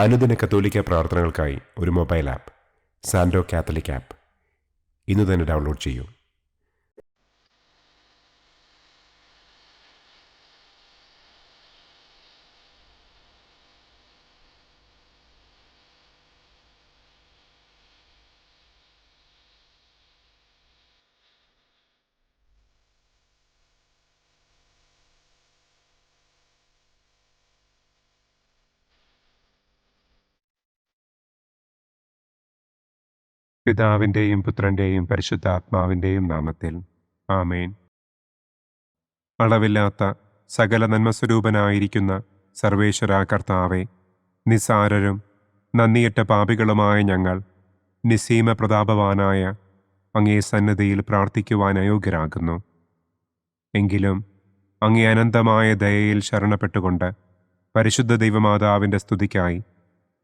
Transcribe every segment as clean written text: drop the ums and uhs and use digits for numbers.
അനുദിന കത്തോലിക്ക പ്രാർത്ഥനകൾക്കായി ഒരു മൊബൈൽ ആപ്പ് സാൻഡോ കാത്തലിക് ആപ്പ് ഇന്ന് തന്നെ ഡൗൺലോഡ് ചെയ്യൂ. പിതാവിൻ്റെയും പുത്രൻ്റെയും പരിശുദ്ധാത്മാവിൻ്റെയും നാമത്തിൽ ആമേൻ. അളവില്ലാത്ത സകല നന്മസ്വരൂപനായിരിക്കുന്ന സർവേശ്വര കർത്താവെ, നിസ്സാരരും നന്ദിയറ്റ പാപികളുമായ ഞങ്ങൾ നിസ്സീമ പ്രതാപവാനായ അങ്ങേ സന്നിധിയിൽ പ്രാർത്ഥിക്കുവാൻ അയോഗ്യരാകുന്നു. എങ്കിലും അങ്ങേ അനന്തമായ ദയയിൽ ശരണപ്പെട്ടുകൊണ്ട് പരിശുദ്ധ ദൈവമാതാവിൻ്റെ സ്തുതിക്കായി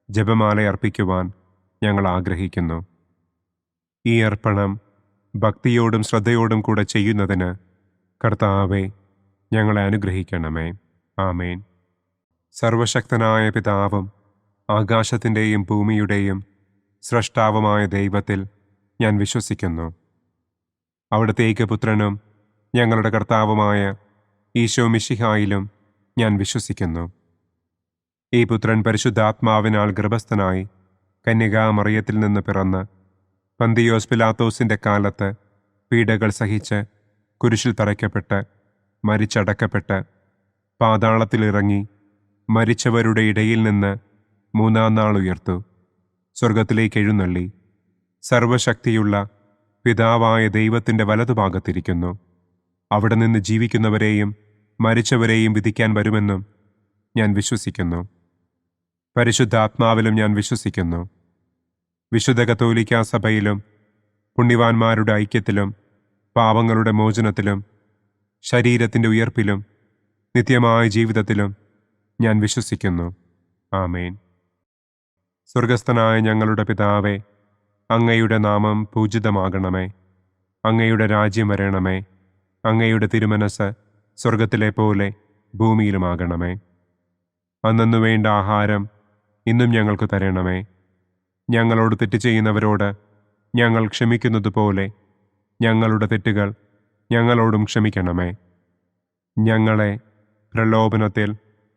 ജപമാല അർപ്പിക്കുവാൻ ഞങ്ങൾ ആഗ്രഹിക്കുന്നു. ഈ അർപ്പണം ഭക്തിയോടും ശ്രദ്ധയോടും കൂടെ ചെയ്യുന്നതിന് കർത്താവെ ഞങ്ങളെ അനുഗ്രഹിക്കണമേ. ആമേൻ. സർവശക്തനായ പിതാവും ആകാശത്തിൻ്റെയും ഭൂമിയുടെയും സ്രഷ്ടാവുമായ ദൈവത്തിൽ ഞാൻ വിശ്വസിക്കുന്നു. അവിടുത്തെ ഏകപുത്രനും ഞങ്ങളുടെ കർത്താവുമായ ഈശോ മിശിഹായിലും ഞാൻ വിശ്വസിക്കുന്നു. ഈ പുത്രൻ പരിശുദ്ധാത്മാവിനാൽ ഗർഭസ്ഥനായി കന്യകാമറിയത്തിൽ നിന്ന് പിറന്ന് പന്തിയോസ് പിലാത്തോസിൻ്റെ കാലത്ത് പീഡകൾ സഹിച്ച് കുരിശിൽ തറയ്ക്കപ്പെട്ട് മരിച്ചടക്കപ്പെട്ട് പാതാളത്തിലിറങ്ങി മരിച്ചവരുടെ ഇടയിൽ നിന്ന് മൂന്നാം നാൾ ഉയർത്തു സ്വർഗത്തിലേക്ക് എഴുന്നള്ളി സർവശക്തിയുള്ള പിതാവായ ദൈവത്തിൻ്റെ വലതുഭാഗത്തിരിക്കുന്നു. അവിടെ നിന്ന് ജീവിക്കുന്നവരെയും മരിച്ചവരെയും വിധിക്കാൻ വരുമെന്നും ഞാൻ വിശ്വസിക്കുന്നു. പരിശുദ്ധാത്മാവിലും ഞാൻ വിശ്വസിക്കുന്നു. വിശുദ്ധ കത്തോലിക്കാ സഭയിലും പുണ്യവാന്മാരുടെ ഐക്യത്തിലും പാപങ്ങളുടെ മോചനത്തിലും ശരീരത്തിൻ്റെ ഉയർപ്പിലും നിത്യമായ ജീവിതത്തിലും ഞാൻ വിശ്വസിക്കുന്നു. ആമേൻ. സ്വർഗസ്ഥനായ ഞങ്ങളുടെ പിതാവേ, അങ്ങയുടെ നാമം പൂജിതമാകണമേ. അങ്ങയുടെ രാജ്യം വരണമേ. അങ്ങയുടെ തിരുമനസ് സ്വർഗത്തിലെ പോലെ ഭൂമിയിലുമാകണമേ. അന്നന്നു വേണ്ട ആഹാരം ഇന്നും ഞങ്ങൾക്ക് തരണമേ. ഞങ്ങളോട് തെറ്റ് ചെയ്യുന്നവരോട് ഞങ്ങൾ ക്ഷമിക്കുന്നത് പോലെ ഞങ്ങളുടെ തെറ്റുകൾ ഞങ്ങളോടും ക്ഷമിക്കണമേ. ഞങ്ങളെ പ്രലോഭനത്തിൽ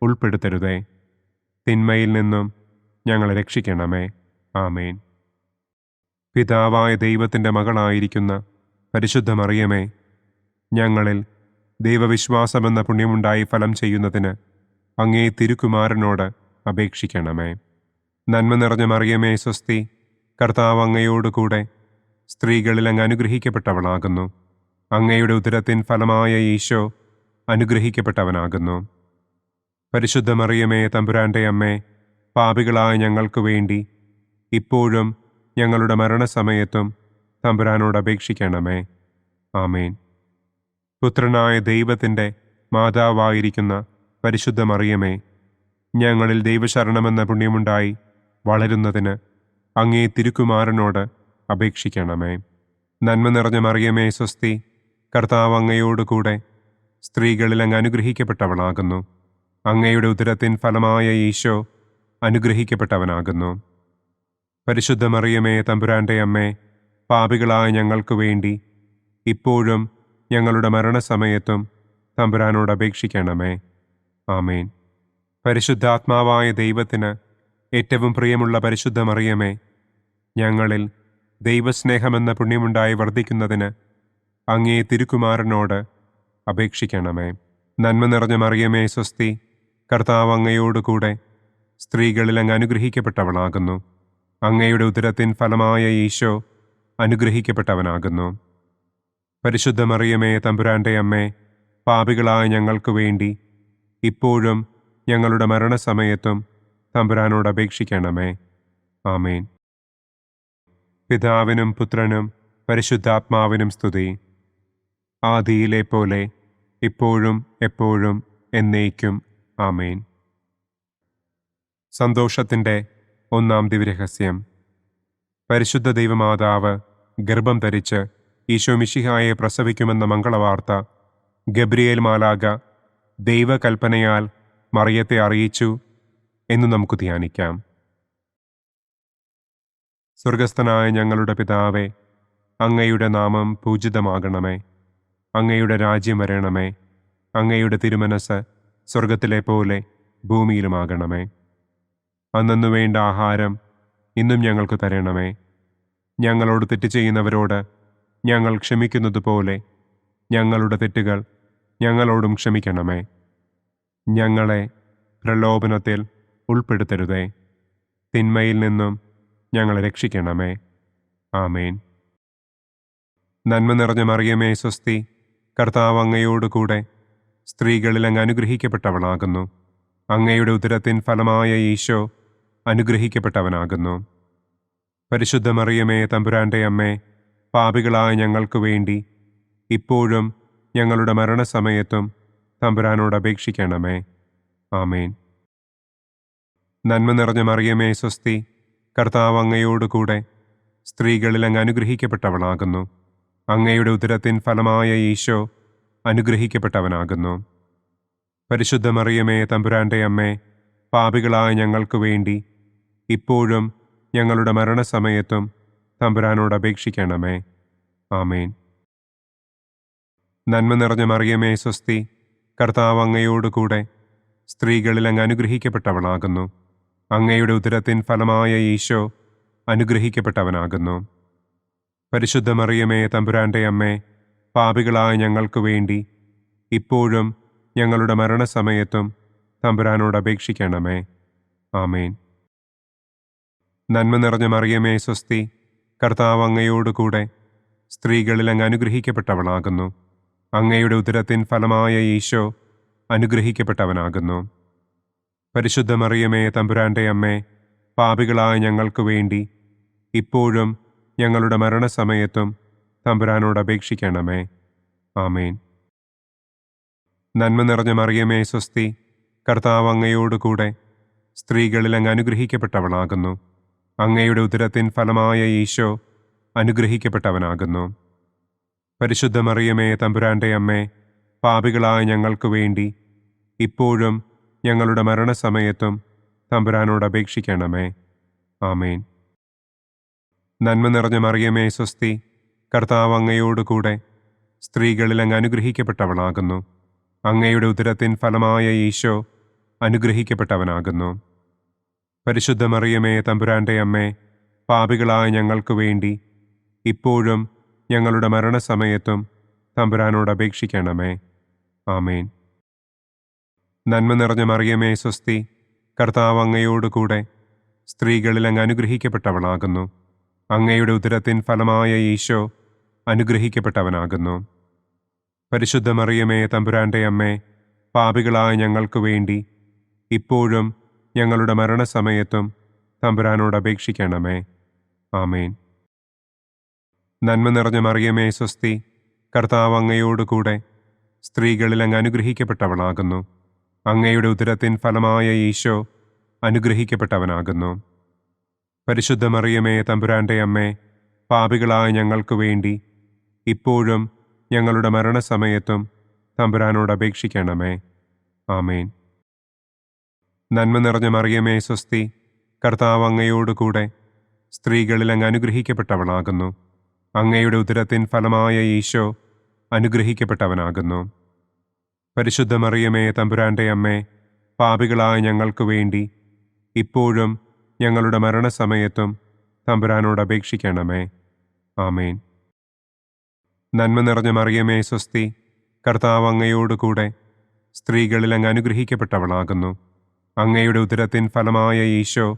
ഉൾപ്പെടുത്തരുതേ. തിന്മയിൽ നിന്നും ഞങ്ങളെ രക്ഷിക്കണമേ. ആമേൻ. പിതാവായ ദൈവത്തിൻ്റെ മകളായിരിക്കുന്ന പരിശുദ്ധ മറിയമേ, ഞങ്ങളിൽ ദൈവവിശ്വാസമെന്ന പുണ്യമുണ്ടായി ഫലം ചെയ്യുന്നതിന് അങ്ങേ തിരുക്കുമാരനോട് അപേക്ഷിക്കണമേ. നന്മ നിറഞ്ഞ മറിയമേ സ്വസ്തി, കർത്താവ് അങ്ങയോടുകൂടെ സ്ത്രീകളിൽ അങ്ങ് അനുഗ്രഹിക്കപ്പെട്ടവളാകുന്നു. അങ്ങയുടെ ഉദരത്തിൻ ഫലമായ ഈശോ അനുഗ്രഹിക്കപ്പെട്ടവനാകുന്നു. പരിശുദ്ധ മറിയമേ തമ്പുരാൻ്റെ അമ്മേ, പാപികളായ ഞങ്ങൾക്ക് വേണ്ടി ഇപ്പോഴും ഞങ്ങളുടെ മരണസമയത്തും തമ്പുരാനോട് അപേക്ഷിക്കണമേ. ആമേൻ. പുത്രനായ ദൈവത്തിൻ്റെ മാതാവായിരിക്കുന്ന പരിശുദ്ധ മറിയമേ, ഞങ്ങളിൽ ദൈവശരണമെന്ന പുണ്യമുണ്ടായി വളരുന്നതിന് അങ്ങേ തിരുക്കുമാരനോട് അപേക്ഷിക്കണമേ. നന്മ നിറഞ്ഞ മറിയമേ സ്വസ്തി, കർത്താവ് അങ്ങയോടുകൂടെ സ്ത്രീകളിൽ അങ്ങ് അനുഗ്രഹിക്കപ്പെട്ടവളാകുന്നു. അങ്ങയുടെ ഉദരത്തിൻ ഫലമായ ഈശോ അനുഗ്രഹിക്കപ്പെട്ടവനാകുന്നു. പരിശുദ്ധ മറിയമേ തമ്പുരാൻ്റെ അമ്മേ, പാപികളായ ഞങ്ങൾക്ക് വേണ്ടി ഇപ്പോഴും ഞങ്ങളുടെ മരണസമയത്തും തമ്പുരാനോട് അപേക്ഷിക്കണമേ. ആമേൻ. പരിശുദ്ധാത്മാവായ ദൈവത്തിന് ഏറ്റവും പ്രിയമുള്ള പരിശുദ്ധ മറിയമേ, ഞങ്ങളിൽ ദൈവസ്നേഹമെന്ന പുണ്യമുണ്ടായി വർദ്ധിക്കുന്നതിന് അങ്ങേ തിരുക്കുമാരനോട് അപേക്ഷിക്കണമേ. നന്മ നിറഞ്ഞ മറിയമേ സ്വസ്തി, കർത്താവ് അങ്ങയോടുകൂടെ സ്ത്രീകളിൽ അങ്ങ് അനുഗ്രഹിക്കപ്പെട്ടവളാകുന്നു. അങ്ങയുടെ ഉദരത്തിൻ ഫലമായ ഈശോ അനുഗ്രഹിക്കപ്പെട്ടവനാകുന്നു. പരിശുദ്ധ മറിയമേ തമ്പുരാൻ്റെ അമ്മേ, പാപികളായ ഞങ്ങൾക്ക് വേണ്ടി ഇപ്പോഴും ഞങ്ങളുടെ മരണസമയത്തും തമ്പുരാനോട് അപേക്ഷിക്കണമേ. ആമേൻ. പിതാവിനും പുത്രനും പരിശുദ്ധാത്മാവിനും സ്തുതി. ആദിയിലെ പോലെ ഇപ്പോഴും എപ്പോഴും എന്നേക്കും. ആമേൻ. സന്തോഷത്തിൻ്റെ ഒന്നാം ദിവ്യരഹസ്യം. പരിശുദ്ധ ദൈവമാതാവ് ഗർഭം ധരിച്ച് ഈശോ മിശിഹായെ പ്രസവിക്കുമെന്ന മംഗളവാർത്ത ഗബ്രിയേൽ മാലാഖ ദൈവകൽപ്പനയാൽ മറിയത്തെ അറിയിച്ചു എന്ന് നമുക്ക് ധ്യാനിക്കാം. സ്വർഗസ്ഥനായ ഞങ്ങളുടെ പിതാവേ, അങ്ങയുടെ നാമം പൂജിതമാകണമേ. അങ്ങയുടെ രാജ്യം വരണമേ. അങ്ങയുടെ തിരുമനസ് സ്വർഗത്തിലെ പോലെ ഭൂമിയിലുമാകണമേ. അന്നന്നു വേണ്ട ആഹാരം ഇന്നും ഞങ്ങൾക്ക് തരണമേ. ഞങ്ങളോട് തെറ്റ് ചെയ്യുന്നവരോട് ഞങ്ങൾ ക്ഷമിക്കുന്നത് പോലെ ഞങ്ങളുടെ തെറ്റുകൾ ഞങ്ങളോടും ക്ഷമിക്കണമേ. ഞങ്ങളെ പ്രലോഭനത്തിൽ ഉൾപ്പെടുത്തരുതേ. തിന്മയിൽ നിന്നും ഞങ്ങളെ രക്ഷിക്കണമേ. ആമേൻ. നന്മ നിറഞ്ഞ മറിയമേ സ്വസ്തി, കർത്താവ് അങ്ങയോടുകൂടെ സ്ത്രീകളിൽ അങ്ങ് അനുഗ്രഹിക്കപ്പെട്ടവളാകുന്നു. അങ്ങയുടെ ഉദരത്തിൻ ഫലമായ ഈശോ അനുഗ്രഹിക്കപ്പെട്ടവനാകുന്നു. പരിശുദ്ധ മറിയമേ തമ്പുരാൻ്റെ അമ്മേ, പാപികളായ ഞങ്ങൾക്ക് വേണ്ടി ഇപ്പോഴും ഞങ്ങളുടെ മരണസമയത്തും തമ്പുരാനോട് അപേക്ഷിക്കണമേ. ആമേൻ. നന്മ നിറഞ്ഞ മറിയമേ സ്വസ്തി, കർത്താവ് അങ്ങയോടുകൂടെ സ്ത്രീകളിൽ അങ്ങ് അനുഗ്രഹിക്കപ്പെട്ടവളാകുന്നു. അങ്ങയുടെ ഉദരത്തിൻ ഫലമായ ഈശോ അനുഗ്രഹിക്കപ്പെട്ടവനാകുന്നു. പരിശുദ്ധ മറിയമേ തമ്പുരാൻ്റെ അമ്മേ, പാപികളായ ഞങ്ങൾക്ക് വേണ്ടി ഇപ്പോഴും ഞങ്ങളുടെ മരണസമയത്തും തമ്പുരാനോട് അപേക്ഷിക്കണമേ. ആമേൻ. നന്മ നിറഞ്ഞ മറിയമേ സ്വസ്തി, കർത്താവ് അങ്ങയോടുകൂടെ സ്ത്രീകളിൽ അങ്ങ് അനുഗ്രഹിക്കപ്പെട്ടവളാകുന്നു. അങ്ങയുടെ ഉദരത്തിൻ ഫലമായ ഈശോ അനുഗ്രഹിക്കപ്പെട്ടവനാകുന്നു. പരിശുദ്ധ മറിയമേ തമ്പുരാൻ്റെ അമ്മേ, പാപികളായ ഞങ്ങൾക്ക് വേണ്ടി ഇപ്പോഴും ഞങ്ങളുടെ മരണസമയത്തും തമ്പുരാനോട് അപേക്ഷിക്കണമേ. ആമേൻ. നന്മ നിറഞ്ഞ മറിയമേ സ്വസ്തി, കർത്താവ് അങ്ങയോടുകൂടെ സ്ത്രീകളിൽ അങ്ങ് അനുഗ്രഹിക്കപ്പെട്ടവളാകുന്നു. അങ്ങയുടെ ഉദരത്തിൻ ഫലമായ ഈശോ അനുഗ്രഹിക്കപ്പെട്ടവനാകുന്നു. പരിശുദ്ധ മറിയമേ തമ്പുരാൻ്റെ അമ്മേ, പാപികളായ ഞങ്ങൾക്ക് വേണ്ടി ഇപ്പോഴും ഞങ്ങളുടെ മരണസമയത്തും തമ്പുരാനോട് അപേക്ഷിക്കണമേ. ആമേൻ. നന്മ നിറഞ്ഞ മറിയമേ സ്വസ്തി, കർത്താവ് അങ്ങയോടുകൂടെ സ്ത്രീകളിൽ അങ്ങ് അനുഗ്രഹിക്കപ്പെട്ടവളാകുന്നു. അങ്ങയുടെ ഉദരത്തിൻ ഫലമായ ഈശോ അനുഗ്രഹിക്കപ്പെട്ടവനാകുന്നു. പരിശുദ്ധ മറിയമേ തമ്പുരാൻ്റെ അമ്മേ, പാപികളായ ഞങ്ങൾക്ക് വേണ്ടി ഇപ്പോഴും ഞങ്ങളുടെ മരണസമയത്തും തമ്പുരാനോട് അപേക്ഷിക്കണമേ. ആമേൻ. നന്മ നിറഞ്ഞ മറിയമേ സ്വസ്തി, കർത്താവ് അങ്ങയോടുകൂടെ സ്ത്രീകളിൽ അങ്ങ് അനുഗ്രഹിക്കപ്പെട്ടവളാകുന്നു. അങ്ങയുടെ ഉദരത്തിൻ ഫലമായ ഈശോ അനുഗ്രഹിക്കപ്പെട്ടവനാകുന്നു. പരിശുദ്ധ മറിയമേ തമ്പുരാൻ്റെ അമ്മേ, പാപികളായ ഞങ്ങൾക്ക് വേണ്ടി ഇപ്പോഴും ഞങ്ങളുടെ മരണസമയത്തും തമ്പുരാനോട് അപേക്ഷിക്കണമേ. ആമേൻ. നന്മ നിറഞ്ഞ മറിയമേ സ്വസ്തി, കർത്താവ് അങ്ങയോടുകൂടെ സ്ത്രീകളിൽ അങ്ങ് അനുഗ്രഹിക്കപ്പെട്ടവളാകുന്നു. അങ്ങയുടെ ഉദരത്തിൻ ഫലമായ ഈശോ അനുഗ്രഹിക്കപ്പെട്ടവനാകുന്നു. പരിശുദ്ധ മറിയമേ തമ്പുരാൻ്റെ അമ്മേ, പാപികളായ ഞങ്ങൾക്ക് വേണ്ടി ഇപ്പോഴും ഞങ്ങളുടെ മരണസമയത്തും തമ്പുരാനോട് അപേക്ഷിക്കണമേ. ആമേൻ. നന്മ നിറഞ്ഞ മറിയമേ സ്വസ്തി, കർത്താവ് അങ്ങയോടുകൂടെ സ്ത്രീകളിൽ അങ്ങ് അനുഗ്രഹിക്കപ്പെട്ടവളാകുന്നു. അങ്ങയുടെ ഉദരത്തിൻ ഫലമായ ഈശോ അനുഗ്രഹിക്കപ്പെട്ടവനാകുന്നു. പരിശുദ്ധ മറിയമേ തമ്പുരാൻ്റെ അമ്മേ, പാപികളായ ഞങ്ങൾക്ക് വേണ്ടി ഇപ്പോഴും ഞങ്ങളുടെ മരണസമയത്തും തമ്പുരാനോട് അപേക്ഷിക്കണമേ. ആമേൻ. നന്മ നിറഞ്ഞ മറിയമേ സ്വസ്തി, കർത്താവ് അങ്ങയോടുകൂടെ സ്ത്രീകളിൽ അങ്ങ് അനുഗ്രഹിക്കപ്പെട്ടവളാകുന്നു. അങ്ങയുടെ ഉദരത്തിൻ ഫലമായ ഈശോ അനുഗ്രഹിക്കപ്പെട്ടവനാകുന്നു. പരിശുദ്ധ മറിയമേ തമ്പുരാൻ്റെ അമ്മേ, പാപികളായ ഞങ്ങൾക്ക് വേണ്ടി ഇപ്പോഴും ഞങ്ങളുടെ മരണസമയത്തും തമ്പുരാനോട് അപേക്ഷിക്കണമേ. ആമേൻ. നന്മ നിറഞ്ഞ മറിയമേ സ്വസ്തി, കർത്താവ് അങ്ങയോടുകൂടെ സ്ത്രീകളിൽ അങ്ങ് അനുഗ്രഹിക്കപ്പെട്ടവളാകുന്നു. അങ്ങയുടെ ഉദരത്തിൻ ഫലമായ ഈശോ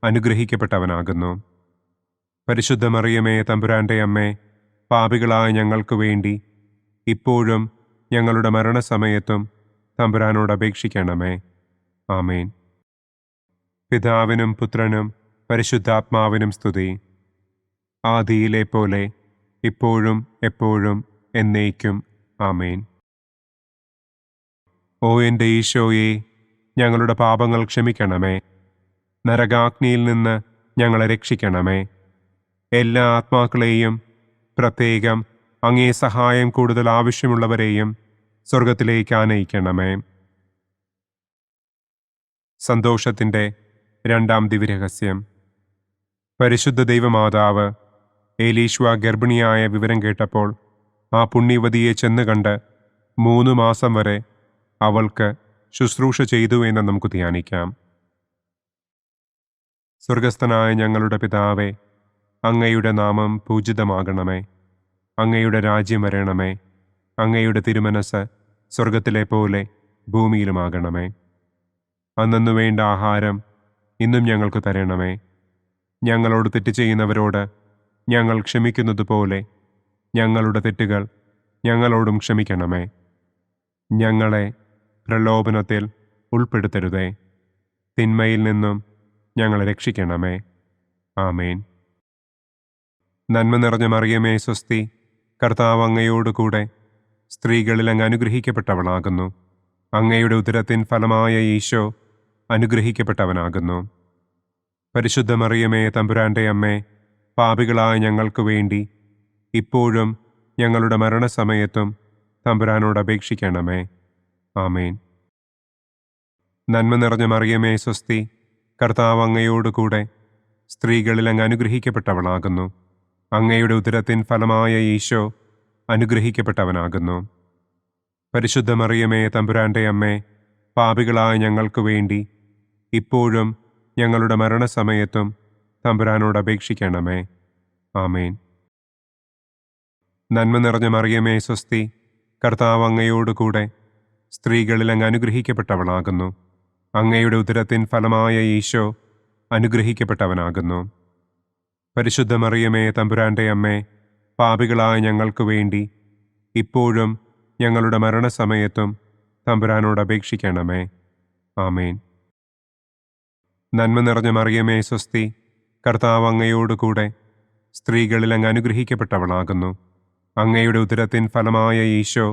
അനുഗ്രഹിക്കപ്പെട്ടവനാകുന്നു. പരിശുദ്ധ മറിയമേ തമ്പുരാൻ്റെ അമ്മേ, പാപികളായ ഞങ്ങൾക്ക് വേണ്ടി ഇപ്പോഴും ഞങ്ങളുടെ മരണസമയത്തും തമ്പുരാനോട് അപേക്ഷിക്കണമേ. ആമേൻ. പിതാവിനും പുത്രനും പരിശുദ്ധാത്മാവിനും സ്തുതി. ആദിയിലെ പോലെ ഇപ്പോഴും എപ്പോഴും എന്നേക്കും. ആമേൻ. ഓ എൻ്റെ ഈശോയെ, ഞങ്ങളുടെ പാപങ്ങൾ ക്ഷമിക്കണമേ. നരകാഗ്നിയിൽ നിന്ന് ഞങ്ങളെ രക്ഷിക്കണമേ. എല്ലാ ആത്മാക്കളെയും, പ്രത്യേകം അങ്ങേ സഹായം കൂടുതൽ ആവശ്യമുള്ളവരെയും സ്വർഗത്തിലേക്ക് ആനയിക്കണമേ. സന്തോഷത്തിൻ്റെ രണ്ടാം ദിവ്യരഹസ്യം. പരിശുദ്ധ ദൈവമാതാവ് ഏലീശ്വ ഗർഭിണിയായ വിവരം കേട്ടപ്പോൾ ആ പുണ്യവതിയെ ചെന്ന് കണ്ട് 3 മാസം വരെ അവൾക്ക് ശുശ്രൂഷ ചെയ്തു എന്ന് നമുക്ക് ധ്യാനിക്കാം. സ്വർഗസ്ഥനായ ഞങ്ങളുടെ പിതാവേ, അങ്ങയുടെ നാമം പൂജിതമാകണമേ. അങ്ങയുടെ രാജ്യം വരണമേ. അങ്ങയുടെ തിരുമനസ് സ്വർഗത്തിലെ പോലെ ഭൂമിയിലുമാകണമേ. അന്നന്നു വേണ്ട ആഹാരം ഇന്നും ഞങ്ങൾക്ക് തരണമേ. ഞങ്ങളോട് തെറ്റ് ചെയ്യുന്നവരോട് ഞങ്ങൾ ക്ഷമിക്കുന്നത് പോലെ ഞങ്ങളുടെ തെറ്റുകൾ ഞങ്ങളോടും ക്ഷമിക്കണമേ. ഞങ്ങളെ പ്രലോഭനത്തിൽ ഉൾപ്പെടുത്തരുതേ. തിന്മയിൽ നിന്നും ഞങ്ങളെ രക്ഷിക്കണമേ. ആമേൻ. നന്മ നിറഞ്ഞ മറിയമേ സ്വസ്തി, കർത്താവ് അങ്ങയോടുകൂടെ സ്ത്രീകളിൽ അങ്ങ് അനുഗ്രഹിക്കപ്പെട്ടവളാകുന്നു. അങ്ങയുടെ ഉദരത്തിൻ ഫലമായ ഈശോ അനുഗ്രഹിക്കപ്പെട്ടവനാകുന്നു. പരിശുദ്ധ മറിയമേ തമ്പുരാൻ്റെ അമ്മേ, പാപികളായ ഞങ്ങൾക്ക് വേണ്ടി ഇപ്പോഴും ഞങ്ങളുടെ മരണസമയത്തും തമ്പുരാനോട് അപേക്ഷിക്കണമേ. ആമേൻ. നന്മ നിറഞ്ഞ മറിയമേ സ്വസ്തി, കർത്താവ് അങ്ങയോടുകൂടെ സ്ത്രീകളിൽ അങ്ങ് അനുഗ്രഹിക്കപ്പെട്ടവളാകുന്നു. അങ്ങയുടെ ഉദരത്തിൻ ഫലമായ ഈശോ അനുഗ്രഹിക്കപ്പെട്ടവനാകുന്നു. പരിശുദ്ധ മറിയമേ തമ്പുരാൻ്റെ അമ്മേ, പാപികളായ ഞങ്ങൾക്ക് വേണ്ടി ഇപ്പോഴും ഞങ്ങളുടെ മരണസമയത്തും തമ്പുരാനോട് അപേക്ഷിക്കണമേ. ആമേൻ. നന്മ നിറഞ്ഞ മറിയമേ സ്വസ്തി, കർത്താവ് അങ്ങയോടുകൂടെ സ്ത്രീകളിൽ അങ്ങ് അനുഗ്രഹിക്കപ്പെട്ടവളാകുന്നു. അങ്ങയുടെ ഉദരത്തിൻ ഫലമായ ഈശോ അനുഗ്രഹിക്കപ്പെട്ടവനാകുന്നു. പരിശുദ്ധ മറിയമേ തമ്പുരാൻ്റെ അമ്മേ, പാപികളായ ഞങ്ങൾക്ക് വേണ്ടി ഇപ്പോഴും ഞങ്ങളുടെ മരണസമയത്തും തമ്പുരാനോട് അപേക്ഷിക്കണമേ. ആമേൻ. നന്മ നിറഞ്ഞ മറിയമേ സ്വസ്തി, കർത്താവ് അങ്ങയോടുകൂടെ സ്ത്രീകളിൽ അങ്ങ് അനുഗ്രഹിക്കപ്പെട്ടവളാകുന്നു. അങ്ങയുടെ ഉദരത്തിൻ ഫലമായ ഈശോ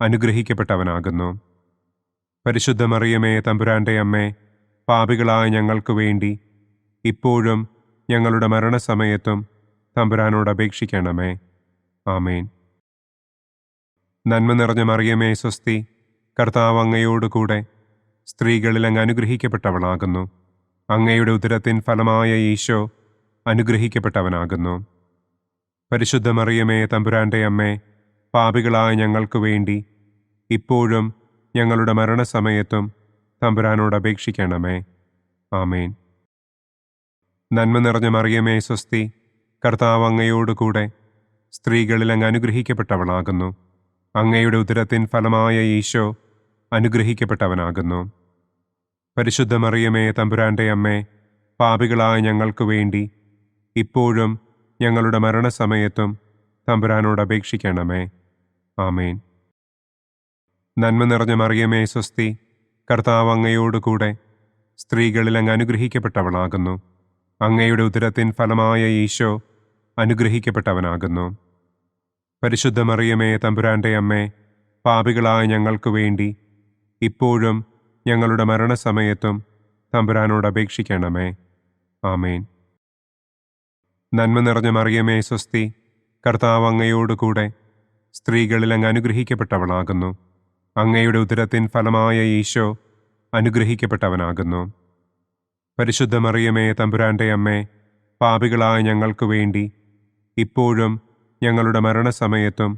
അനുഗ്രഹിക്കപ്പെട്ടവനാകുന്നു. പരിശുദ്ധ മറിയമേ തമ്പുരാൻ്റെ അമ്മേ, പാപികളായ ഞങ്ങൾക്ക് വേണ്ടി ഇപ്പോഴും ഞങ്ങളുടെ മരണസമയത്തും തമ്പുരാനോട് അപേക്ഷിക്കണമേ. ആമേൻ. നന്മ നിറഞ്ഞ മറിയമേ സ്വസ്തി, കർത്താവ് അങ്ങയോടുകൂടെ സ്ത്രീകളിൽ അങ്ങ് അനുഗ്രഹിക്കപ്പെട്ടവളാകുന്നു. അങ്ങയുടെ ഉദരത്തിൻ ഫലമായ ഈശോ അനുഗ്രഹിക്കപ്പെട്ടവനാകുന്നു. പരിശുദ്ധ മറിയമേ തമ്പുരാൻ്റെ അമ്മേ, പാപികളായ ഞങ്ങൾക്ക് വേണ്ടി ഇപ്പോഴും ഞങ്ങളുടെ മരണസമയത്തും തമ്പുരാനോട് അപേക്ഷിക്കണമേ. ആമേൻ. നന്മ നിറഞ്ഞ മറിയമേ സ്വസ്തി, കർത്താവ് അങ്ങയോടുകൂടെ സ്ത്രീകളിൽ അങ്ങ് അനുഗ്രഹിക്കപ്പെട്ടവളാകുന്നു. അങ്ങയുടെ ഉദരത്തിൻ ഫലമായ ഈശോ അനുഗ്രഹിക്കപ്പെട്ടവനാകുന്നു. പരിശുദ്ധ മറിയമേ തമ്പുരാൻ്റെ അമ്മേ, പാപികളായ ഞങ്ങൾക്ക് വേണ്ടി ഇപ്പോഴും ഞങ്ങളുടെ മരണസമയത്തും തമ്പുരാനോട് അപേക്ഷിക്കണമേ. ആമേൻ. നന്മ നിറഞ്ഞ മറിയമേ സ്വസ്തി, കർത്താവ് അങ്ങയോടുകൂടെ സ്ത്രീകളിൽ അങ്ങ് അനുഗ്രഹിക്കപ്പെട്ടവളാകുന്നു. അങ്ങയുടെ ഉദരത്തിൻ ഫലമായ ഈശോ അനുഗ്രഹിക്കപ്പെട്ടവനാകുന്നു. പരിശുദ്ധ മറിയമേ തമ്പുരാൻ്റെ അമ്മേ, പാപികളായ ഞങ്ങൾക്ക് വേണ്ടി ഇപ്പോഴും ഞങ്ങളുടെ മരണസമയത്തും തമ്പുരാനോട് അപേക്ഷിക്കണമേ. ആമേൻ. നന്മ നിറഞ്ഞ മറിയമേ സ്വസ്തി, കർത്താവ് അങ്ങയോടുകൂടെ സ്ത്രീകളിൽ അങ്ങ് അനുഗ്രഹിക്കപ്പെട്ടവളാകുന്നു. അങ്ങയുടെ ഉദരത്തിൻ ഫലമായ ഈശോ അനുഗ്രഹിക്കപ്പെട്ടവനാകുന്നു. പരിശുദ്ധ മറിയമേ തമ്പുരാൻ്റെ അമ്മേ, പാപികളായ ഞങ്ങൾക്ക് വേണ്ടി ഇപ്പോഴും ഞങ്ങളുടെ മരണസമയത്തും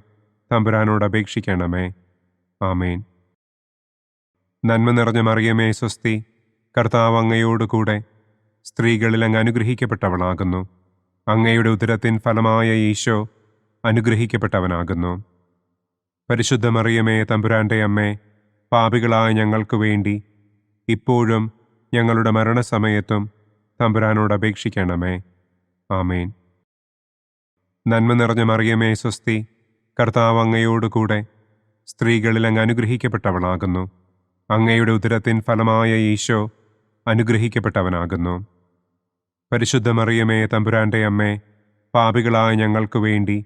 തമ്പുരാനോട് അപേക്ഷിക്കണമേ. ആമേൻ. നന്മ നിറഞ്ഞ മറിയമേ സ്വസ്തി, കർത്താവ് അങ്ങയോടുകൂടെ സ്ത്രീകളിൽ അങ്ങ് അനുഗ്രഹിക്കപ്പെട്ടവളാകുന്നു. അങ്ങയുടെ ഉദരത്തിൻ ഫലമായ ഈശോ അനുഗ്രഹിക്കപ്പെട്ടവനാകുന്നു. പരിശുദ്ധ മറിയമേ തമ്പുരാൻ്റെ അമ്മേ, പാപികളായ ഞങ്ങൾക്ക് വേണ്ടി ഇപ്പോഴും ഞങ്ങളുടെ മരണസമയത്തും തമ്പുരാനോട് അപേക്ഷിക്കണമേ. ആമേൻ. നന്മ നിറഞ്ഞ മറിയമേ സ്വസ്തി, കർത്താവ് അങ്ങയോടുകൂടെ സ്ത്രീകളിൽ അങ്ങ് അനുഗ്രഹിക്കപ്പെട്ടവളാകുന്നു. അങ്ങയുടെ ഉദരത്തിൻ ഫലമായ ഈശോ അനുഗ്രഹിക്കപ്പെട്ടവനാകുന്നു. പരിശുദ്ധ മറിയമേ തമ്പുരാൻ്റെ അമ്മേ, പാപികളായ ഞങ്ങൾക്ക് വേണ്ടി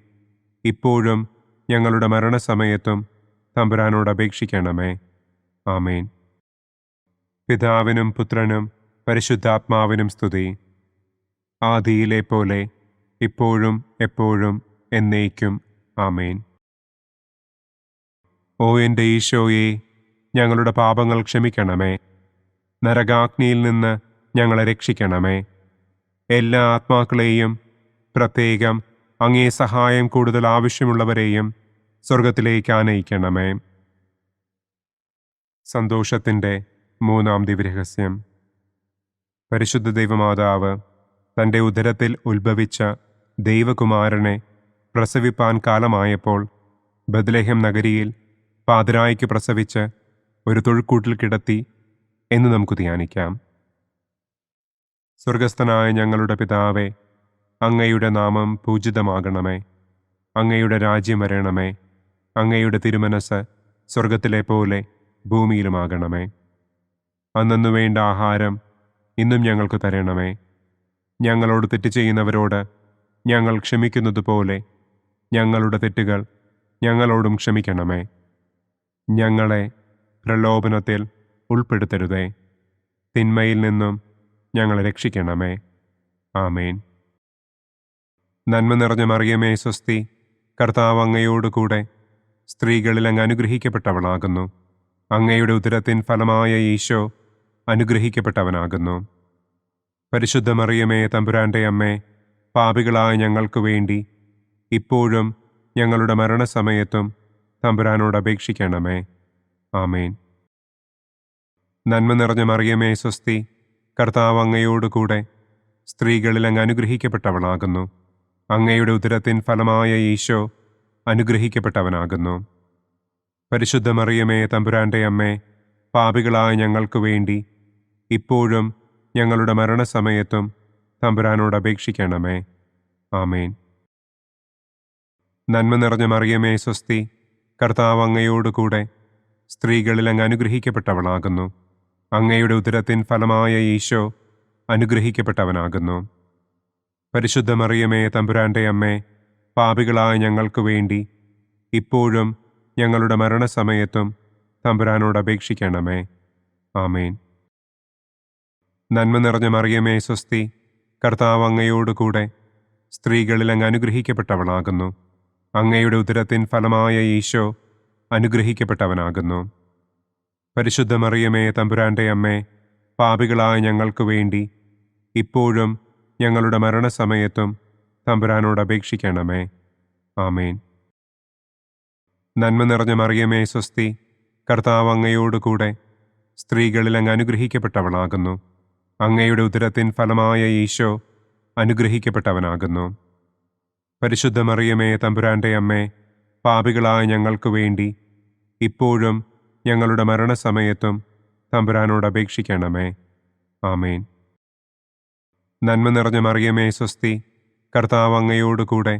ഇപ്പോഴും ഞങ്ങളുടെ മരണസമയത്തും തമ്പുരാനോട് അപേക്ഷിക്കണമേ. ആമേൻ. പിതാവിനും പുത്രനും പരിശുദ്ധാത്മാവിനും സ്തുതി. ആദിയിലെ പോലെ ഇപ്പോഴും എപ്പോഴും എന്നേക്കും. ആമേൻ. ഓ എൻ്റെ ഈശോയെ, ഞങ്ങളുടെ പാപങ്ങൾ ക്ഷമിക്കണമേ. നരകാഗ്നിയിൽ നിന്ന് ഞങ്ങളെ രക്ഷിക്കണമേ. എല്ലാ ആത്മാക്കളെയും, പ്രത്യേകം അങ്ങേ സഹായം കൂടുതൽ ആവശ്യമുള്ളവരെയും സ്വർഗത്തിലേക്ക് ആനയിക്കണമേ. സന്തോഷത്തിൻ്റെ മൂന്നാം ദിവ്യരഹസ്യം. പരിശുദ്ധ ദൈവമാതാവ് തൻ്റെ ഉദരത്തിൽ ഉത്ഭവിച്ച ദൈവകുമാരനെ പ്രസവിപ്പാൻ കാലമായപ്പോൾ ബത്ലഹേം നഗരിയിൽ പാതിരായ്ക്ക് പ്രസവിച്ച് ഒരു തൊഴുക്കൂട്ടിൽ കിടത്തി എന്ന് നമുക്ക് ധ്യാനിക്കാം. സ്വർഗസ്ഥനായ ഞങ്ങളുടെ പിതാവേ, അങ്ങയുടെ നാമം പൂജിതമാകണമേ. അങ്ങയുടെ രാജ്യം വരണമേ. അങ്ങയുടെ തിരുമനസ് സ്വർഗത്തിലെ പോലെ ഭൂമിയിലുമാകണമേ. അന്നന്നു വേണ്ട ആഹാരം ഇന്നും ഞങ്ങൾക്ക് തരണമേ. ഞങ്ങളോട് തെറ്റ് ചെയ്യുന്നവരോട് ഞങ്ങൾ ക്ഷമിക്കുന്നതുപോലെ ഞങ്ങളുടെ തെറ്റുകൾ ഞങ്ങളോടും ക്ഷമിക്കണമേ. ഞങ്ങളെ പ്രലോഭനത്തിൽ ഉൾപ്പെടുത്തരുതേ. തിന്മയിൽ നിന്നും ഞങ്ങളെ രക്ഷിക്കണമേ. ആമേൻ. നന്മ നിറഞ്ഞ മറിയമേ സ്വസ്തി, കർത്താവ് അങ്ങയോടുകൂടെ സ്ത്രീകളിൽ അങ്ങ് അനുഗ്രഹിക്കപ്പെട്ടവളാകുന്നു. അങ്ങയുടെ ഉദരത്തിൻ ഫലമായ ഈശോ അനുഗ്രഹിക്കപ്പെട്ടവനാകുന്നു. പരിശുദ്ധ മറിയമേ തമ്പുരാൻ്റെ അമ്മേ, പാപികളായ ഞങ്ങൾക്ക് വേണ്ടി ഇപ്പോഴും ഞങ്ങളുടെ മരണസമയത്തും തമ്പുരാനോട് അപേക്ഷിക്കണമേ. ആമേൻ. നന്മ നിറഞ്ഞ മറിയമേ സ്വസ്തി, കർത്താവ് അങ്ങയോടുകൂടെ സ്ത്രീകളിൽ അങ്ങ് അനുഗ്രഹിക്കപ്പെട്ടവളാകുന്നു. അങ്ങയുടെ ഉദരത്തിൻ ഫലമായ ഈശോ അനുഗ്രഹിക്കപ്പെട്ടവനാകുന്നു. പരിശുദ്ധ മറിയമേ തമ്പുരാൻ്റെ അമ്മേ, പാപികളായ ഞങ്ങൾക്ക് വേണ്ടി ഇപ്പോഴും ഞങ്ങളുടെ മരണസമയത്തും തമ്പുരാനോട് അപേക്ഷിക്കണമേ. ആമേൻ. നന്മ നിറഞ്ഞ മറിയമേ സ്വസ്തി, കർത്താവ് അങ്ങയോടുകൂടെ സ്ത്രീകളിൽ അങ്ങ് അനുഗ്രഹിക്കപ്പെട്ടവളാകുന്നു. അങ്ങയുടെ ഉദരത്തിൻ ഫലമായ ഈശോ അനുഗ്രഹിക്കപ്പെട്ടവനാകുന്നു. പരിശുദ്ധ മറിയമേ തമ്പുരാൻ്റെ അമ്മേ, പാപികളായ ഞങ്ങൾക്ക് വേണ്ടി ഇപ്പോഴും ഞങ്ങളുടെ മരണസമയത്തും തമ്പുരാനോട് അപേക്ഷിക്കണമേ. ആമേൻ. നന്മ നിറഞ്ഞ മറിയമേ സ്വസ്തി, കർത്താവ് അങ്ങയോടുകൂടെ സ്ത്രീകളിൽ അങ്ങ് അനുഗ്രഹിക്കപ്പെട്ടവളാകുന്നു. അങ്ങയുടെ ഉദരത്തിൻ ഫലമായ ഈശോ അനുഗ്രഹിക്കപ്പെട്ടവനാകുന്നു. പരിശുദ്ധ മറിയമേ തമ്പുരാൻ്റെ അമ്മേ, പാപികളായ ഞങ്ങൾക്ക് വേണ്ടി ഇപ്പോഴും ഞങ്ങളുടെ മരണസമയത്തും തമ്പുരാനോട് അപേക്ഷിക്കണമേ. ആമേൻ. നന്മ നിറഞ്ഞ മറിയമേ സ്വസ്തി, കർത്താവ് അങ്ങയോടുകൂടെ സ്ത്രീകളിൽ അങ്ങ് അനുഗ്രഹിക്കപ്പെട്ടവളാകുന്നു. അങ്ങയുടെ ഉദരത്തിൻ ഫലമായ ഈശോ അനുഗ്രഹിക്കപ്പെട്ടവനാകുന്നു. പരിശുദ്ധ മറിയമേ തമ്പുരാൻ്റെ അമ്മേ, പാപികളായ ഞങ്ങൾക്ക് വേണ്ടി ഇപ്പോഴും ഞങ്ങളുടെ മരണസമയത്തും തമ്പുരാനോട് അപേക്ഷിക്കണമേ. ആമേൻ. നന്മ നിറഞ്ഞ മറിയമേ സ്വസ്തി, കർത്താവ് അങ്ങയോടുകൂടെ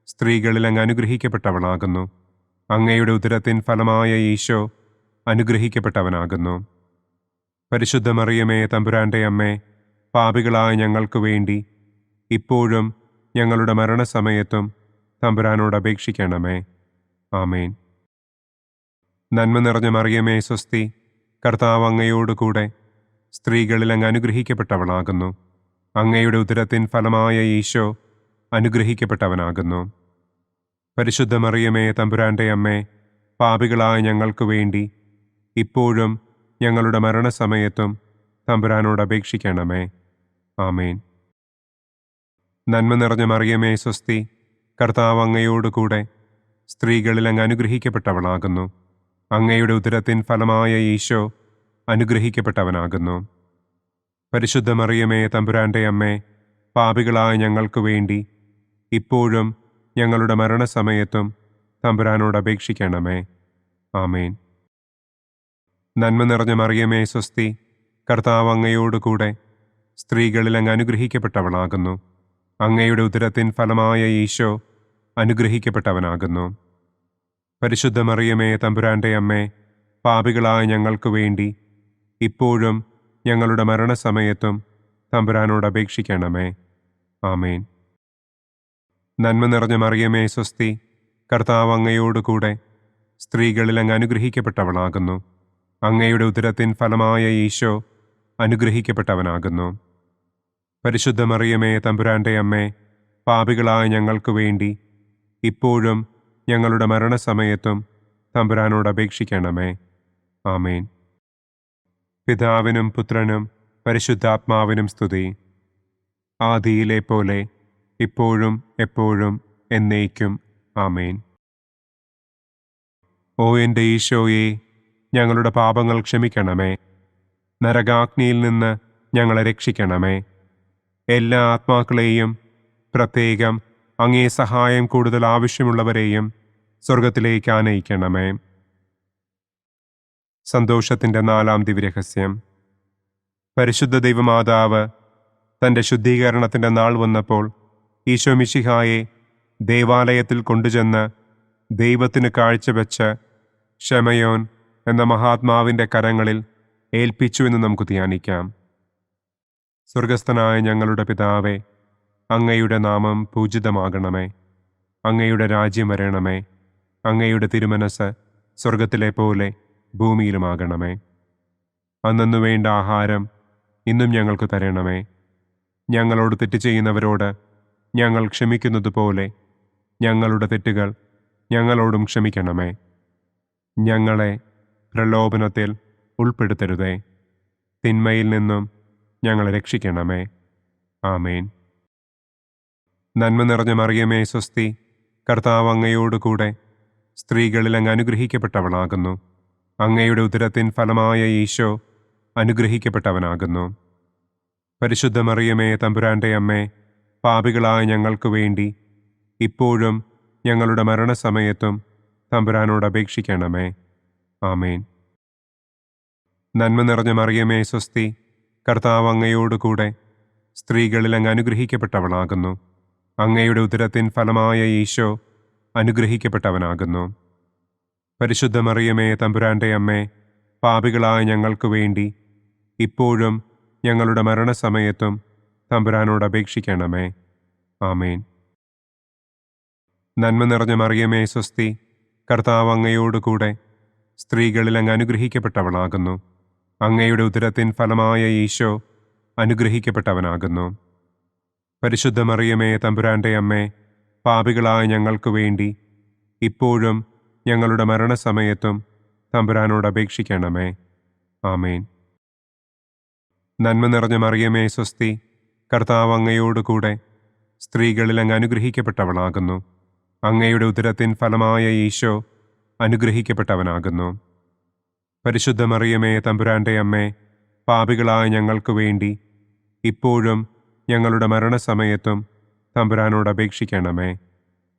സ്ത്രീകളിൽ അങ്ങ് അനുഗ്രഹിക്കപ്പെട്ടവളാകുന്നു. അങ്ങയുടെ ഉദരത്തിൻ ഫലമായ ഈശോ അനുഗ്രഹിക്കപ്പെട്ടവനാകുന്നു. പരിശുദ്ധ മറിയമേ തമ്പുരാൻ്റെ അമ്മേ, പാപികളായ ഞങ്ങൾക്ക് വേണ്ടി ഇപ്പോഴും ഞങ്ങളുടെ മരണസമയത്തും തമ്പുരാനോട് അപേക്ഷിക്കണമേ. ആമേൻ. നന്മ നിറഞ്ഞ മറിയമേ സ്വസ്തി, കർത്താവ് അങ്ങയോടുകൂടെ സ്ത്രീകളിൽ അങ്ങ് അനുഗ്രഹിക്കപ്പെട്ടവളാകുന്നു. അങ്ങയുടെ ഉദരത്തിൻ ഫലമായ ഈശോ അനുഗ്രഹിക്കപ്പെട്ടവനാകുന്നു. പരിശുദ്ധ മറിയമേ തമ്പുരാൻ്റെ അമ്മേ, പാപികളായ ഞങ്ങൾക്ക് വേണ്ടി ഇപ്പോഴും ഞങ്ങളുടെ മരണസമയത്തും തമ്പുരാനോട് അപേക്ഷിക്കണമേ. ആമേൻ. നന്മ നിറഞ്ഞ മറിയമേ സ്വസ്തി, കർത്താവ് അങ്ങയോടുകൂടെ സ്ത്രീകളിൽ അങ്ങ് അനുഗ്രഹിക്കപ്പെട്ടവളാകുന്നു. അങ്ങയുടെ ഉദരത്തിൻ ഫലമായ ഈശോ അനുഗ്രഹിക്കപ്പെട്ടവനാകുന്നു. പരിശുദ്ധ മറിയമേ തമ്പുരാൻ്റെ അമ്മേ, പാപികളായ ഞങ്ങൾക്ക് വേണ്ടി ഇപ്പോഴും ഞങ്ങളുടെ മരണസമയത്തും തമ്പുരാനോട് അപേക്ഷിക്കണമേ. ആമേൻ. നന്മ നിറഞ്ഞ മറിയമേ സ്വസ്തി, കർത്താവ് അങ്ങയോടുകൂടെ സ്ത്രീകളിൽ അങ്ങ് അനുഗ്രഹിക്കപ്പെട്ടവളാകുന്നു. അങ്ങയുടെ ഉദരത്തിൻ ഫലമായ ഈശോ അനുഗ്രഹിക്കപ്പെട്ടവനാകുന്നു. പരിശുദ്ധ മറിയമേ തമ്പുരാൻ്റെ അമ്മേ, പാപികളായ ഞങ്ങൾക്ക് വേണ്ടി ഇപ്പോഴും ഞങ്ങളുടെ മരണസമയത്തും തമ്പുരാനോട് അപേക്ഷിക്കണമേ. ആമേൻ. നന്മ നിറഞ്ഞ മറിയമേ സ്വസ്തി, കർത്താവ് അങ്ങയോടുകൂടെ സ്ത്രീകളിൽ അങ്ങ് അനുഗ്രഹിക്കപ്പെട്ടവളാകുന്നു. അങ്ങയുടെ ഉദരത്തിൻ ഫലമായ ഈശോ അനുഗ്രഹിക്കപ്പെട്ടവനാകുന്നു. പരിശുദ്ധ മറിയമേ തമ്പുരാൻ്റെ അമ്മേ, പാപികളായ ഞങ്ങൾക്ക് വേണ്ടി ഇപ്പോഴും ഞങ്ങളുടെ മരണസമയത്തും തമ്പുരാനോട് അപേക്ഷിക്കണമേ. ആമേൻ. പിതാവിനും പുത്രനും പരിശുദ്ധാത്മാവിനും സ്തുതി. ആദിയിലെ പോലെ ഇപ്പോഴും എപ്പോഴും എന്നേക്കും. ആമേൻ. ഓ എൻ്റെ ഈശോയെ, ഞങ്ങളുടെ പാപങ്ങൾ ക്ഷമിക്കണമേ. നരകാഗ്നിയിൽ നിന്ന് ഞങ്ങളെ രക്ഷിക്കണമേ. എല്ലാ ആത്മാക്കളെയും, പ്രത്യേകം അങ്ങേ സഹായം കൂടുതൽ ആവശ്യമുള്ളവരെയും സ്വർഗത്തിലേക്ക് ആനയിക്കണമേ. സന്തോഷത്തിൻ്റെ 4-ാം ദിവ്യരഹസ്യം. പരിശുദ്ധ ദൈവമാതാവ് തൻ്റെ ശുദ്ധീകരണത്തിൻ്റെ നാൾ വന്നപ്പോൾ ഈശോ മിശിഹായെ ദേവാലയത്തിൽ കൊണ്ടുചെന്ന് ദൈവത്തിന് കാഴ്ചവെച്ച് ശമയോൻ എന്ന മഹാത്മാവിൻ്റെ കരങ്ങളിൽ ഏൽപ്പിച്ചു എന്ന് നമുക്ക് ധ്യാനിക്കാം. സ്വർഗസ്ഥനായ ഞങ്ങളുടെ പിതാവേ, അങ്ങയുടെ നാമം പൂജിതമാകണമേ. അങ്ങയുടെ രാജ്യം വരണമേ. അങ്ങയുടെ തിരുമനസ് സ്വർഗത്തിലെ പോലെ ഭൂമിയിലുമാകണമേ. അന്നന്നു വേണ്ട ആഹാരം ഇന്നും ഞങ്ങൾക്ക് തരണമേ. ഞങ്ങളോട് തെറ്റ് ചെയ്യുന്നവരോട് ഞങ്ങൾ ക്ഷമിക്കുന്നത് പോലെ ഞങ്ങളുടെ തെറ്റുകൾ ഞങ്ങളോടും ക്ഷമിക്കണമേ. ഞങ്ങളെ പ്രലോഭനത്തിൽ ഉൾപ്പെടുത്തരുതേ. തിന്മയിൽ നിന്നും ഞങ്ങളെ രക്ഷിക്കണമേ. ആമേൻ. നന്മ നിറഞ്ഞ മറിയമേ സ്വസ്തി, കർത്താവ് അങ്ങയോടുകൂടെ സ്ത്രീകളിൽ അങ്ങ് അനുഗ്രഹിക്കപ്പെട്ടവളാകുന്നു. അങ്ങയുടെ ഉദരത്തിൻ ഫലമായ ഈശോ അനുഗ്രഹിക്കപ്പെട്ടവനാകുന്നു. പരിശുദ്ധ മറിയമേ തമ്പുരാൻ്റെ അമ്മേ, പാപികളായ ഞങ്ങൾക്ക് വേണ്ടി ഇപ്പോഴും ഞങ്ങളുടെ മരണസമയത്തും തമ്പുരാനോട് അപേക്ഷിക്കണമേ. ആമേൻ. നന്മ നിറഞ്ഞ മറിയമേ സ്വസ്തി, കർത്താവ് അങ്ങയോടുകൂടെ സ്ത്രീകളിൽ അങ്ങ് അനുഗ്രഹിക്കപ്പെട്ടവളാകുന്നു. അങ്ങയുടെ ഉദരത്തിൻ ഫലമായ ഈശോ അനുഗ്രഹിക്കപ്പെട്ടവനാകുന്നു. പരിശുദ്ധ മറിയമേ തമ്പുരാൻ്റെ അമ്മേ, പാപികളായ ഞങ്ങൾക്ക് വേണ്ടി ഇപ്പോഴും ഞങ്ങളുടെ മരണസമയത്തും തമ്പുരാനോട് അപേക്ഷിക്കണമേ. ആമേൻ. നന്മ നിറഞ്ഞ മറിയമേ സ്വസ്തി, കർത്താവ് അങ്ങയോടുകൂടെ സ്ത്രീകളിൽ അങ്ങ് അനുഗ്രഹിക്കപ്പെട്ടവളാകുന്നു. അങ്ങയുടെ ഉദരത്തിൻ ഫലമായ ഈശോ അനുഗ്രഹിക്കപ്പെട്ടവനാകുന്നു. പരിശുദ്ധ മറിയമേ തമ്പുരാൻ്റെ അമ്മേ, പാപികളായ ഞങ്ങൾക്ക് വേണ്ടി ഇപ്പോഴും ഞങ്ങളുടെ മരണസമയത്തും തമ്പുരാനോട് അപേക്ഷിക്കണമേ. ആമേൻ. നന്മ നിറഞ്ഞ മറിയമേ സ്വസ്തി, കർത്താവ് അങ്ങയോടുകൂടെ സ്ത്രീകളിൽ അങ്ങ് അനുഗ്രഹിക്കപ്പെട്ടവളാകുന്നു. അങ്ങയുടെ ഉദരത്തിൻ ഫലമായ ഈശോ അനുഗ്രഹിക്കപ്പെട്ടവനാകുന്നു. പരിശുദ്ധ മറിയമേ തമ്പുരാൻ്റെ അമ്മേ, പാപികളായ ഞങ്ങൾക്ക് വേണ്ടി ഇപ്പോഴും ഞങ്ങളുടെ മരണസമയത്തും തമ്പുരാനോട് അപേക്ഷിക്കണമേ.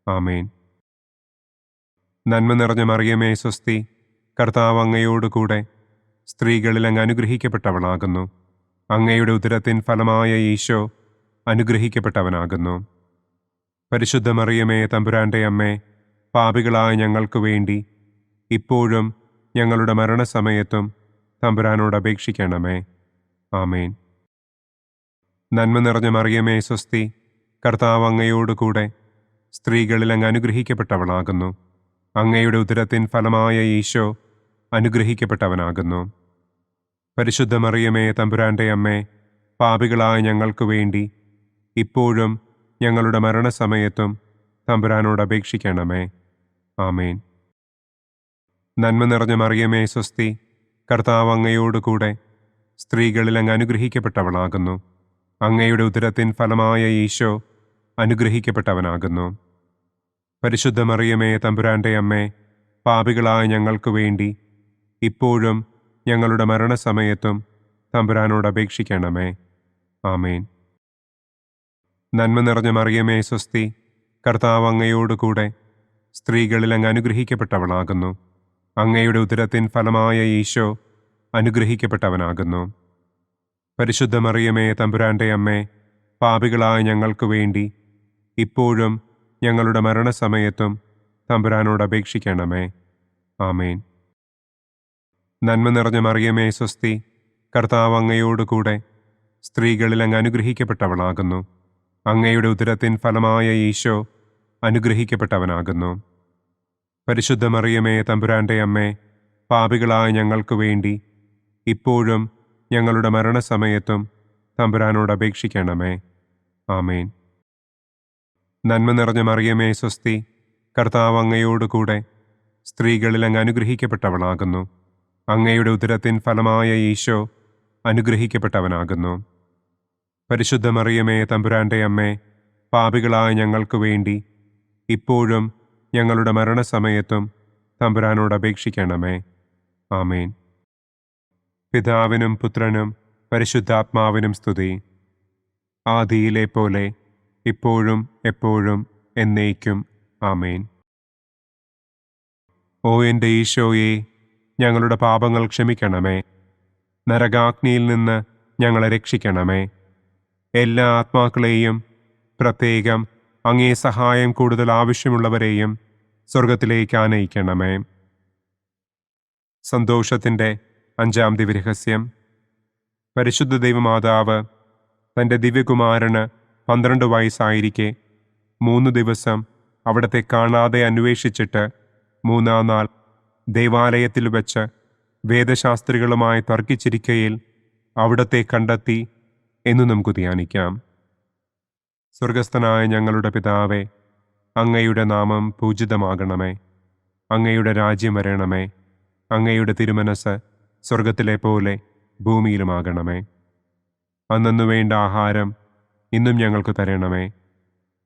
ആമേൻ. നന്മ നിറഞ്ഞ മറിയമേ സ്വസ്തി, കർത്താവ് അങ്ങയോടുകൂടെ സ്ത്രീകളിൽ അങ്ങ് അനുഗ്രഹിക്കപ്പെട്ടവളാകുന്നു. അങ്ങയുടെ ഉദരത്തിൻ ഫലമായ ഈശോ അനുഗ്രഹിക്കപ്പെട്ടവനാകുന്നു. പരിശുദ്ധ മറിയമേ തമ്പുരാൻ്റെ അമ്മേ, പാപികളായ ഞങ്ങൾക്ക് വേണ്ടി ഇപ്പോഴും ഞങ്ങളുടെ മരണസമയത്തും തമ്പുരാനോട് അപേക്ഷിക്കണമേ. ആമേൻ. നന്മ നിറഞ്ഞ മറിയമേ സ്വസ്തി, കർത്താവ് അങ്ങയോടുകൂടെ സ്ത്രീകളിൽ അങ്ങ് അനുഗ്രഹിക്കപ്പെട്ടവളാകുന്നു. അങ്ങയുടെ ഉദരത്തിൻ ഫലമായ ഈശോ അനുഗ്രഹിക്കപ്പെട്ടവനാകുന്നു. പരിശുദ്ധ മറിയമേ തമ്പുരാൻ്റെ അമ്മേ, പാപികളായ ഞങ്ങൾക്ക് വേണ്ടി ഇപ്പോഴും ഞങ്ങളുടെ മരണസമയത്തും തമ്പുരാനോട് അപേക്ഷിക്കണമേ. ആമേൻ. നന്മ നിറഞ്ഞ മറിയമേ സ്വസ്തി, കർത്താവ് അങ്ങയോടുകൂടെ സ്ത്രീകളിൽ അങ്ങ് അനുഗ്രഹിക്കപ്പെട്ടവളാകുന്നു. അങ്ങയുടെ ഉദരത്തിൻ ഫലമായ ഈശോ അനുഗ്രഹിക്കപ്പെട്ടവനാകുന്നു. പരിശുദ്ധ മറിയമേ തമ്പുരാൻ്റെ അമ്മേ, പാപികളായ ഞങ്ങൾക്ക് വേണ്ടി ഇപ്പോഴും ഞങ്ങളുടെ മരണസമയത്തും തമ്പുരാനോട് അപേക്ഷിക്കണമേ. ആമേൻ. നന്മ നിറഞ്ഞ മറിയമേ സ്വസ്തി, കർത്താവ് അങ്ങയോടുകൂടെ സ്ത്രീകളിൽ അങ്ങ് അനുഗ്രഹിക്കപ്പെട്ടവളാകുന്നു. അങ്ങയുടെ ഉദരത്തിൻ ഫലമായ ഈശോ അനുഗ്രഹിക്കപ്പെട്ടവനാകുന്നു. പരിശുദ്ധ മറിയമേ തമ്പുരാൻ്റെ അമ്മേ, പാപികളായ ഞങ്ങൾക്ക് വേണ്ടി ഇപ്പോഴും ഞങ്ങളുടെ മരണസമയത്തും തമ്പുരാനോട് അപേക്ഷിക്കണമേ. ആമേൻ. നന്മ നിറഞ്ഞ മറിയമേ സ്വസ്തി, കർത്താവ് അങ്ങയോടുകൂടെ സ്ത്രീകളിൽ അങ്ങ് അനുഗ്രഹിക്കപ്പെട്ടവളാകുന്നു. അങ്ങയുടെ ഉദരത്തിൻ ഫലമായ ഈശോ അനുഗ്രഹിക്കപ്പെട്ടവനാകുന്നു. പരിശുദ്ധ മറിയമേ തമ്പുരാൻ്റെ അമ്മേ, പാപികളായ ഞങ്ങൾക്ക് വേണ്ടി ഇപ്പോഴും ഞങ്ങളുടെ മരണസമയത്തും തമ്പുരാനോട് അപേക്ഷിക്കണമേ. ആമേൻ. നന്മ നിറഞ്ഞ മറിയമേ സ്വസ്തി, കർത്താവ് അങ്ങയോടുകൂടെ സ്ത്രീകളിൽ അങ്ങ് അനുഗ്രഹിക്കപ്പെട്ടവളാകുന്നു. അങ്ങയുടെ ഉദരത്തിൻ ഫലമായ ഈശോ അനുഗ്രഹിക്കപ്പെട്ടവനാകുന്നു. പരിശുദ്ധ മറിയമേ തമ്പുരാന്റെ അമ്മേ, പാപികളായ ഞങ്ങൾക്ക് വേണ്ടി ഇപ്പോഴും ഞങ്ങളുടെ മരണസമയത്തും തമ്പുരാനോട് അപേക്ഷിക്കണമേ. ആമേൻ. പിതാവിനും പുത്രനും പരിശുദ്ധാത്മാവിനും സ്തുതി. ആദിയിലെ പോലെ ഇപ്പോഴും എപ്പോഴും എന്നേക്കും. ആമേൻ. ഓ എൻ്റെ ഈശോയെ, ഞങ്ങളുടെ പാപങ്ങൾ ക്ഷമിക്കണമേ. നരകാഗ്നിയിൽ നിന്ന് ഞങ്ങളെ രക്ഷിക്കണമേ. എല്ലാ ആത്മാക്കളെയും, പ്രത്യേകം അങ്ങേ സഹായം കൂടുതൽ ആവശ്യമുള്ളവരെയും സ്വർഗത്തിലേക്ക് ആനയിക്കണമേ. സന്തോഷത്തിൻ്റെ 5-ാം ദിവ്യരഹസ്യം. പരിശുദ്ധ ദൈവമാതാവ് തൻ്റെ ദിവ്യകുമാരന് 12 വയസ്സായിരിക്കെ 3 ദിവസം അവിടത്തെ കാണാതെ അന്വേഷിച്ചിട്ട് 3-ാം നാൾ ദേവാലയത്തിൽ വച്ച് വേദശാസ്ത്രികളുമായി തർക്കിച്ചിരിക്കയിൽ അവിടത്തെ കണ്ടെത്തി എന്ന് നമുക്ക് ധ്യാനിക്കാം. സ്വർഗസ്ഥനായ ഞങ്ങളുടെ പിതാവേ, അങ്ങയുടെ നാമം പൂജിതമാകണമേ. അങ്ങയുടെ രാജ്യം വരണമേ. അങ്ങയുടെ തിരുമനസ് സ്വർഗത്തിലെ പോലെ ഭൂമിയിലുമാകണമേ. അന്നു വേണ്ട ആഹാരം ഇന്നും ഞങ്ങൾക്ക് തരണമേ.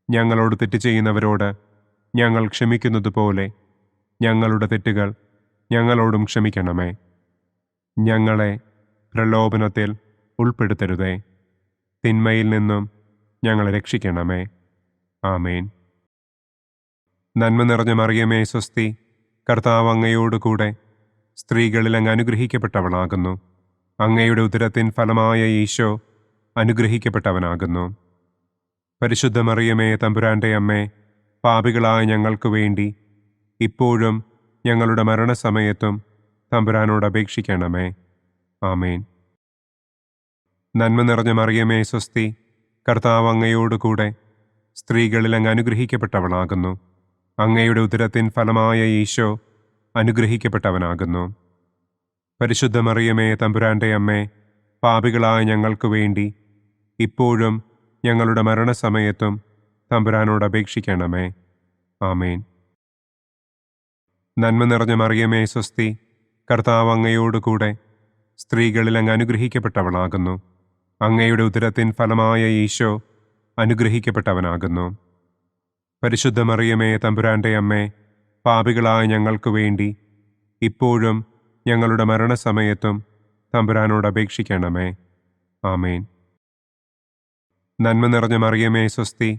ഞങ്ങളോട് തെറ്റ് ചെയ്യുന്നവരോട് ഞങ്ങൾ ക്ഷമിക്കുന്നത് പോലെ ഞങ്ങളുടെ തെറ്റുകൾ ഞങ്ങളോടും ക്ഷമിക്കണമേ. ഞങ്ങളെ പ്രലോഭനത്തിൽ ഉൾപ്പെടുത്തരുതേ. തിന്മയിൽ നിന്നും ഞങ്ങളെ രക്ഷിക്കണമേ. ആമേൻ. നന്മ നിറഞ്ഞ മറിയമേ സ്വസ്തി, കർത്താവ് അങ്ങയോടുകൂടെ സ്ത്രീകളിൽ അങ്ങ് അനുഗ്രഹിക്കപ്പെട്ടവളാകുന്നു. അങ്ങയുടെ ഉദരത്തിൻ ഫലമായ ഈശോ അനുഗ്രഹിക്കപ്പെട്ടവനാകുന്നു. പരിശുദ്ധ മറിയമേ തമ്പുരാന്റെ അമ്മേ, പാപികളായ ഞങ്ങൾക്ക് വേണ്ടി ഇപ്പോഴും ഞങ്ങളുടെ മരണസമയത്തും തമ്പുരാനോട് അപേക്ഷിക്കണമേ. ആമേൻ. നന്മ നിറഞ്ഞ മറിയമേ സ്വസ്തി, കർത്താവ് അങ്ങയോടുകൂടെ സ്ത്രീകളിൽ അങ്ങ് അനുഗ്രഹിക്കപ്പെട്ടവളാകുന്നു. അങ്ങയുടെ ഉദരത്തിൻ ഫലമായ ഈശോ അനുഗ്രഹിക്കപ്പെട്ടവനാകുന്നു. പരിശുദ്ധ മറിയമേ തമ്പുരാന്റെ അമ്മേ, പാപികളായ ഞങ്ങൾക്ക് വേണ്ടി ഇപ്പോഴും ഞങ്ങളുടെ മരണസമയത്തും തമ്പുരാനോട് അപേക്ഷിക്കണമേ. ആമേൻ. നന്മ നിറഞ്ഞ മറിയമേ സ്വസ്തി, കർത്താവ് അങ്ങയോടുകൂടെ സ്ത്രീകളിൽ അങ്ങ് അനുഗ്രഹിക്കപ്പെട്ടവളാകുന്നു. അങ്ങയുടെ ഉദരത്തിൻ ഫലമായ ഈശോ അനുഗ്രഹിക്കപ്പെട്ടവനാകുന്നു. പരിശുദ്ധ മറിയമേ തമ്പുരാന്റെ അമ്മേ, പാപികളായ ഞങ്ങൾക്ക് വേണ്ടി ഇപ്പോഴും ഞങ്ങളുടെ മരണസമയത്തും തമ്പുരാനോട് അപേക്ഷിക്കണമേ. ആമേൻ. നന്മ നിറഞ്ഞ മറിയമേ സ്വസ്തി,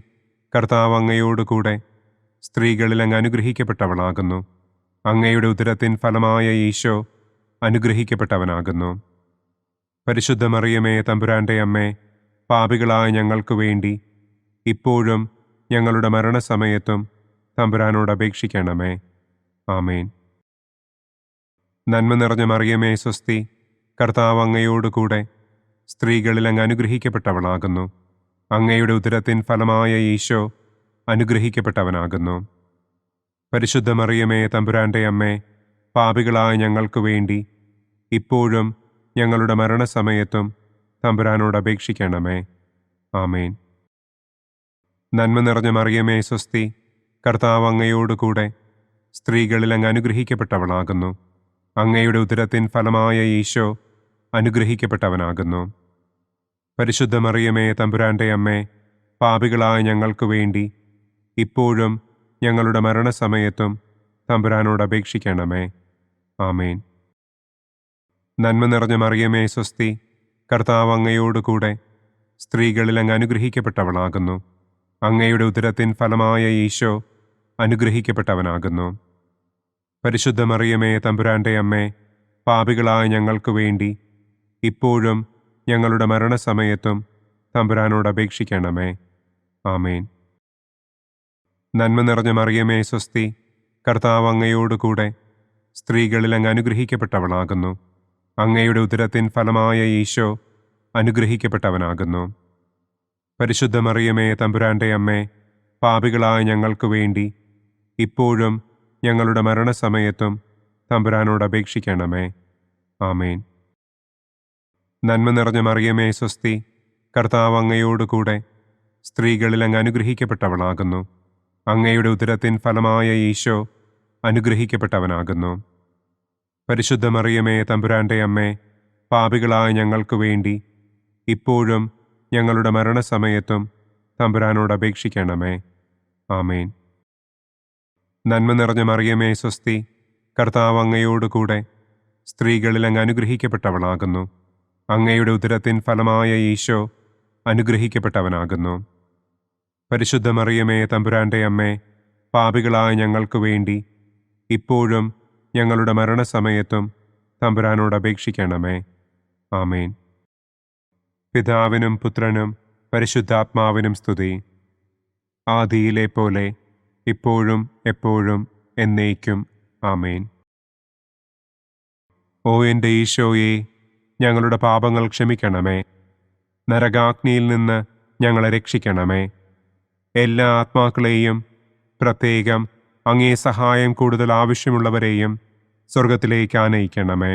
കർത്താവ് അങ്ങയോടുകൂടെ സ്ത്രീകളിൽ അങ്ങ് അനുഗ്രഹിക്കപ്പെട്ടവളാകുന്നു. അങ്ങയുടെ ഉദരത്തിൻ ഫലമായ ഈശോ അനുഗ്രഹിക്കപ്പെട്ടവനാകുന്നു. പരിശുദ്ധ മറിയമേ തമ്പുരാന്റെ അമ്മേ, പാപികളായ ഞങ്ങൾക്ക് വേണ്ടി ഇപ്പോഴും ഞങ്ങളുടെ മരണസമയത്തും തമ്പുരാനോട് അപേക്ഷിക്കണമേ. ആമേൻ. നന്മ നിറഞ്ഞ മറിയമേ സ്വസ്തി, കർത്താവ് അങ്ങയോടുകൂടെ സ്ത്രീകളിൽ അങ്ങ് അനുഗ്രഹിക്കപ്പെട്ടവളാകുന്നു. അങ്ങയുടെ ഉദരത്തിൻ ഫലമായ ഈശോ അനുഗ്രഹിക്കപ്പെട്ടവനാകുന്നു. പരിശുദ്ധ മറിയമേ തമ്പുരാന്റെ അമ്മേ, പാപികളായ ഞങ്ങൾക്ക് വേണ്ടി ഇപ്പോഴും ഞങ്ങളുടെ മരണസമയത്തും തമ്പുരാനോട് അപേക്ഷിക്കണമേ. ആമേൻ. നന്മ നിറഞ്ഞ മറിയമേ സ്വസ്തി, കർത്താവ് അങ്ങയോടുകൂടെ സ്ത്രീകളിൽ അങ്ങ് അനുഗ്രഹിക്കപ്പെട്ടവളാകുന്നു. അങ്ങയുടെ ഉദരത്തിൻ ഫലമായ ഈശോ അനുഗ്രഹിക്കപ്പെട്ടവനാകുന്നു. പരിശുദ്ധ മറിയമേ തമ്പുരാന്റെ അമ്മേ, പാപികളായ ഞങ്ങൾക്ക് വേണ്ടി ഇപ്പോഴും ഞങ്ങളുടെ മരണസമയത്തും തമ്പുരാനോട് അപേക്ഷിക്കണമേ. ആമേൻ. നന്മ നിറഞ്ഞ മറിയമേ സ്വസ്തി, കർത്താവ് അങ്ങയോടുകൂടെ സ്ത്രീകളിൽ അങ്ങ് അനുഗ്രഹിക്കപ്പെട്ടവളാകുന്നു. അങ്ങയുടെ ഉദരത്തിൻ ഫലമായ ഈശോ അനുഗ്രഹിക്കപ്പെട്ടവനാകുന്നു. പരിശുദ്ധ മറിയമേ തമ്പുരാന്റെ അമ്മേ, പാപികളായ ഞങ്ങൾക്ക് വേണ്ടി ഇപ്പോഴും ഞങ്ങളുടെ മരണസമയത്തും തമ്പുരാനോട് അപേക്ഷിക്കണമേ. ആമേൻ. നന്മ നിറഞ്ഞ മറിയമേ സ്വസ്തി, കർത്താവ് അങ്ങയോടുകൂടെ സ്ത്രീകളിൽ അങ്ങ് അനുഗ്രഹിക്കപ്പെട്ടവളാകുന്നു. അങ്ങയുടെ ഉദരത്തിൻ ഫലമായ ഈശോ അനുഗ്രഹിക്കപ്പെട്ടവനാകുന്നു. പരിശുദ്ധ മറിയമേ തമ്പുരാന്റെ അമ്മേ, പാപികളായ ഞങ്ങൾക്ക് വേണ്ടി ഇപ്പോഴും ഞങ്ങളുടെ മരണസമയത്തും തമ്പുരാനോട് അപേക്ഷിക്കണമേ. ആമേൻ. നന്മ നിറഞ്ഞ മറിയമേ സ്വസ്തി, കർത്താവ് അങ്ങയോടുകൂടെ സ്ത്രീകളിൽ അങ്ങ് അനുഗ്രഹിക്കപ്പെട്ടവളാകുന്നു. അങ്ങയുടെ ഉദരത്തിൻ ഫലമായ ഈശോ അനുഗ്രഹിക്കപ്പെട്ടവനാകുന്നു. പരിശുദ്ധ മറിയമേ തമ്പുരാന്റെ അമ്മേ, പാപികളായ ഞങ്ങൾക്ക് വേണ്ടി ഇപ്പോഴും ഞങ്ങളുടെ മരണസമയത്തും തമ്പുരാനോട് അപേക്ഷിക്കണമേ. ആമേൻ. നന്മ നിറഞ്ഞ മറിയമേ സ്വസ്തി, കർത്താവ് അങ്ങയോടുകൂടെ സ്ത്രീകളിൽ അങ്ങ് അനുഗ്രഹിക്കപ്പെട്ടവളാകുന്നു. അങ്ങയുടെ ഉദരത്തിൻ ഫലമായ ഈശോ അനുഗ്രഹിക്കപ്പെട്ടവനാകുന്നു. പരിശുദ്ധ മറിയമേ തമ്പുരാന്റെ അമ്മേ, പാപികളായ ഞങ്ങൾക്ക് വേണ്ടി ഇപ്പോഴും ഞങ്ങളുടെ മരണസമയത്തും തമ്പുരാനോട് അപേക്ഷിക്കണമേ. ആമേൻ. പിതാവിനും പുത്രനും പരിശുദ്ധാത്മാവിനും സ്തുതി. ആദിയിലെ പോലെ ഇപ്പോഴും എപ്പോഴും എന്നേക്കും. ആമേൻ. ഓ എൻ്റെ ഈശോയെ, ഞങ്ങളുടെ പാപങ്ങൾ ക്ഷമിക്കണമേ. നരകാഗ്നിയിൽ നിന്ന് ഞങ്ങളെ രക്ഷിക്കണമേ. എല്ലാ ആത്മാക്കളെയും, പ്രത്യേകം അങ്ങേ സഹായം കൂടുതൽ ആവശ്യമുള്ളവരെയും സ്വർഗത്തിലേക്ക് ആനയിക്കണമേ.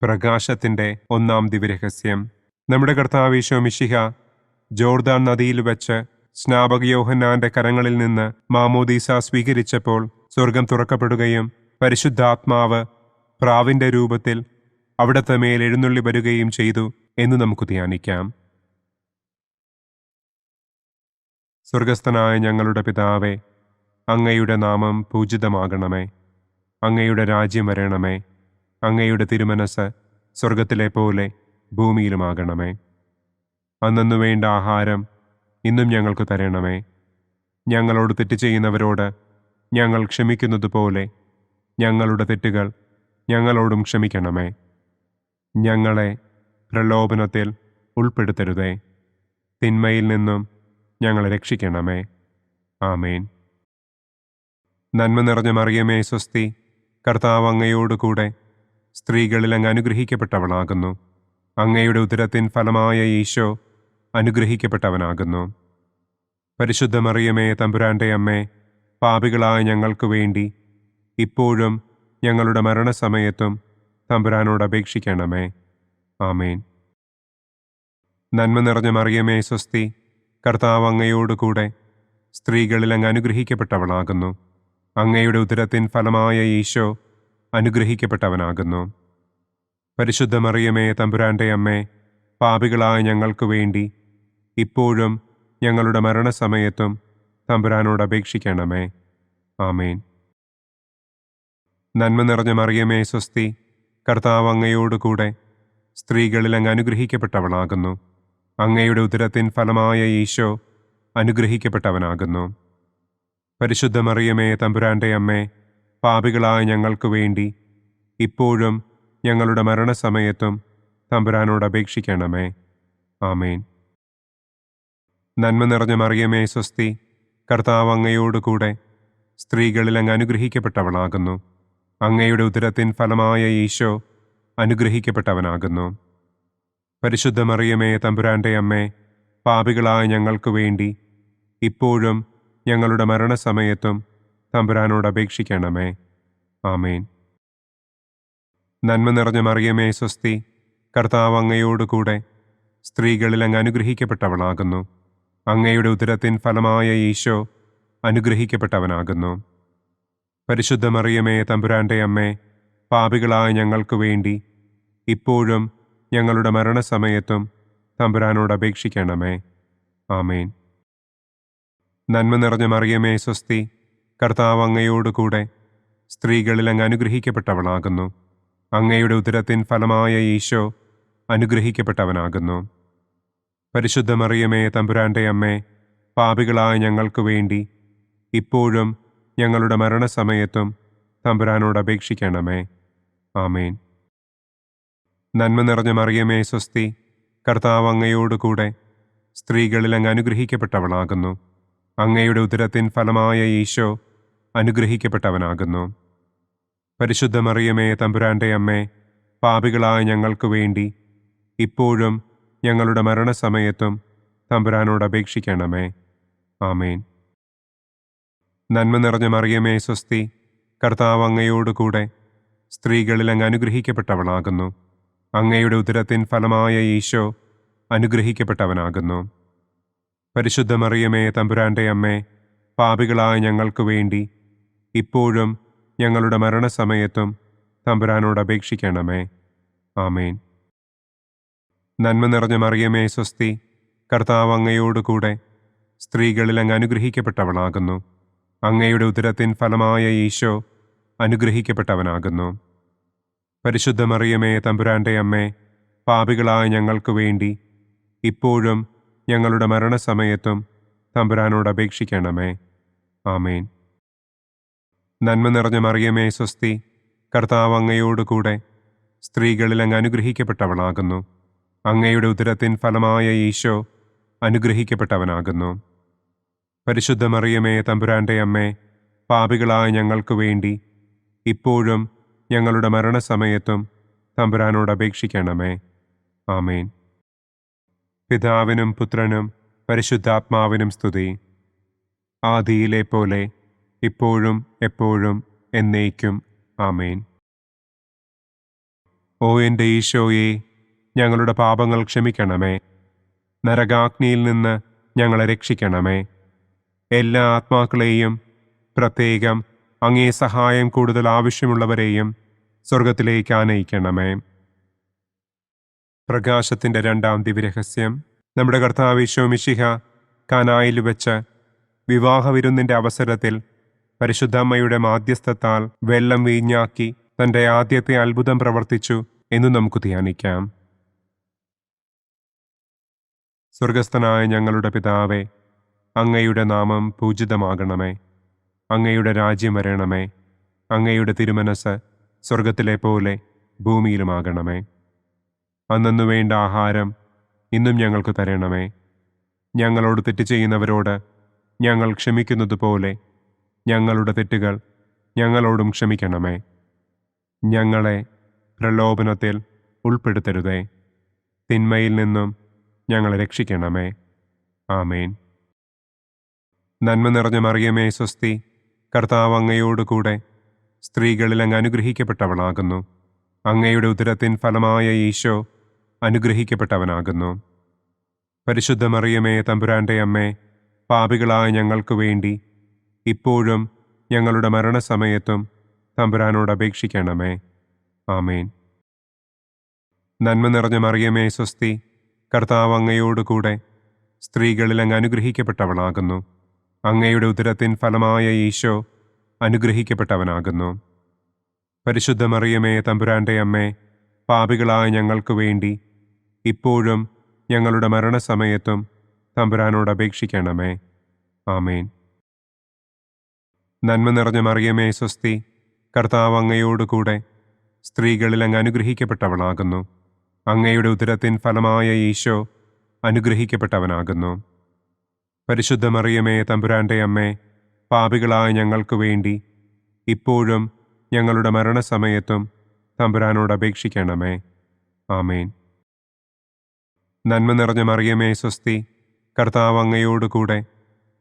പ്രകാശത്തിൻ്റെ ഒന്നാം ദിവ്യരഹസ്യം. നമ്മുടെ കർത്താവ് ഈശോ മിശിഹ ജോർദാൻ നദിയിൽ വെച്ച് സ്നാപക യോഹന്നാന്റെ കരങ്ങളിൽ നിന്ന് മാമോദീസ സ്വീകരിച്ചപ്പോൾ സ്വർഗം തുറക്കപ്പെടുകയും പരിശുദ്ധാത്മാവ് പ്രാവിന്റെ രൂപത്തിൽ അവിടത്തെ മേൽ എഴുന്നള്ളി വരികയും ചെയ്തു എന്ന് നമുക്ക് ധ്യാനിക്കാം. സ്വർഗസ്ഥനായ ഞങ്ങളുടെ പിതാവേ, അങ്ങയുടെ നാമം പൂജിതമാകണമേ. അങ്ങയുടെ രാജ്യം വരണമേ. അങ്ങയുടെ തിരുമനസ് സ്വർഗത്തിലെ പോലെ ഭൂമിയിലുമാകണമേ. അന്നന്നു വേണ്ട ആഹാരം ഇന്നും ഞങ്ങൾക്ക് തരണമേ. ഞങ്ങളോട് തെറ്റ് ചെയ്യുന്നവരോട് ഞങ്ങൾ ക്ഷമിക്കുന്നത് പോലെ ഞങ്ങളുടെ തെറ്റുകൾ ഞങ്ങളോടും ക്ഷമിക്കണമേ. ഞങ്ങളെ പ്രലോഭനത്തിൽ ഉൾപ്പെടുത്തരുതേ, തിന്മയിൽ നിന്നും ഞങ്ങളെ രക്ഷിക്കണമേ. ആമേൻ. നന്മ നിറഞ്ഞ മറിയമേ സ്വസ്തി, കർത്താവ് അങ്ങയോടുകൂടെ സ്ത്രീകളിൽ അങ്ങ് അനുഗ്രഹിക്കപ്പെട്ടവളാകുന്നു. അങ്ങയുടെ ഉദരത്തിൻ ഫലമായ ഈശോ അനുഗ്രഹിക്കപ്പെട്ടവനാകുന്നു. പരിശുദ്ധ മറിയമേ തമ്പുരാന്റെ അമ്മേ, പാപികളായ ഞങ്ങൾക്ക് വേണ്ടി ഇപ്പോഴും ഞങ്ങളുടെ മരണസമയത്തും തമ്പുരാനോട് അപേക്ഷിക്കണമേ. ആമേൻ. നന്മ നിറഞ്ഞ മറിയമേ സ്വസ്തി, കർത്താവ് അങ്ങയോടുകൂടെ സ്ത്രീകളിൽ അങ്ങ് അനുഗ്രഹിക്കപ്പെട്ടവളാകുന്നു. അങ്ങയുടെ ഉദരത്തിൻ ഫലമായ ഈശോ അനുഗ്രഹിക്കപ്പെട്ടവനാകുന്നു. പരിശുദ്ധ മറിയമേ തമ്പുരാന്റെ അമ്മേ, പാപികളായ ഞങ്ങൾക്ക് വേണ്ടി ഇപ്പോഴും ഞങ്ങളുടെ മരണസമയത്തും തമ്പുരാനോട് അപേക്ഷിക്കണമേ. ആമേൻ. നന്മ നിറഞ്ഞ മറിയമേ സ്വസ്തി, കർത്താവ് അങ്ങയോടുകൂടെ സ്ത്രീകളിൽ അങ്ങ് അനുഗ്രഹിക്കപ്പെട്ടവളാകുന്നു. അങ്ങയുടെ ഉദരത്തിൻ ഫലമായ ഈശോ അനുഗ്രഹിക്കപ്പെട്ടവനാകുന്നു. പരിശുദ്ധ മറിയമേ തമ്പുരാന്റെ അമ്മേ, പാപികളായ ഞങ്ങൾക്ക് വേണ്ടി ഇപ്പോഴും ഞങ്ങളുടെ മരണസമയത്തും തമ്പുരാനോട് അപേക്ഷിക്കണമേ. ആമേൻ. നന്മ നിറഞ്ഞ മറിയമേ സ്വസ്തി, കർത്താവ് അങ്ങയോടുകൂടെ സ്ത്രീകളിൽ അങ്ങ് അനുഗ്രഹിക്കപ്പെട്ടവളാകുന്നു. അങ്ങയുടെ ഉദരത്തിൻ ഫലമായ ഈശോ അനുഗ്രഹിക്കപ്പെട്ടവനാകുന്നു. പരിശുദ്ധ മറിയമേ തമ്പുരാന്റെ അമ്മേ, പാപികളായ ഞങ്ങൾക്ക് വേണ്ടി ഇപ്പോഴും ഞങ്ങളുടെ മരണസമയത്തും തമ്പുരാനോട് അപേക്ഷിക്കണമേ. ആമേൻ. നന്മ നിറഞ്ഞ മറിയമേ സ്വസ്തി, കർത്താവ് അങ്ങയോടുകൂടെ സ്ത്രീകളിൽ അങ്ങ് അനുഗ്രഹിക്കപ്പെട്ടവളാകുന്നു. അങ്ങയുടെ ഉദരത്തിൻ ഫലമായ ഈശോ അനുഗ്രഹിക്കപ്പെട്ടവനാകുന്നു. പരിശുദ്ധ മറിയമേ തമ്പുരാന്റെ അമ്മേ, പാപികളായ ഞങ്ങൾക്ക് വേണ്ടി ഇപ്പോഴും ഞങ്ങളുടെ മരണസമയത്തും തമ്പുരാനോട് അപേക്ഷിക്കണമേ. ആമേൻ. നന്മ നിറഞ്ഞ മറിയമേ സ്വസ്തി, കർത്താവ് അങ്ങയോടുകൂടെ സ്ത്രീകളിൽ അങ്ങ് അനുഗ്രഹിക്കപ്പെട്ടവളാകുന്നു. അങ്ങയുടെ ഉദരത്തിൻ ഫലമായ ഈശോ അനുഗ്രഹിക്കപ്പെട്ടവനാകുന്നു. പരിശുദ്ധ മറിയമേ തമ്പുരാന്റെ അമ്മേ, പാപികളായ ഞങ്ങൾക്ക് വേണ്ടി ഇപ്പോഴും ഞങ്ങളുടെ മരണസമയത്തും തമ്പുരാനോട് അപേക്ഷിക്കണമേ. ആമേൻ. നന്മ നിറഞ്ഞ മറിയമേ സ്വസ്തി, കർത്താവ് അങ്ങയോടുകൂടെ സ്ത്രീകളിൽ അങ്ങ് അനുഗ്രഹിക്കപ്പെട്ടവളാകുന്നു. അങ്ങയുടെ ഉദരത്തിൻ ഫലമായ ഈശോ അനുഗ്രഹിക്കപ്പെട്ടവനാകുന്നു. പരിശുദ്ധ മറിയമേ തമ്പുരാന്റെ അമ്മേ, പാപികളായ ഞങ്ങൾക്ക് വേണ്ടി ഇപ്പോഴും ഞങ്ങളുടെ മരണസമയത്തും തമ്പുരാനോട് അപേക്ഷിക്കണമേ. ആമേൻ. നന്മ നിറഞ്ഞ മറിയമേ സ്വസ്തി, കർത്താവ് അങ്ങയോടുകൂടെ സ്ത്രീകളിൽ അങ്ങ് അനുഗ്രഹിക്കപ്പെട്ടവളാകുന്നു. അങ്ങയുടെ ഉദരത്തിൻ ഫലമായ ഈശോ അനുഗ്രഹിക്കപ്പെട്ടവനാകുന്നു. പരിശുദ്ധ മറിയമേ തമ്പുരാന്റെ അമ്മേ, പാപികളായ ഞങ്ങൾക്ക് വേണ്ടി ഇപ്പോഴും ഞങ്ങളുടെ മരണസമയത്തും തമ്പുരാനോട് അപേക്ഷിക്കണമേ. ആമേൻ. നന്മ നിറഞ്ഞ മറിയമേ സ്വസ്തി, കർത്താവ് അങ്ങയോടുകൂടെ സ്ത്രീകളിൽ അങ്ങ് അനുഗ്രഹിക്കപ്പെട്ടവളാകുന്നു. അങ്ങയുടെ ഉദരത്തിൻ ഫലമായ ഈശോ അനുഗ്രഹിക്കപ്പെട്ടവനാകുന്നു. പരിശുദ്ധ മറിയമേ തമ്പുരാന്റെ അമ്മേ, പാപികളായ ഞങ്ങൾക്ക് വേണ്ടി ഇപ്പോഴും ഞങ്ങളുടെ മരണസമയത്തും തമ്പുരാനോട് അപേക്ഷിക്കണമേ. ആമേൻ. നന്മ നിറഞ്ഞ മറിയമേ സ്വസ്തി, കർത്താവ് അങ്ങയോടുകൂടെ സ്ത്രീകളിൽ അങ്ങ് അനുഗ്രഹിക്കപ്പെട്ടവളാകുന്നു. അങ്ങയുടെ ഉദരത്തിൻ ഫലമായ ഈശോ അനുഗ്രഹിക്കപ്പെട്ടവനാകുന്നു. പരിശുദ്ധ മറിയമേ തമ്പുരാന്റെ അമ്മേ, പാപികളായ ഞങ്ങൾക്ക് വേണ്ടി ഇപ്പോഴും ഞങ്ങളുടെ മരണസമയത്തും തമ്പുരാനോട് അപേക്ഷിക്കണമേ. ആമേൻ. പിതാവിനും പുത്രനും പരിശുദ്ധാത്മാവിനും സ്തുതി. ആദിയിലെ പോലെ ഇപ്പോഴും എപ്പോഴും എന്നേക്കും. ആമേൻ. ഓ എൻ്റെ ഈശോയെ, ഞങ്ങളുടെ പാപങ്ങൾ ക്ഷമിക്കണമേ. നരകാഗ്നിയിൽ നിന്ന് ഞങ്ങളെ രക്ഷിക്കണമേ. എല്ലാ ആത്മാക്കളെയും, പ്രത്യേകം അങ്ങേ സഹായം കൂടുതൽ ആവശ്യമുള്ളവരെയും സ്വർഗത്തിലേക്ക് ആനയിക്കണമേ. പ്രകാശത്തിൻ്റെ രണ്ടാം ദിവ്യരഹസ്യം. നമ്മുടെ കർത്താവ് ഈശോ മിശിഹ കാനായിൽ വെച്ച് വിവാഹവിരുന്നിൻ്റെ അവസരത്തിൽ പരിശുദ്ധമ്മയുടെ മാധ്യസ്ഥത്താൽ വെള്ളം വീഞ്ഞാക്കി തൻ്റെ ആദ്യത്തെ അത്ഭുതം പ്രവർത്തിച്ചു എന്ന് നമുക്ക് ധ്യാനിക്കാം. സ്വർഗസ്ഥനായ ഞങ്ങളുടെ പിതാവേ, അങ്ങയുടെ നാമം പൂജിതമാകണമേ. അങ്ങയുടെ രാജ്യം വരണമേ. അങ്ങയുടെ തിരുമനസ് സ്വർഗത്തിലെ പോലെ ഭൂമിയിലുമാകണമേ. അന്നു വേണ്ട ആഹാരം ഇന്നും ഞങ്ങൾക്ക് തരണമേ. ഞങ്ങളോട് തെറ്റ് ചെയ്യുന്നവരോട് ഞങ്ങൾ ക്ഷമിക്കുന്നത് പോലെ ഞങ്ങളുടെ തെറ്റുകൾ ഞങ്ങളോടും ക്ഷമിക്കണമേ. ഞങ്ങളെ പ്രലോഭനത്തിൽ ഉൾപ്പെടുത്തരുതേ. തിന്മയിൽ നിന്നും ഞങ്ങളെ രക്ഷിക്കണമേ. ആമേൻ. നന്മ നിറഞ്ഞ മറിയമേ സ്വസ്തി, കർത്താവ് അങ്ങയോടുകൂടെ സ്ത്രീകളിൽ അങ്ങ് അനുഗ്രഹിക്കപ്പെട്ടവളാകുന്നു. അങ്ങയുടെ ഉദരത്തിൻ ഫലമായ ഈശോ അനുഗ്രഹിക്കപ്പെട്ടവനാകുന്നു. പരിശുദ്ധ മറിയമേ തമ്പുരാന്റെ അമ്മേ, പാപികളായ ഞങ്ങൾക്ക് വേണ്ടി ഇപ്പോഴും ഞങ്ങളുടെ മരണസമയത്തും തമ്പുരാനോട് അപേക്ഷിക്കണമേ. ആമേൻ. നന്മ നിറഞ്ഞ മറിയമേ സ്വസ്തി, കർത്താവ് അങ്ങയോടുകൂടെ സ്ത്രീകളിൽ അങ്ങ് അനുഗ്രഹിക്കപ്പെട്ടവളാകുന്നു. അങ്ങയുടെ ഉദരത്തിൻ ഫലമായ ഈശോ അനുഗ്രഹിക്കപ്പെട്ടവനാകുന്നു. പരിശുദ്ധ മറിയമേ തമ്പുരാന്റെ അമ്മേ, പാപികളായ ഞങ്ങൾക്ക് വേണ്ടി ഇപ്പോഴും ഞങ്ങളുടെ മരണസമയത്തും തമ്പുരാനോട് അപേക്ഷിക്കണമേ. ആമേൻ. നന്മ നിറഞ്ഞ മറിയമേ സ്വസ്തി, കർത്താവ് അങ്ങയോടുകൂടെ സ്ത്രീകളിൽ അങ്ങ് അനുഗ്രഹിക്കപ്പെട്ടവളാകുന്നു. അങ്ങയുടെ ഉദരത്തിൻ ഫലമായ ഈശോ അനുഗ്രഹിക്കപ്പെട്ടവനാകുന്നു. പരിശുദ്ധ മറിയമേ തമ്പുരാന്റെ അമ്മേ, പാപികളായ ഞങ്ങൾക്ക് വേണ്ടി ഇപ്പോഴും ഞങ്ങളുടെ മരണസമയത്തും തമ്പുരാനോട് അപേക്ഷിക്കണമേ. ആമേൻ. നന്മ നിറഞ്ഞ മറിയമേ സ്വസ്തി, കർത്താവ് അങ്ങയോടുകൂടെ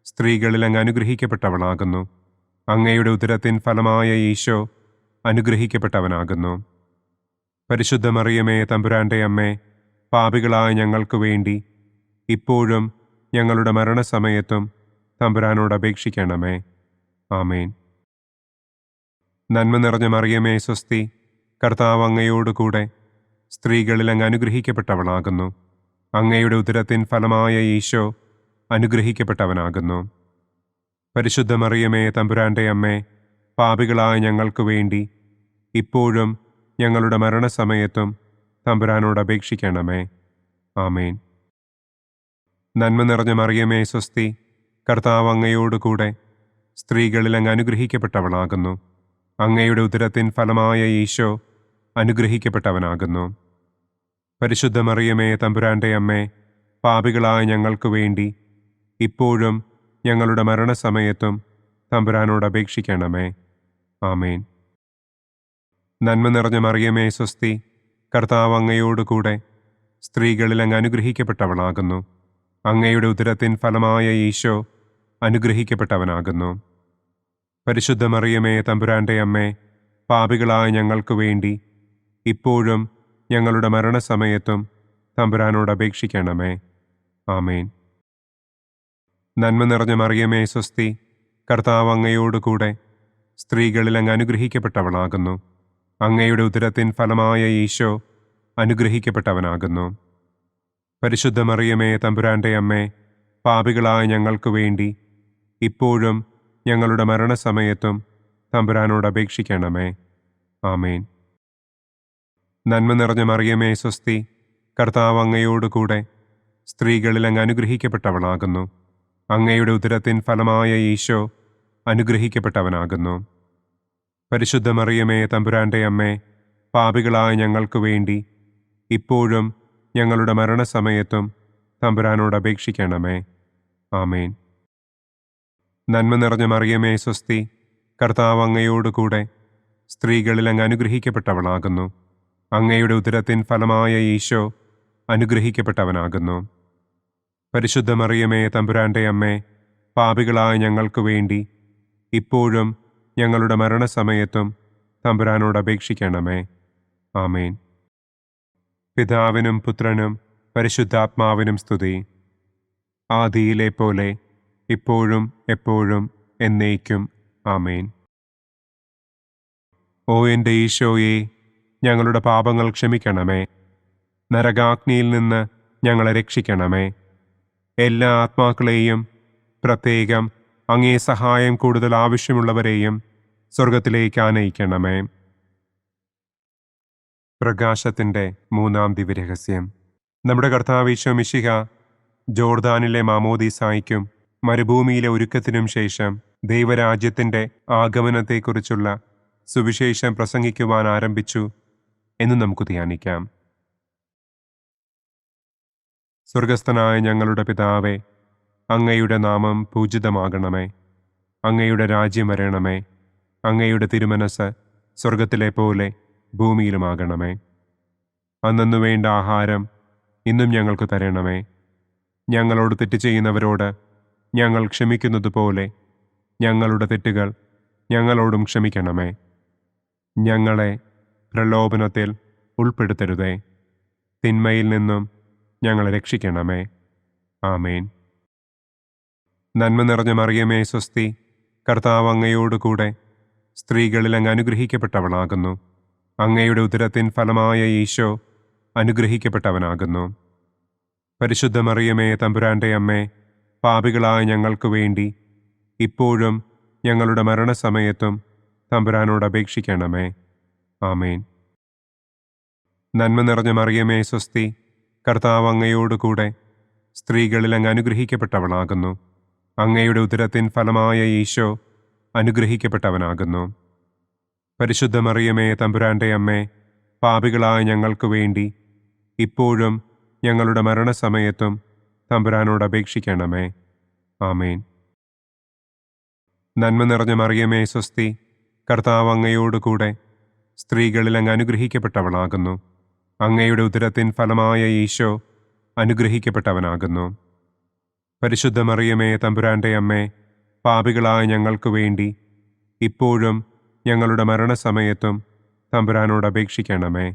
സ്ത്രീകളിൽ അങ്ങ് അനുഗ്രഹിക്കപ്പെട്ടവളാകുന്നു. അങ്ങയുടെ ഉദരത്തിൻ ഫലമായ ഈശോ അനുഗ്രഹിക്കപ്പെട്ടവനാകുന്നു. പരിശുദ്ധ മറിയമേ തമ്പുരാന്റെ അമ്മേ, പാപികളായ ഞങ്ങൾക്ക് വേണ്ടി ഇപ്പോഴും ഞങ്ങളുടെ മരണസമയത്തും തമ്പുരാനോട് അപേക്ഷിക്കണമേ. ആമേൻ. നന്മ നിറഞ്ഞ മറിയമേ സ്വസ്തി, കർത്താവ് അങ്ങയോടുകൂടെ സ്ത്രീകളിൽ അങ്ങ് അനുഗ്രഹിക്കപ്പെട്ടവളാകുന്നു. അങ്ങയുടെ ഉദരത്തിൻ ഫലമായ ഈശോ അനുഗ്രഹിക്കപ്പെട്ടവനാകുന്നു. പരിശുദ്ധ മറിയമേ തമ്പുരാന്റെ അമ്മേ, പാപികളായ ഞങ്ങൾക്ക് വേണ്ടി ഇപ്പോഴും ഞങ്ങളുടെ മരണസമയത്തും തമ്പുരാനോട് അപേക്ഷിക്കണമേ. ആമേൻ. നന്മ നിറഞ്ഞ മറിയമേ സ്വസ്തി, കർത്താവ് അങ്ങയോടുകൂടെ സ്ത്രീകളിൽ അങ്ങ് അനുഗ്രഹിക്കപ്പെട്ടവളാകുന്നു. അങ്ങയുടെ ഉദരത്തിൻ ഫലമായ ഈശോ അനുഗ്രഹിക്കപ്പെട്ടവനാകുന്നു. പരിശുദ്ധ മറിയമേ തമ്പുരാന്റെ അമ്മേ, പാപികളായ ഞങ്ങൾക്ക് വേണ്ടി ഇപ്പോഴും ഞങ്ങളുടെ മരണസമയത്തും തമ്പുരാനോട് അപേക്ഷിക്കണമേ. ആമേൻ. നന്മ നിറഞ്ഞ മറിയമേ സ്വസ്തി, കർത്താവ് അങ്ങയോടുകൂടെ സ്ത്രീകളിൽ അങ്ങ് അനുഗ്രഹിക്കപ്പെട്ടവളാകുന്നു. അങ്ങയുടെ ഉദരത്തിൻ ഫലമായ ഈശോ അനുഗ്രഹിക്കപ്പെട്ടവനാകുന്നു. പരിശുദ്ധ മറിയമേ തമ്പുരാന്റെ അമ്മേ, പാപികളായ ഞങ്ങൾക്ക് വേണ്ടി ഇപ്പോഴും ഞങ്ങളുടെ മരണസമയത്തും തമ്പുരാനോട് അപേക്ഷിക്കണമേ. ആമേൻ. നന്മ നിറഞ്ഞ മറിയമേ സ്വസ്തി, കർത്താവ് അങ്ങയോടുകൂടെ സ്ത്രീകളിൽ അങ്ങ് അനുഗ്രഹിക്കപ്പെട്ടവളാകുന്നു. അങ്ങയുടെ ഉദരത്തിൻ ഫലമായ ഈശോ അനുഗ്രഹിക്കപ്പെട്ടവനാകുന്നു. പരിശുദ്ധ മറിയമേ തമ്പുരാന്റെ അമ്മേ, പാപികളായ ഞങ്ങൾക്ക് വേണ്ടി ഇപ്പോഴും ഞങ്ങളുടെ മരണസമയത്തും തമ്പുരാനോട് അപേക്ഷിക്കണമേ. ആമേൻ. നന്മ നിറഞ്ഞ മറിയമേ സ്വസ്തി, കർത്താവ് അങ്ങയോടുകൂടെ സ്ത്രീകളിൽ അങ്ങ് അനുഗ്രഹിക്കപ്പെട്ടവളാകുന്നു. അങ്ങയുടെ ഉദരത്തിൻ ഫലമായ ഈശോ അനുഗ്രഹിക്കപ്പെട്ടവനാകുന്നു. പരിശുദ്ധ മറിയമേ തമ്പുരാന്റെ അമ്മേ, പാപികളായ ഞങ്ങൾക്ക് വേണ്ടി ഇപ്പോഴും ഞങ്ങളുടെ മരണസമയത്തും തമ്പുരാനോട് അപേക്ഷിക്കണമേ. ആമേൻ. നന്മ നിറഞ്ഞ മറിയമേ സ്വസ്തി, കർത്താവ് അങ്ങയോടുകൂടെ സ്ത്രീകളിൽ അങ്ങ് അനുഗ്രഹിക്കപ്പെട്ടവളാകുന്നു. അങ്ങയുടെ ഉദരത്തിൻ ഫലമായ ഈശോ അനുഗ്രഹിക്കപ്പെട്ടവനാകുന്നു. പരിശുദ്ധ മറിയമേ തമ്പുരാന്റെ അമ്മേ, പാപികളായ ഞങ്ങൾക്ക് വേണ്ടി ഇപ്പോഴും ഞങ്ങളുടെ മരണസമയത്തും തമ്പുരാനോട് അപേക്ഷിക്കണമേ. ആമേൻ. പിതാവിനും പുത്രനും പരിശുദ്ധാത്മാവിനും സ്തുതി. ആദിയിലെ പോലെ ഇപ്പോഴും എപ്പോഴും എന്നേക്കും. ആമേൻ. ഓ എൻ്റെ ഈശോയെ, ഞങ്ങളുടെ പാപങ്ങൾ ക്ഷമിക്കണമേ. നരകാഗ്നിയിൽ നിന്ന് ഞങ്ങളെ രക്ഷിക്കണമേ. എല്ലാ ആത്മാക്കളെയും, പ്രത്യേകം അങ്ങേ സഹായം കൂടുതൽ ആവശ്യമുള്ളവരെയും സ്വർഗത്തിലേക്ക് ആനയിക്കണമേ. പ്രകാശത്തിൻ്റെ മൂന്നാം ദിവ്യരഹസ്യം. നമ്മുടെ കർത്താവ് ഈശോ മിശിഹ ജോർദാനിലെ മാമോദീസായ്ക്കും മരുഭൂമിയിലെ ഒരുക്കത്തിനും ശേഷം ദൈവരാജ്യത്തിൻ്റെ ആഗമനത്തെക്കുറിച്ചുള്ള സുവിശേഷം പ്രസംഗിക്കുവാൻ ആരംഭിച്ചു എന്ന് നമുക്ക് ധ്യാനിക്കാം. സ്വർഗസ്ഥനായ ഞങ്ങളുടെ പിതാവേ, അങ്ങയുടെ നാമം പൂജിതമാകണമേ. അങ്ങയുടെ രാജ്യം വരണമേ. അങ്ങയുടെ തിരുമനസ് സ്വർഗത്തിലെ പോലെ ഭൂമിയിലുമാകണമേ. അന്നന്നു വേണ്ട ആഹാരം ഇന്നും ഞങ്ങൾക്ക് തരണമേ. ഞങ്ങളോട് തെറ്റ് ചെയ്യുന്നവരോട് ഞങ്ങൾ ക്ഷമിക്കുന്നതുപോലെ ഞങ്ങളുടെ തെറ്റുകൾ ഞങ്ങളോടും ക്ഷമിക്കണമേ. ഞങ്ങളെ പ്രലോഭനത്തിൽ ഉൾപ്പെടുത്തരുതേ. തിന്മയിൽ നിന്നും ഞങ്ങളെ രക്ഷിക്കണമേ. ആമേൻ. നന്മ നിറഞ്ഞ മറിയമേ സ്വസ്തി, കർത്താവ് അങ്ങയോടുകൂടെ സ്ത്രീകളിൽ അങ്ങ് അനുഗ്രഹിക്കപ്പെട്ടവളാകുന്നു. അങ്ങയുടെ ഉദരത്തിൻ ഫലമായ ഈശോ അനുഗ്രഹിക്കപ്പെട്ടവനാകുന്നു. പരിശുദ്ധ മറിയമേ തമ്പുരാന്റെ അമ്മേ, പാപികളായ ഞങ്ങൾക്ക് വേണ്ടി ഇപ്പോഴും ഞങ്ങളുടെ മരണസമയത്തും തമ്പുരാനോട് അപേക്ഷിക്കണമേ. ആമേൻ. നന്മ നിറഞ്ഞ മറിയമേ സ്വസ്തി, കർത്താവ് അങ്ങയോടുകൂടെ സ്ത്രീകളിൽ അങ്ങ് അനുഗ്രഹിക്കപ്പെട്ടവളാകുന്നു. അങ്ങയുടെ ഉദരത്തിൻ ഫലമായ ഈശോ അനുഗ്രഹിക്കപ്പെട്ടവനാകുന്നു. പരിശുദ്ധ മറിയമേ തമ്പുരാന്റെ അമ്മേ, പാപികളായ ഞങ്ങൾക്ക് വേണ്ടി ഇപ്പോഴും ഞങ്ങളുടെ മരണസമയത്തും തമ്പുരാനോട് അപേക്ഷിക്കണമേ. ആമേൻ. നന്മ നിറഞ്ഞ മറിയമേ സ്വസ്തി, കർത്താവ് അങ്ങയോടുകൂടെ സ്ത്രീകളിൽ അങ്ങ് അനുഗ്രഹിക്കപ്പെട്ടവളാകുന്നു. അങ്ങയുടെ ഉദരത്തിൻ ഫലമായ ഈശോ അനുഗ്രഹിക്കപ്പെട്ടവനാകുന്നു. പരിശുദ്ധ മറിയമേ തമ്പുരാന്റെ അമ്മേ, പാപികളായ ഞങ്ങൾക്ക് വേണ്ടി ഇപ്പോഴും ഞങ്ങളുടെ മരണസമയത്തും തമ്പുരാനോട് അപേക്ഷിക്കണമേ.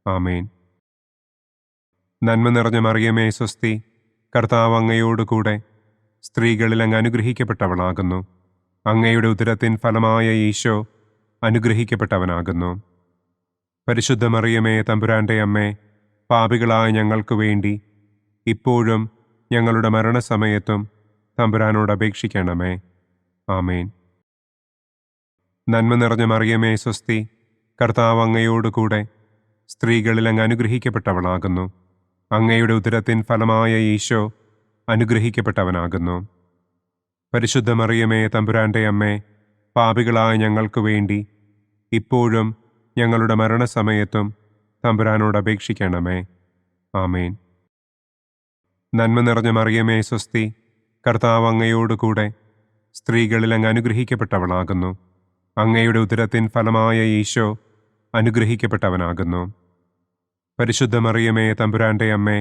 ആമേൻ. നന്മ നിറഞ്ഞ മറിയമേ സ്വസ്തി, കർത്താവ് അങ്ങയോടുകൂടെ സ്ത്രീകളിൽ അങ്ങ് അനുഗ്രഹിക്കപ്പെട്ടവളാകുന്നു. അങ്ങയുടെ ഉദരത്തിൻ ഫലമായ ഈശോ അനുഗ്രഹിക്കപ്പെട്ടവനാകുന്നു. പരിശുദ്ധ മറിയമേ തമ്പുരാന്റെ അമ്മേ, പാപികളായ ഞങ്ങൾക്ക് വേണ്ടി ഇപ്പോഴും ഞങ്ങളുടെ മരണസമയത്തും തമ്പുരാനോട് അപേക്ഷിക്കണമേ. ആമേൻ. നന്മ നിറഞ്ഞ മറിയമേ സ്വസ്തി, കർത്താവ് അങ്ങയോടുകൂടെ സ്ത്രീകളിൽ അങ്ങ് അനുഗ്രഹിക്കപ്പെട്ടവളാകുന്നു. അങ്ങയുടെ ഉദരത്തിൻ ഫലമായ ഈശോ അനുഗ്രഹിക്കപ്പെട്ടവനാകുന്നു. പരിശുദ്ധ മറിയമേ തമ്പുരാന്റെ അമ്മേ, പാപികളായ ഞങ്ങൾക്ക് വേണ്ടി ഇപ്പോഴും ഞങ്ങളുടെ മരണസമയത്തും തമ്പുരാനോട് അപേക്ഷിക്കണമേ. ആമേൻ. നന്മ നിറഞ്ഞ മറിയമേ സ്വസ്തി, കർത്താവ് അങ്ങയോടുകൂടെ സ്ത്രീകളിൽ അങ്ങ് അനുഗ്രഹിക്കപ്പെട്ടവളാകുന്നു. അങ്ങയുടെ ഉദരത്തിൻ ഫലമായ ഈശോ അനുഗ്രഹിക്കപ്പെട്ടവനാകുന്നു. പരിശുദ്ധ മറിയമേ തമ്പുരാന്റെ അമ്മേ,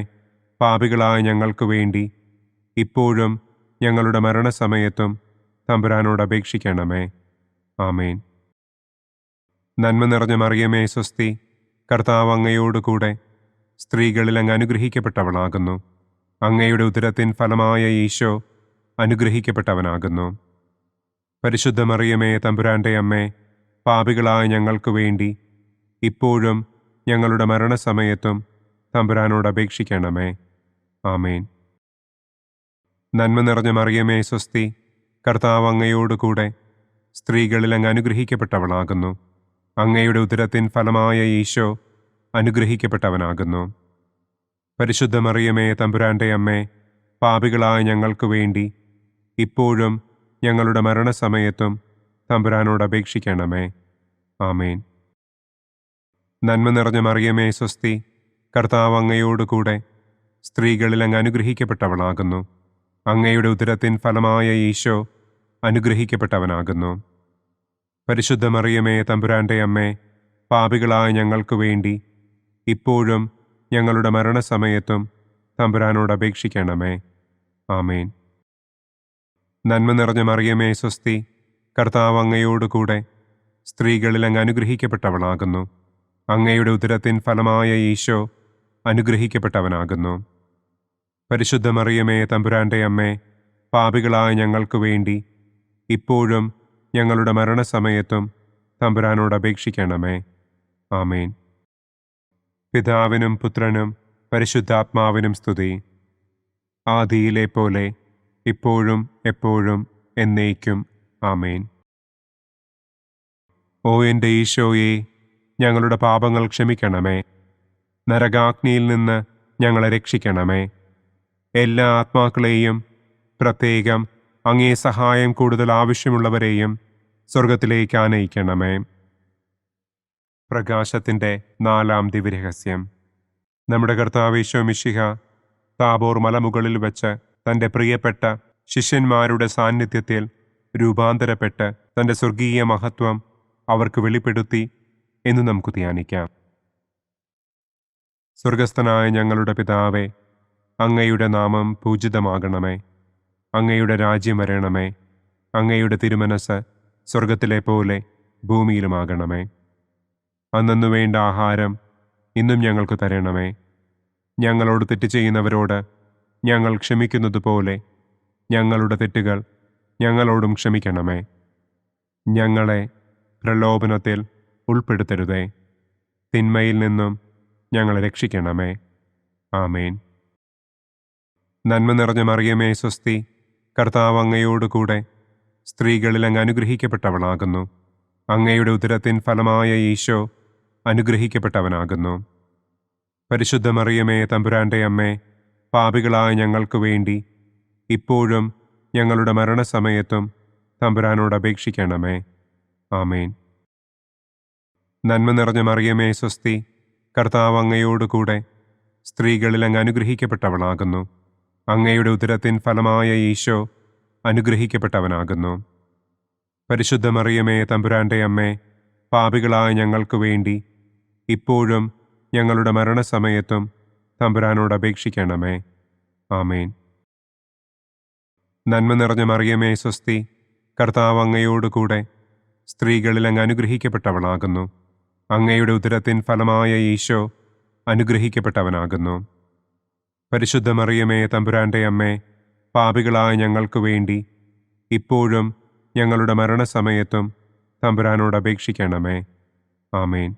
പാപികളായ ഞങ്ങൾക്ക് വേണ്ടി ഇപ്പോഴും ഞങ്ങളുടെ മരണസമയത്തും തമ്പുരാനോട് അപേക്ഷിക്കണമേ. ആമേൻ. നന്മ നിറഞ്ഞ മറിയമേ സ്വസ്തി, കർത്താവ് അങ്ങയോടുകൂടെ സ്ത്രീകളിൽ അങ്ങ് അനുഗ്രഹിക്കപ്പെട്ടവളാകുന്നു. അങ്ങയുടെ ഉദരത്തിൻ ഫലമായ ഈശോ അനുഗ്രഹിക്കപ്പെട്ടവനാകുന്നു. പരിശുദ്ധ മറിയമേ തമ്പുരാന്റെ അമ്മേ, പാപികളായ ഞങ്ങൾക്ക് വേണ്ടി ഇപ്പോഴും ഞങ്ങളുടെ മരണസമയത്തും തമ്പുരാനോട് അപേക്ഷിക്കണമേ. ആമേൻ. നന്മ നിറഞ്ഞ മറിയമേ സ്വസ്തി, കർത്താവ് അങ്ങയോടുകൂടെ സ്ത്രീകളിൽ അങ്ങ് അനുഗ്രഹിക്കപ്പെട്ടവളാകുന്നു. അങ്ങയുടെ ഉദരത്തിൻ ഫലമായ ഈശോ അനുഗ്രഹിക്കപ്പെട്ടവനാകുന്നു. പരിശുദ്ധ മറിയമേ തമ്പുരാന്റെ അമ്മേ, പാപികളായ ഞങ്ങൾക്ക് വേണ്ടി ഇപ്പോഴും ഞങ്ങളുടെ മരണസമയത്തും തമ്പുരാനോട് അപേക്ഷിക്കണമേ. ആമേൻ. നന്മ നിറഞ്ഞ മറിയമേ സ്വസ്തി, കർത്താവ് അങ്ങയോടുകൂടെ സ്ത്രീകളിൽ അങ്ങ് അനുഗ്രഹിക്കപ്പെട്ടവളാകുന്നു. അങ്ങയുടെ ഉദരത്തിൻ ഫലമായ ഈശോ അനുഗ്രഹിക്കപ്പെട്ടവനാകുന്നു. പരിശുദ്ധ മറിയമേ തമ്പുരാന്റെ അമ്മേ, പാപികളായ ഞങ്ങൾക്ക് വേണ്ടി ഇപ്പോഴും ഞങ്ങളുടെ മരണസമയത്തും തമ്പുരാനോട് അപേക്ഷിക്കണമേ. ആമേൻ. നന്മ നിറഞ്ഞ മറിയമേ സ്വസ്തി, കർത്താവ് അങ്ങയോടുകൂടെ സ്ത്രീകളിൽ അങ്ങ് അനുഗ്രഹിക്കപ്പെട്ടവളാകുന്നു. അങ്ങയുടെ ഉദരത്തിൻ ഫലമായ ഈശോ അനുഗ്രഹിക്കപ്പെട്ടവനാകുന്നു. പരിശുദ്ധ മറിയമേ തമ്പുരാന്റെ അമ്മേ, പാപികളായ ഞങ്ങൾക്ക് വേണ്ടി ഇപ്പോഴും ഞങ്ങളുടെ മരണസമയത്തും തമ്പുരാനോട് അപേക്ഷിക്കണമേ. ആമേൻ. പിതാവിനും പുത്രനും പരിശുദ്ധാത്മാവിനും സ്തുതി. ആദിയിലെ പോലെ ഇപ്പോഴും എപ്പോഴും എന്നേക്കും. ആമേൻ. ഓ എൻ്റെ ഈശോയെ, ഞങ്ങളുടെ പാപങ്ങൾ ക്ഷമിക്കണമേ. നരകാഗ്നിയിൽ നിന്ന് ഞങ്ങളെ രക്ഷിക്കണമേ. എല്ലാ ആത്മാക്കളെയും, പ്രത്യേകം അങ്ങേ സഹായം കൂടുതൽ ആവശ്യമുള്ളവരെയും സ്വർഗത്തിലേക്ക് ആനയിക്കണമേ. പ്രകാശത്തിൻ്റെ 4-ാം ദിവ്യരഹസ്യം. നമ്മുടെ കർത്താവ് ഈശോ മിശിഹ താബോർ മലമുകളിൽ വെച്ച് തൻ്റെ പ്രിയപ്പെട്ട ശിഷ്യന്മാരുടെ സാന്നിധ്യത്തിൽ രൂപാന്തരപ്പെട്ട് തൻ്റെ സ്വർഗീയ മഹത്വം അവർക്ക് വെളിപ്പെടുത്തി എന്ന് നമുക്ക് ധ്യാനിക്കാം. സ്വർഗസ്ഥനായ ഞങ്ങളുടെ പിതാവേ, അങ്ങയുടെ നാമം പൂജിതമാകണമേ. അങ്ങയുടെ രാജ്യം വരണമേ. അങ്ങയുടെ തിരുമനസ് സ്വർഗത്തിലെ പോലെ ഭൂമിയിലുമാകണമേ. അന്നു വേണ്ട ആഹാരം ഇന്നും ഞങ്ങൾക്ക് തരണമേ. ഞങ്ങളോട് തെറ്റ് ചെയ്യുന്നവരോട് ഞങ്ങൾ ക്ഷമിക്കുന്നത് പോലെ ഞങ്ങളുടെ തെറ്റുകൾ ഞങ്ങളോടും ക്ഷമിക്കണമേ. ഞങ്ങളെ പ്രലോഭനത്തിൽ ഉൾപ്പെടുത്തരുതേ. തിന്മയിൽ നിന്നും ഞങ്ങളെ രക്ഷിക്കണമേ. ആമേൻ. നന്മ നിറഞ്ഞ മറിയമേ സ്വസ്തി, കർത്താവ് അങ്ങയോടുകൂടെ സ്ത്രീകളിൽ അങ്ങ് അനുഗ്രഹിക്കപ്പെട്ടവളാകുന്നു. അങ്ങയുടെ ഉദരത്തിൻ ഫലമായ ഈശോ അനുഗ്രഹിക്കപ്പെട്ടവനാകുന്നു. പരിശുദ്ധ മറിയമേ തമ്പുരാന്റെ അമ്മേ, പാപികളായ ഞങ്ങൾക്ക് വേണ്ടി ഇപ്പോഴും ഞങ്ങളുടെ മരണസമയത്തും തമ്പുരാനോട് അപേക്ഷിക്കണമേ. ആമേൻ. നന്മ നിറഞ്ഞ മറിയമേ സ്വസ്തി, കർത്താവ് അങ്ങയോടുകൂടെ സ്ത്രീകളിൽ അങ്ങ് അനുഗ്രഹിക്കപ്പെട്ടവളാകുന്നു. അങ്ങയുടെ ഉദരത്തിൻ ഫലമായ ഈശോ അനുഗ്രഹിക്കപ്പെട്ടവനാകുന്നു. പരിശുദ്ധ മറിയമേ തമ്പുരാന്റെ അമ്മേ, പാപികളായ ഞങ്ങൾക്ക് വേണ്ടി ഇപ്പോഴും ഞങ്ങളുടെ മരണസമയത്തും തമ്പുരാനോട് അപേക്ഷിക്കണമേ. ആമേൻ. നന്മ നിറഞ്ഞ മറിയമേ സ്വസ്തി, കർത്താവ് അങ്ങയോടുകൂടെ സ്ത്രീകളിൽ അങ്ങ് അനുഗ്രഹിക്കപ്പെട്ടവളാകുന്നു. അങ്ങയുടെ ഉദരത്തിൻ ഫലമായ ഈശോ അനുഗ്രഹിക്കപ്പെട്ടവനാകുന്നു. പരിശുദ്ധ മറിയമേ തമ്പുരാന്റെ അമ്മേ, പാപികളായ ഞങ്ങൾക്ക് വേണ്ടി ഇപ്പോഴും ഞങ്ങളുടെ മരണസമയത്തും തമ്പുരാനോട് അപേക്ഷിക്കണമേ. ആമേൻ.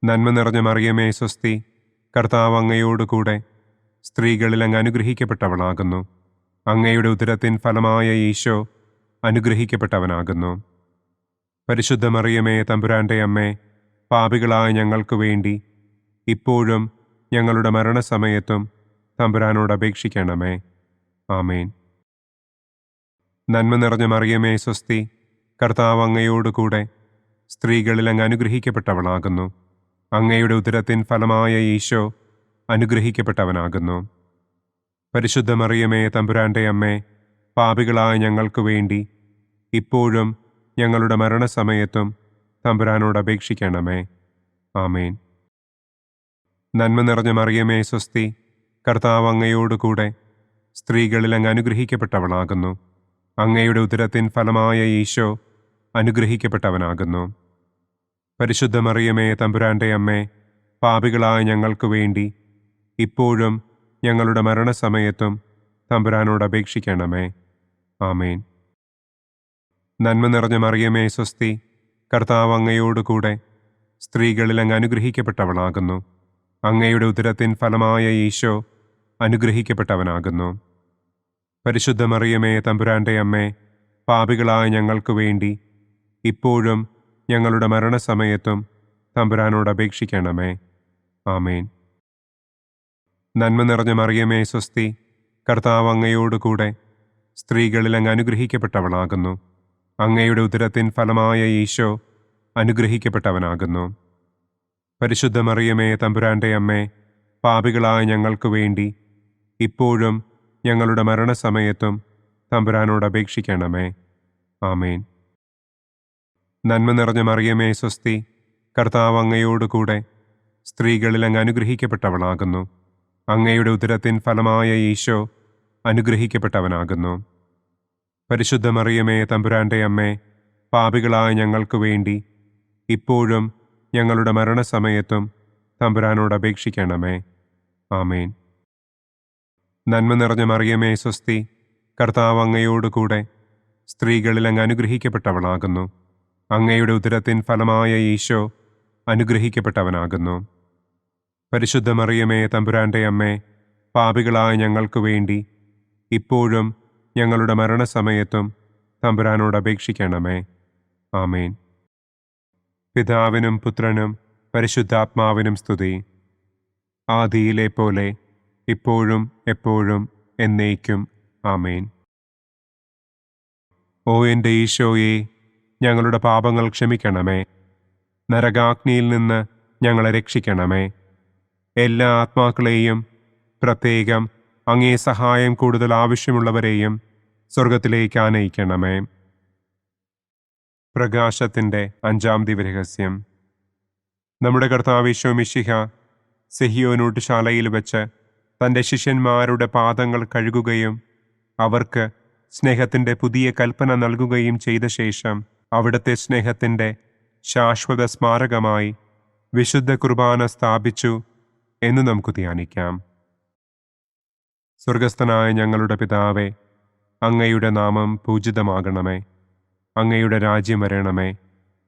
നന്മ നിറഞ്ഞ മറിയമേ സ്വസ്തി, കർത്താവ് അങ്ങയോടുകൂടെ സ്ത്രീകളിൽ അങ്ങ് അനുഗ്രഹിക്കപ്പെട്ടവളാകുന്നു. അങ്ങയുടെ ഉദരത്തിൻ ഫലമായ ഈശോ അനുഗ്രഹിക്കപ്പെട്ടവനാകുന്നു. പരിശുദ്ധ മറിയമേ തമ്പുരാന്റെ അമ്മേ, പാപികളായ ഞങ്ങൾക്ക് വേണ്ടി ഇപ്പോഴും ഞങ്ങളുടെ മരണസമയത്തും തമ്പുരാനോട് അപേക്ഷിക്കണമേ. ആമേൻ. നന്മ നിറഞ്ഞ മറിയമേ സ്വസ്തി, കർത്താവ് അങ്ങയോടുകൂടെ സ്ത്രീകളിൽ അങ്ങ് അനുഗ്രഹിക്കപ്പെട്ടവളാകുന്നു. അങ്ങയുടെ ഉദരത്തിൻ ഫലമായ ഈശോ അനുഗ്രഹിക്കപ്പെട്ടവനാകുന്നു. പരിശുദ്ധ മറിയമേ തമ്പുരാന്റെ അമ്മേ, പാപികളായ ഞങ്ങൾക്ക് വേണ്ടി ഇപ്പോഴും ഞങ്ങളുടെ മരണസമയത്തും തമ്പുരാനോട് അപേക്ഷിക്കണമേ. ആമേൻ. നന്മ നിറഞ്ഞ മറിയമേ സ്വസ്തി, കർത്താവ് അങ്ങയോടുകൂടെ സ്ത്രീകളിൽ അങ്ങ് അനുഗ്രഹിക്കപ്പെട്ടവളാകുന്നു. അങ്ങയുടെ ഉദരത്തിൻ ഫലമായ ഈശോ അനുഗ്രഹിക്കപ്പെട്ടവനാകുന്നു. പരിശുദ്ധ മറിയമേ തമ്പുരാന്റെ അമ്മേ, പാപികളായ ഞങ്ങൾക്ക് വേണ്ടി ഇപ്പോഴും ഞങ്ങളുടെ മരണസമയത്തും തമ്പുരാനോട് അപേക്ഷിക്കണമേ. ആമേൻ. നന്മ നിറഞ്ഞ മറിയമേ സ്വസ്തി, കർത്താവ് അങ്ങയോടുകൂടെ സ്ത്രീകളിൽ അങ്ങ് അനുഗ്രഹിക്കപ്പെട്ടവളാകുന്നു. അങ്ങയുടെ ഉദരത്തിൻ ഫലമായ ഈശോ അനുഗ്രഹിക്കപ്പെട്ടവനാകുന്നു. പരിശുദ്ധ മറിയമേ, തമ്പുരാന്റെ അമ്മേ, പാപികളായ ഞങ്ങൾക്ക് വേണ്ടി ഇപ്പോഴും ഞങ്ങളുടെ മരണസമയത്തും തമ്പുരാനോട് അപേക്ഷിക്കണമേ. ആമേൻ. നന്മ നിറഞ്ഞ മറിയമേ, സ്വസ്തി, കർത്താവ് അങ്ങയോടുകൂടെ സ്ത്രീകളിൽ അങ്ങ് അനുഗ്രഹിക്കപ്പെട്ടവളാകുന്നു. അങ്ങയുടെ ഉദരത്തിൻ ഫലമായ ഈശോ അനുഗ്രഹിക്കപ്പെട്ടവനാകുന്നു. പരിശുദ്ധ മറിയമേ, തമ്പുരാന്റെ അമ്മേ, പാപികളായ ഞങ്ങൾക്ക് വേണ്ടി ഇപ്പോഴും ഞങ്ങളുടെ മരണസമയത്തും തമ്പുരാനോട് അപേക്ഷിക്കണമേ. ആമേൻ. നന്മ നിറഞ്ഞ മറിയമേ, സ്വസ്തി, കർത്താവ് അങ്ങയോടുകൂടെ സ്ത്രീകളിൽ അങ്ങ് അനുഗ്രഹിക്കപ്പെട്ടവളാകുന്നു. അങ്ങയുടെ ഉദരത്തിൻ ഫലമായ ഈശോ അനുഗ്രഹിക്കപ്പെട്ടവനാകുന്നു. പരിശുദ്ധ മറിയമേ, തമ്പുരാന്റെ അമ്മേ, പാപികളായ ഞങ്ങൾക്ക് വേണ്ടി ഇപ്പോഴും ഞങ്ങളുടെ മരണസമയത്തും തമ്പുരാനോട് അപേക്ഷിക്കണമേ. ആമേൻ. നന്മ നിറഞ്ഞ മറിയമേ, സ്വസ്തി, കർത്താവ് അങ്ങയോടുകൂടെ സ്ത്രീകളിൽ അങ്ങ് അനുഗ്രഹിക്കപ്പെട്ടവളാകുന്നു. അങ്ങയുടെ ഉദരത്തിൻ ഫലമായ ഈശോ അനുഗ്രഹിക്കപ്പെട്ടവനാകുന്നു. പരിശുദ്ധ മറിയമേ, തമ്പുരാന്റെ അമ്മേ, പാപികളായ ഞങ്ങൾക്ക് വേണ്ടി ഇപ്പോഴും ഞങ്ങളുടെ മരണസമയത്തും തമ്പുരാനോട് അപേക്ഷിക്കണമേ. ആമേൻ. പിതാവിനും പുത്രനും പരിശുദ്ധാത്മാവിനും സ്തുതി. ആദിയിലെ പോലെ ഇപ്പോഴും എപ്പോഴും എന്നേക്കും. ആമേൻ. ഓ എൻ്റെ ഈശോയെ, ഞങ്ങളുടെ പാപങ്ങൾ ക്ഷമിക്കണമേ. നരകാഗ്നിയിൽ നിന്ന് ഞങ്ങളെ രക്ഷിക്കണമേ. എല്ലാ ആത്മാക്കളെയും, പ്രത്യേകം അങ്ങേ സഹായം കൂടുതൽ ആവശ്യമുള്ളവരെയും സ്വർഗത്തിലേക്ക് ആനയിക്കണമേ. പ്രകാശത്തിൻ്റെ 5-ാം ദിവ്യരഹസ്യം. നമ്മുടെ കർത്താവ് ഈശോ മിശിഹ സെഹിയോനൂട്ടുശാലയിൽ വെച്ച് തൻ്റെ ശിഷ്യന്മാരുടെ പാദങ്ങൾ കഴുകുകയും അവർക്ക് സ്നേഹത്തിൻ്റെ പുതിയ കൽപ്പന നൽകുകയും ചെയ്ത ശേഷം അവിടുത്തെ സ്നേഹത്തിൻ്റെ ശാശ്വത സ്മാരകമായി വിശുദ്ധ കുർബാന സ്ഥാപിച്ചു എന്ന് നമുക്ക് ധ്യാനിക്കാം. സ്വർഗസ്ഥനായ ഞങ്ങളുടെ പിതാവേ, അങ്ങയുടെ നാമം പൂജിതമാകണമേ. അങ്ങയുടെ രാജ്യം വരണമേ.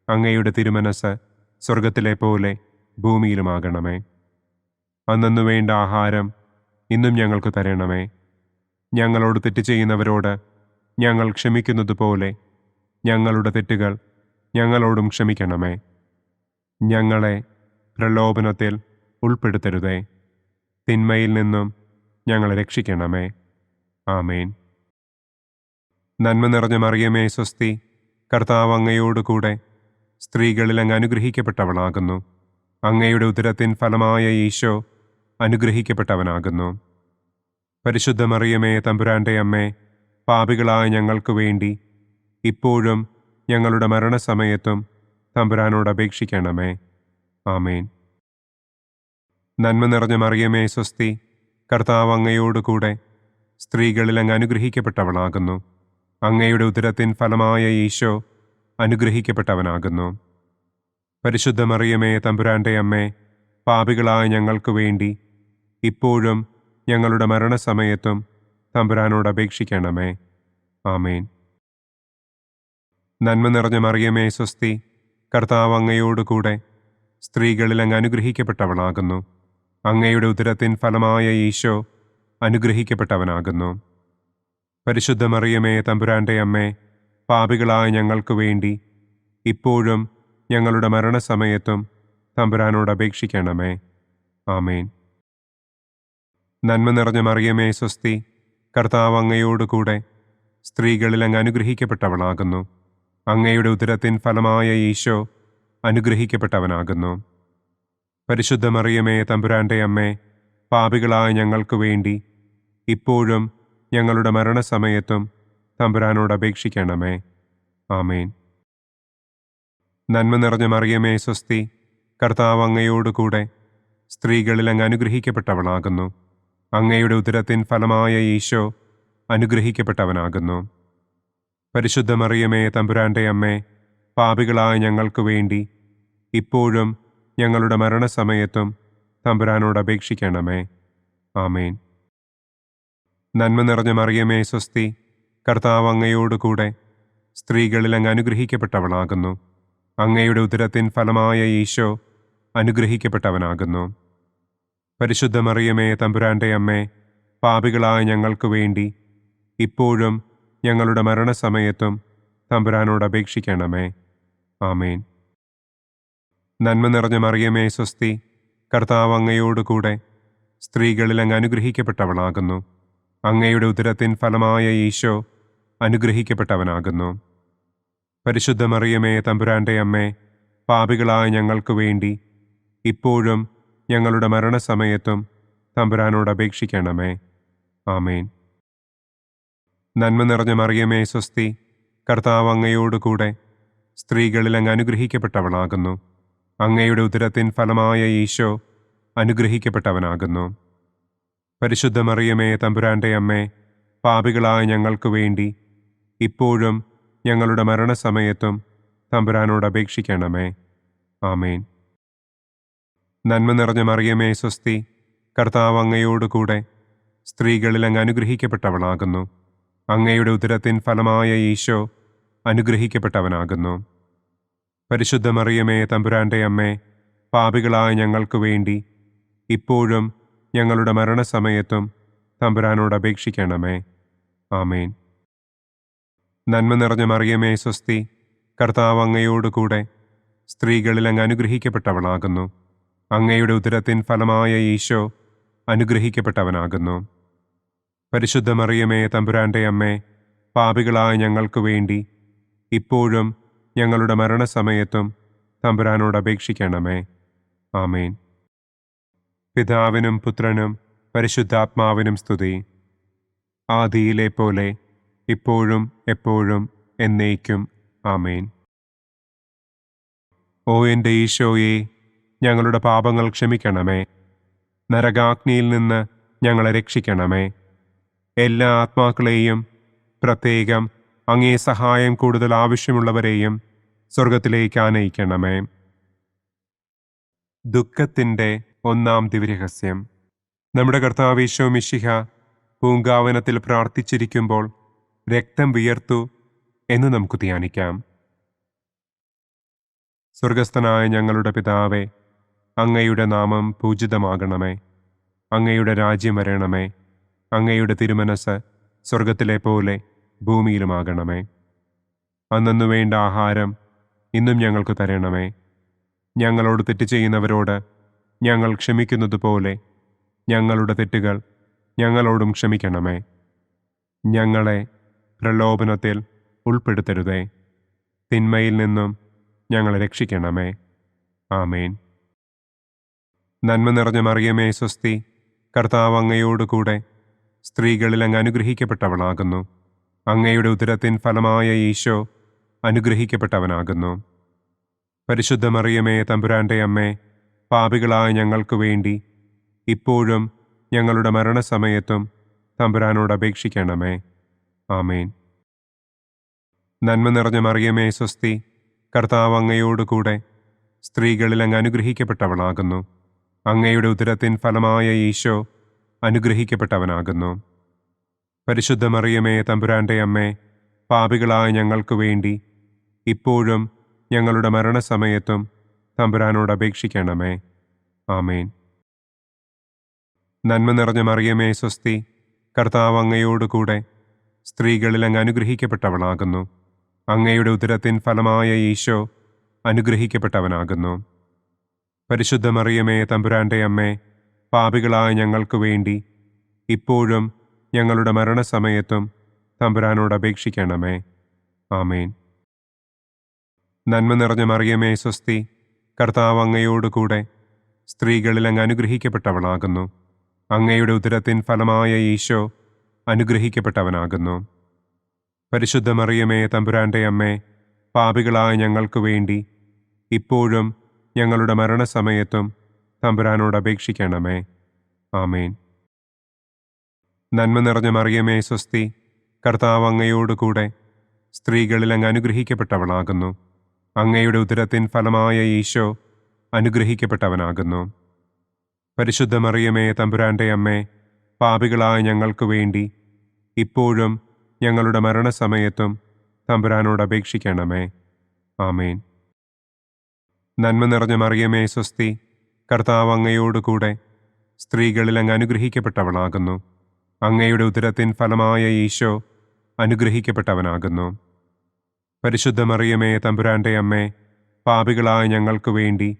അങ്ങയുടെ തിരുമനസ് സ്വർഗത്തിലെ പോലെ ഭൂമിയിലുമാകണമേ. അന്നന്നു വേണ്ട ആഹാരം ഇന്നും ഞങ്ങൾക്ക് തരണമേ. ഞങ്ങളോട് തെറ്റ് ചെയ്യുന്നവരോട് ഞങ്ങൾ ക്ഷമിക്കുന്നത് പോലെ ഞങ്ങളുടെ തെറ്റുകൾ ഞങ്ങളോടും ക്ഷമിക്കണമേ. ഞങ്ങളെ പ്രലോഭനത്തിൽ ഉൾപ്പെടുത്തരുതേ. തിന്മയിൽ നിന്നും ഞങ്ങളെ രക്ഷിക്കണമേ. ആമേൻ. നന്മ നിറഞ്ഞ മറിയമേ, സ്വസ്തി, കർത്താവ് അങ്ങയോടുകൂടെ സ്ത്രീകളിൽ അങ്ങ് അനുഗ്രഹിക്കപ്പെട്ടവളാകുന്നു. അങ്ങയുടെ ഉദരത്തിൻ ഫലമായ ഈശോ അനുഗ്രഹിക്കപ്പെട്ടവനാകുന്നു. പരിശുദ്ധ മറിയമേ, തമ്പുരാന്റെ അമ്മേ, പാപികളായ ഞങ്ങൾക്ക് വേണ്ടി ഇപ്പോഴും ഞങ്ങളുടെ മരണസമയത്തും തമ്പുരാനോട് അപേക്ഷിക്കണമേ. ആമേൻ. നന്മ നിറഞ്ഞ മറിയമേ, സ്വസ്തി, കർത്താവ് അങ്ങയോടുകൂടെ സ്ത്രീകളിൽ അങ്ങ് അനുഗ്രഹിക്കപ്പെട്ടവളാകുന്നു. അങ്ങയുടെ ഉദരത്തിൻ ഫലമായ ഈശോ അനുഗ്രഹിക്കപ്പെട്ടവനാകുന്നു. പരിശുദ്ധ മറിയമേ, തമ്പുരാന്റെ അമ്മേ, പാപികളായ ഞങ്ങൾക്ക് വേണ്ടി ഇപ്പോഴും ഞങ്ങളുടെ മരണസമയത്തും തമ്പുരാനോട് അപേക്ഷിക്കണമേ. ആമേൻ. നന്മ നിറഞ്ഞ മറിയമേ, സ്വസ്തി, കർത്താവ് അങ്ങയോടുകൂടെ സ്ത്രീകളിൽ അങ്ങ് അനുഗ്രഹിക്കപ്പെട്ടവളാകുന്നു. അങ്ങയുടെ ഉദരത്തിൻ ഫലമായ ഈശോ അനുഗ്രഹിക്കപ്പെട്ടവനാകുന്നു. പരിശുദ്ധ മറിയമേ, തമ്പുരാന്റെ അമ്മേ, പാപികളായ ഞങ്ങൾക്ക് വേണ്ടി ഇപ്പോഴും ഞങ്ങളുടെ മരണസമയത്തും തമ്പുരാനോട് അപേക്ഷിക്കണമേ. ആമേൻ. നന്മ നിറഞ്ഞ മറിയമേ, സ്വസ്തി, കർത്താവ് അങ്ങയോടുകൂടെ സ്ത്രീകളിൽ അങ്ങ് അനുഗ്രഹിക്കപ്പെട്ടവളാകുന്നു. അങ്ങയുടെ ഉദരത്തിൻ ഫലമായ ഈശോ അനുഗ്രഹിക്കപ്പെട്ടവനാകുന്നു. പരിശുദ്ധ മറിയമേ, തമ്പുരാന്റെ അമ്മേ, പാപികളായ ഞങ്ങൾക്ക് വേണ്ടി ഇപ്പോഴും ഞങ്ങളുടെ മരണസമയത്തും തമ്പുരാനോട് അപേക്ഷിക്കണമേ. ആമേൻ. നന്മ നിറഞ്ഞ മറിയമേ, സ്വസ്തി, കർത്താവ് അങ്ങയോടുകൂടെ സ്ത്രീകളിൽ അങ്ങ് അനുഗ്രഹിക്കപ്പെട്ടവളാകുന്നു. അങ്ങയുടെ ഉദരത്തിൻ ഫലമായ ഈശോ അനുഗ്രഹിക്കപ്പെട്ടവനാകുന്നു. പരിശുദ്ധ മറിയമേ, തമ്പുരാന്റെ അമ്മേ, പാപികളായ ഞങ്ങൾക്ക് വേണ്ടി ഇപ്പോഴും ഞങ്ങളുടെ മരണസമയത്തും തമ്പുരാനോട് അപേക്ഷിക്കണമേ. ആമേൻ. നന്മ നിറഞ്ഞ മറിയമേ, സ്വസ്തി, കർത്താവ് അങ്ങയോടുകൂടെ സ്ത്രീകളിൽ അങ്ങ് അനുഗ്രഹിക്കപ്പെട്ടവളാകുന്നു. അങ്ങയുടെ ഉദരത്തിൻ ഫലമായ ഈശോ അനുഗ്രഹിക്കപ്പെട്ടവനാകുന്നു. പരിശുദ്ധ മറിയമേ, തമ്പുരാന്റെ അമ്മേ, പാപികളായ ഞങ്ങൾക്ക് വേണ്ടി ഇപ്പോഴും ഞങ്ങളുടെ മരണസമയത്തും തമ്പുരാനോട് അപേക്ഷിക്കണമേ. ആമേൻ. നന്മ നിറഞ്ഞ മറിയമേ സ്വസ്തി, കർത്താവ് അങ്ങയോട് കൂടെ സ്ത്രീകളിൽ അങ്ങ് അനുഗ്രഹിക്കപ്പെട്ടവളാകുന്നു. അങ്ങയുടെ ഉദരത്തിൻ ഫലമായ ഈശോ അനുഗ്രഹിക്കപ്പെട്ടവനാകുന്നു. പരിശുദ്ധ മറിയമേ തമ്പുരാൻ്റെ അമ്മേ, പാപികളായ ഞങ്ങൾക്ക് വേണ്ടി ഇപ്പോഴും ഞങ്ങളുടെ മരണസമയത്തും തമ്പുരാനോട് അപേക്ഷിക്കണമേ. ആമേൻ. നന്മ നിറഞ്ഞ മറിയമേ സ്വസ്തി, കർത്താവ് അങ്ങയോട് കൂടെ സ്ത്രീകളിൽ അങ്ങ് അനുഗ്രഹിക്കപ്പെട്ടവളാകുന്നു. അങ്ങയുടെ ഉദരത്തിൻ ഫലമായ ഈശോ അനുഗ്രഹിക്കപ്പെട്ടവനാകുന്നു. പരിശുദ്ധ മറിയമേ തമ്പുരാൻ്റെ അമ്മേ, പാപികളായ ഞങ്ങൾക്ക് വേണ്ടി ഇപ്പോഴും ഞങ്ങളുടെ മരണസമയത്തും തമ്പുരാനോട് അപേക്ഷിക്കണമേ. ആമേൻ. നന്മ നിറഞ്ഞ മറിയമേ സ്വസ്തി, കർത്താവ് അങ്ങയോട് കൂടെ സ്ത്രീകളിൽ അങ്ങ് അനുഗ്രഹിക്കപ്പെട്ടവളാകുന്നു. അങ്ങയുടെ ഉദരത്തിൻ ഫലമായ ഈശോ അനുഗ്രഹിക്കപ്പെട്ടവനാകുന്നു. പരിശുദ്ധ മറിയമേ തമ്പുരാൻ്റെ അമ്മേ, പാപികളായ ഞങ്ങൾക്ക് വേണ്ടി ഇപ്പോഴും ഞങ്ങളുടെ മരണസമയത്തും തമ്പുരാനോട് അപേക്ഷിക്കണമേ. ആമേൻ. നന്മ നിറഞ്ഞ മറിയമേ സ്വസ്തി, കർത്താവ് അങ്ങയോട് കൂടെ സ്ത്രീകളിൽ അങ്ങ് അനുഗ്രഹിക്കപ്പെട്ടവളാകുന്നു. അങ്ങയുടെ ഉദരത്തിൻ ഫലമായ ഈശോ അനുഗ്രഹിക്കപ്പെട്ടവനാകുന്നു. പരിശുദ്ധ മറിയമേ തമ്പുരാൻ്റെ അമ്മേ, പാപികളായ ഞങ്ങൾക്ക് വേണ്ടി ഇപ്പോഴും ഞങ്ങളുടെ മരണസമയത്തും തമ്പുരാനോട് അപേക്ഷിക്കണമേ. ആമേൻ. പിതാവിനും പുത്രനും പരിശുദ്ധാത്മാവിനും സ്തുതി. ആദിയിലെ പോലെ ഇപ്പോഴും എപ്പോഴും എന്നേക്കും. ആമേൻ. ഓ എൻ്റെ ഈശോയെ, ഞങ്ങളുടെ പാപങ്ങൾ ക്ഷമിക്കണമേ. നരകാഗ്നിയിൽ നിന്ന് ഞങ്ങളെ രക്ഷിക്കണമേ. എല്ലാ ആത്മാക്കളെയും, പ്രത്യേകം അങ്ങേ സഹായം കൂടുതൽ ആവശ്യമുള്ളവരെയും സ്വർഗത്തിലേക്ക് ആനയിക്കണമേ. ദുഃഖത്തിൻ്റെ ഒന്നാം ദിവ്യരഹസ്യം. നമ്മുടെ കർത്താവ് ഈശോ മിശിഹ പൂങ്കാവനത്തിൽ പ്രാർത്ഥിച്ചിരിക്കുമ്പോൾ രക്തം വിയർത്തു എന്ന് നമുക്ക് ധ്യാനിക്കാം. സ്വർഗസ്ഥനായ ഞങ്ങളുടെ പിതാവേ, അങ്ങയുടെ നാമം പൂജിതമാകണമേ. അങ്ങയുടെ രാജ്യം വരണമേ. അങ്ങയുടെ തിരുമനസ് സ്വർഗത്തിലെ പോലെ ഭൂമിയിലുമാകണമേ. അന്നു വേണ്ട ആഹാരം ഇന്നും ഞങ്ങൾക്ക് തരണമേ. ഞങ്ങളോട് തെറ്റ് ചെയ്യുന്നവരോട് ഞങ്ങൾ ക്ഷമിക്കുന്നതുപോലെ ഞങ്ങളുടെ തെറ്റുകൾ ഞങ്ങളോടും ക്ഷമിക്കണമേ. ഞങ്ങളെ പ്രലോഭനത്തിൽ ഉൾപ്പെടുത്തരുതേ. തിന്മയിൽ നിന്നും ഞങ്ങളെ രക്ഷിക്കണമേ. ആമേൻ. നന്മ നിറഞ്ഞ മറിയമേ സ്വസ്തി, കർത്താവ് അങ്ങയോട് കൂടെ സ്ത്രീകളിൽ അങ്ങ് അനുഗ്രഹിക്കപ്പെട്ടവളാകുന്നു. അങ്ങയുടെ ഉദരത്തിൻ ഫലമായ ഈശോ അനുഗ്രഹിക്കപ്പെട്ടവനാകുന്നു. പരിശുദ്ധ മറിയമേ തമ്പുരാൻ്റെ അമ്മേ, പാപികളായ ഞങ്ങൾക്ക് വേണ്ടി ഇപ്പോഴും ഞങ്ങളുടെ മരണസമയത്തും തമ്പുരാനോട് അപേക്ഷിക്കണമേ. ആമേൻ. നന്മ നിറഞ്ഞ മറിയമേ സ്വസ്തി, കർത്താവ് അങ്ങയോട് കൂടെ സ്ത്രീകളിൽ അങ്ങ് അനുഗ്രഹിക്കപ്പെട്ടവളാകുന്നു. അങ്ങയുടെ ഉദരത്തിൻ ഫലമായ ഈശോ അനുഗ്രഹിക്കപ്പെട്ടവനാകുന്നു. പരിശുദ്ധ മറിയമേ തമ്പുരാൻ്റെ അമ്മേ, പാപികളായ ഞങ്ങൾക്ക് വേണ്ടി ഇപ്പോഴും ഞങ്ങളുടെ മരണസമയത്തും തമ്പുരാനോട് അപേക്ഷിക്കണമേ. ആമേൻ. നന്മ നിറഞ്ഞ മറിയമേ സ്വസ്തി, കർത്താവ് അങ്ങയോട് കൂടെ സ്ത്രീകളിൽ അങ്ങ് അനുഗ്രഹിക്കപ്പെട്ടവളാകുന്നു. അങ്ങയുടെ ഉദരത്തിൻ ഫലമായ ഈശോ അനുഗ്രഹിക്കപ്പെട്ടവനാകുന്നു. പരിശുദ്ധ മറിയമേ തമ്പുരാൻ്റെ അമ്മേ, പാപികളായ ഞങ്ങൾക്ക് വേണ്ടി ഇപ്പോഴും ഞങ്ങളുടെ മരണസമയത്തും തമ്പുരാനോട് അപേക്ഷിക്കണമേ. ആമേൻ. നന്മ നിറഞ്ഞ മറിയമേ സ്വസ്തി, കർത്താവ് അങ്ങയോട് കൂടെ സ്ത്രീകളിൽ അങ്ങ് അനുഗ്രഹിക്കപ്പെട്ടവളാകുന്നു. അങ്ങയുടെ ഉദരത്തിൻ ഫലമായ ഈശോ അനുഗ്രഹിക്കപ്പെട്ടവനാകുന്നു. പരിശുദ്ധ മറിയമേ തമ്പുരാൻ്റെ അമ്മേ, പാപികളായ ഞങ്ങൾക്ക് വേണ്ടി ഇപ്പോഴും ഞങ്ങളുടെ മരണസമയത്തും തമ്പുരാനോട് അപേക്ഷിക്കണമേ. ആമേൻ. നന്മ നിറഞ്ഞ മറിയമേ സ്വസ്തി, കർത്താവ് അങ്ങയോട് കൂടെ സ്ത്രീകളിൽ അങ്ങ് അനുഗ്രഹിക്കപ്പെട്ടവളാകുന്നു. അങ്ങയുടെ ഉദരത്തിൻ ഫലമായ ഈശോ അനുഗ്രഹിക്കപ്പെട്ടവനാകുന്നു. പരിശുദ്ധ മറിയമേ തമ്പുരാൻ്റെ അമ്മേ, പാപികളായ ഞങ്ങൾക്ക് വേണ്ടി ഇപ്പോഴും ഞങ്ങളുടെ മരണസമയത്തും തമ്പുരാനോട് അപേക്ഷിക്കണമേ. ആമേൻ. നന്മ നിറഞ്ഞ മറിയമേ സ്വസ്തി, കർത്താവ് അങ്ങയോട് കൂടെ സ്ത്രീകളിൽ അങ്ങ് അനുഗ്രഹിക്കപ്പെട്ടവളാകുന്നു. അങ്ങയുടെ ഉദരത്തിൻ ഫലമായ ഈശോ അനുഗ്രഹിക്കപ്പെട്ടവനാകുന്നു. പരിശുദ്ധ മറിയമേ, തമ്പുരാന്റെ അമ്മേ, പാപികളായ ഞങ്ങൾക്ക് വേണ്ടി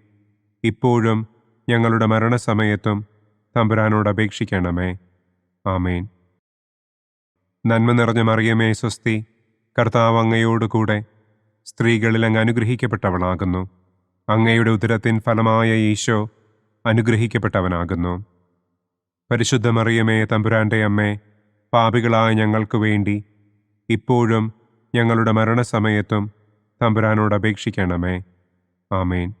ഇപ്പോഴും ഞങ്ങളുടെ മരണസമയത്തും തമ്പുരാനോട് അപേക്ഷിക്കണമേ. ആമേൻ. നന്മ നിറഞ്ഞ മറിയമേ, സ്വസ്തി, കർത്താവ് അങ്ങയോടുകൂടെ സ്ത്രീകളിൽ അങ്ങ് അനുഗ്രഹിക്കപ്പെട്ടവളാകുന്നു. അങ്ങയുടെ ഉദരത്തിൻ ഫലമായ ഈശോ അനുഗ്രഹിക്കപ്പെട്ടവനാകുന്നു. പരിശുദ്ധ മറിയമേ, തമ്പുരാന്റെ അമ്മേ, പാപികളായ ഞങ്ങൾക്ക് വേണ്ടി ഇപ്പോഴും ഞങ്ങളുടെ മരണസമയത്തും തമ്പുരാനോട് അപേക്ഷിക്കണമേ. ആമേൻ.